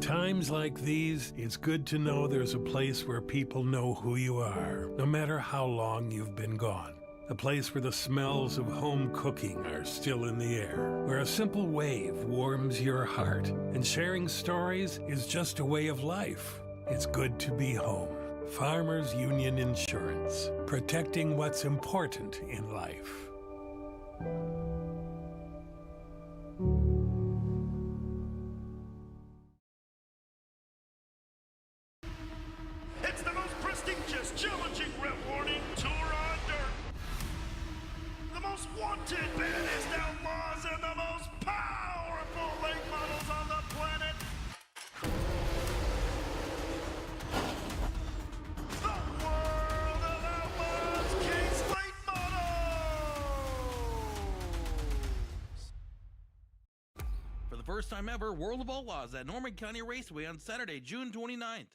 times like these, it's good to know there's a place where people know who you are, no matter how long you've been gone. A place where the smells of home cooking are still in the air, where a simple wave warms your heart, and sharing stories is just a way of life. It's good to be home. Farmers Union Insurance, protecting what's important in life. It's the most prestigious, challenging rep warning tour on dirt. The most wanted, baddest outlaws, and the most powerful late models on the planet. The world of outlaws, King's Late Models. For the first time ever, World of Outlaws at Norman County Raceway on Saturday, June 29th.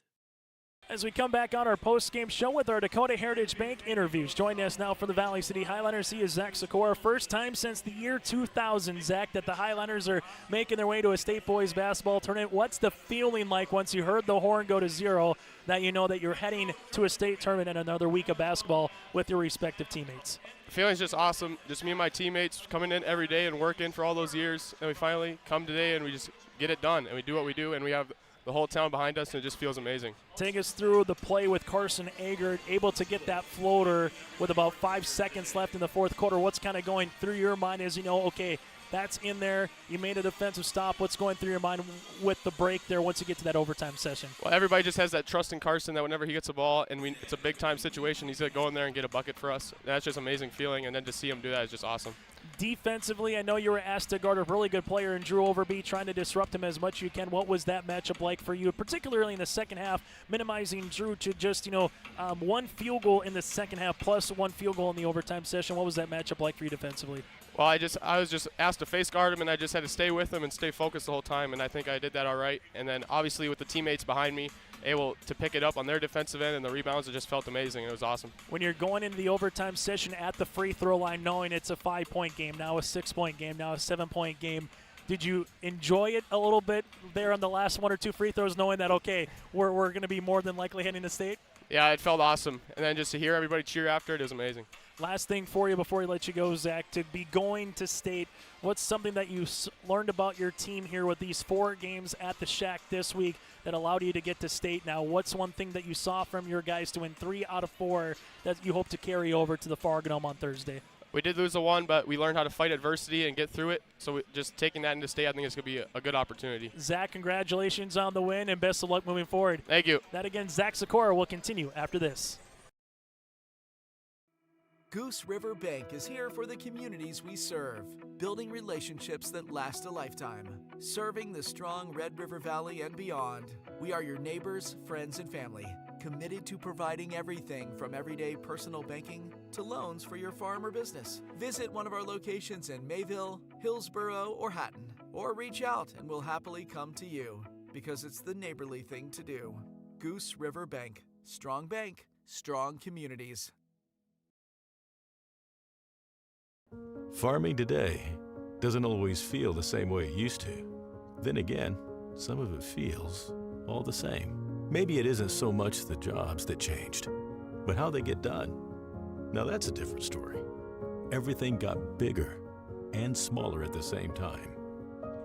As we come back on our post-game show with our Dakota Heritage Bank interviews. Joining us now from the Valley City Highlanders, he is Zach Sikora. First time since the year 2000, Zach, that the Highlanders are making their way to a state boys basketball tournament. What's the feeling like once you heard the horn go to zero, that you know that you're heading to a state tournament and another week of basketball with your respective teammates? The feeling's just awesome. Just me and my teammates coming in every day and working for all those years, and we finally come today and we just get it done, and we do what we do, and we have the whole town behind us, and it just feels amazing. Take us through the play with Carson Agert, able to get that floater with about 5 seconds left in the fourth quarter. What's kind of going through your mind as you know, okay, that's in there. You made a defensive stop. What's going through your mind with the break there once you get to that overtime session? Well, everybody just has that trust in Carson that whenever he gets the ball and it's a big-time situation, he's going to go in there and get a bucket for us. That's just an amazing feeling, and then to see him do that is just awesome. Defensively, I know you were asked to guard a really good player in Drew Overby, trying to disrupt him as much as you can. What was that matchup like for you, particularly in the second half, minimizing Drew to just, one field goal in the second half plus one field goal in the overtime session? What was that matchup like for you defensively? Well, I was just asked to face guard him, and I just had to stay with him and stay focused the whole time, and I think I did that all right. And then obviously with the teammates behind me, able to pick it up on their defensive end and the rebounds, it just felt amazing. It was awesome. When you're going into the overtime session at the free throw line, knowing it's a 5-point game, now a 6-point game, now a 7-point game, did you enjoy it a little bit there on the last one or two free throws, knowing that, okay, we're going to be more than likely heading to state? Yeah, it felt awesome. And then just to hear everybody cheer after it is amazing. Last thing for you before we let you go, Zach, to be going to state, what's something that you learned about your team here with these 4 games at the Shack this week that allowed you to get to state now? What's one thing that you saw from your guys to win 3 out of 4 that you hope to carry over to the Fargo Dome on Thursday? We did lose the one, but we learned how to fight adversity and get through it. So just taking that into state, I think it's going to be a good opportunity. Zach, congratulations on the win and best of luck moving forward. Thank you. That again, Zach Sikora will continue after this. Goose River Bank is here for the communities we serve, building relationships that last a lifetime. Serving the strong Red River Valley and beyond, we are your neighbors, friends, and family, committed to providing everything from everyday personal banking to loans for your farm or business. Visit one of our locations in Mayville, Hillsboro, or Hatton, or reach out and we'll happily come to you, because it's the neighborly thing to do. Goose River Bank. Strong bank, strong communities. Farming today doesn't always feel the same way it used to. Then again, some of it feels all the same. Maybe it isn't so much the jobs that changed, but how they get done. Now that's a different story. Everything got bigger and smaller at the same time.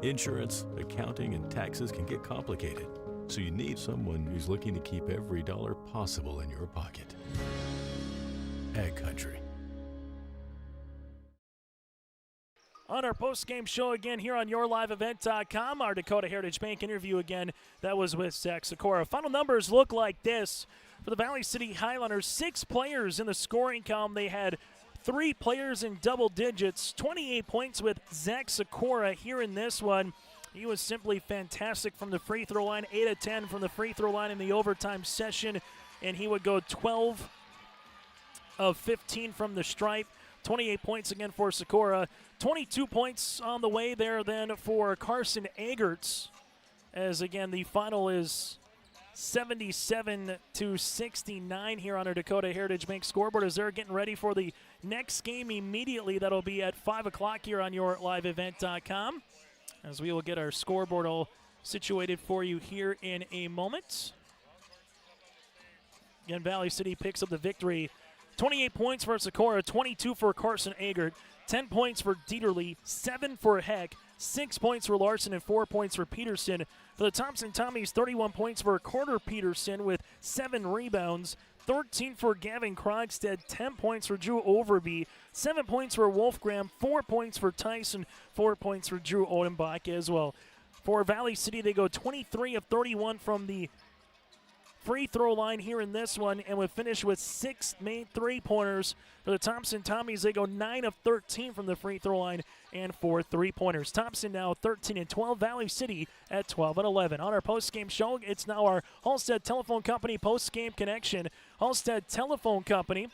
Insurance, accounting, and taxes can get complicated, so you need someone who's looking to keep every dollar possible in your pocket. Ag Country. On our post-game show again here on YourLiveEvent.com, our Dakota Heritage Bank interview again, that was with Zach Sikora. Final numbers look like this. For the Valley City Highlanders, 6 players in the scoring column. They had 3 players in double digits, 28 points with Zach Sikora here in this one. He was simply fantastic from the free throw line, 8 of 10 from the free throw line in the overtime session, and he would go 12 of 15 from the stripe. 28 points again for Sikora. 22 points on the way there then for Carson Agertz. As again, the final is 77-69 here on our Dakota Heritage Bank scoreboard as they're getting ready for the next game immediately. That'll be at 5 o'clock here on YourLiveEvent.com as we will get our scoreboard all situated for you here in a moment. Again, Valley City picks up the victory. 28 points for Socorro, 22 for Carson Agert, 10 points for Dieterle, 7 for Heck, 6 points for Larson, and 4 points for Peterson. For the Thompson Tommies, 31 points for Carter Peterson with 7 rebounds, 13 for Gavin Krogstad, 10 points for Drew Overby, 7 points for Wolfgram, 4 points for Tyson, 4 points for Drew Odenbach as well. For Valley City, they go 23 of 31 from the free throw line here in this one, and would finish with 6 made three-pointers. For the Thompson Tommies, they go 9 of 13 from the free throw line and 4 three-pointers. Thompson now 13 and 12, Valley City at 12 and 11. On our post-game show, it's now our Halstead Telephone Company post-game connection. Halstead Telephone Company,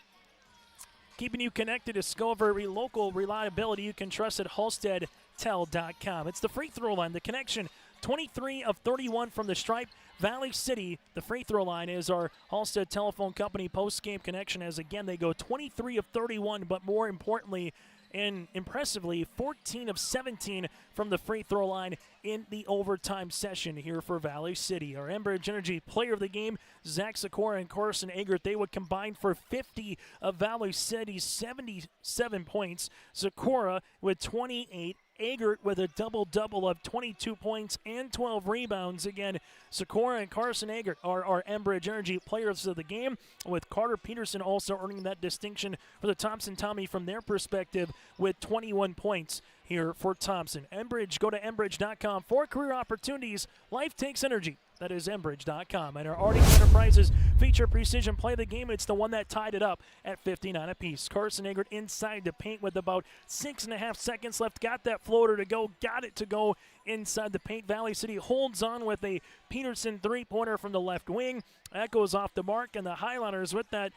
keeping you connected. Discover local reliability you can trust at halsteadtel.com. It's the free throw line, the connection. 23 of 31 from the stripe. Valley City, the free throw line, is our Halstead Telephone Company post-game connection, as again they go 23 of 31, but more importantly and impressively 14 of 17 from the free throw line in the overtime session here for Valley City. Our Enbridge Energy player of the game, Zach Sikora and Carson Agert, they would combine for 50 of Valley City's 77 points. Sikora with 28, Agert with a double-double of 22 points and 12 rebounds. Again, Sikora and Carson Agert are our Enbridge Energy players of the game, with Carter Peterson also earning that distinction for the Thompson Tommy from their perspective with 21 points here for Thompson. Enbridge, go to Enbridge.com for career opportunities. Life takes energy. That is Enbridge.com. And our RD Enterprises feature precision play of the game. It's the one that tied it up at 59 apiece. Carson Agert inside the paint with about 6.5 seconds left. Got that floater to go. Got it to go inside the paint. Valley City holds on with a Peterson three-pointer from the left wing. That goes off the mark, and the Highlanders with that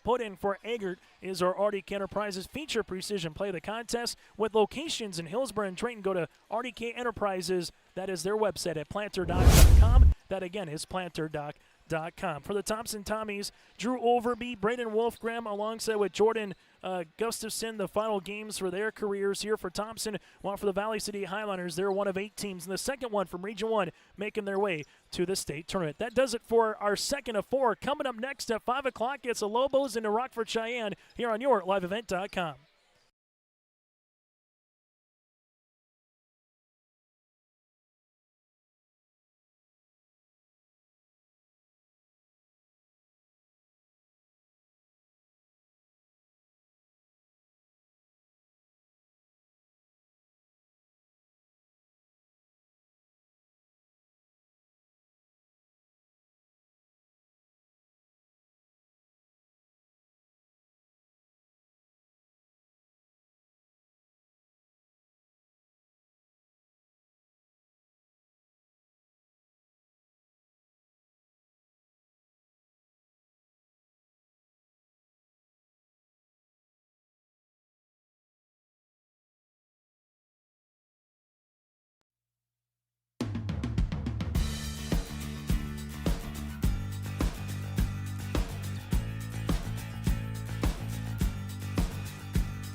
put in for Agert is our RDK Enterprises feature precision play of the contest. With locations in Hillsborough and Trenton, go to RDK Enterprises. That is their website at planterdoc.com. That again is planterdoc.com. For the Thompson Tommies, Drew Overby, Braden Wolfgram, alongside with Jordan Gustafson, the final games for their careers here for Thompson. While for the Valley City Highlanders, they're one of 8 teams, and the second one from Region 1 making their way to the state tournament. That does it for our second of 4. Coming up next at 5 o'clock, it's the Lobos into Rockford Cheyenne here on your liveevent.com.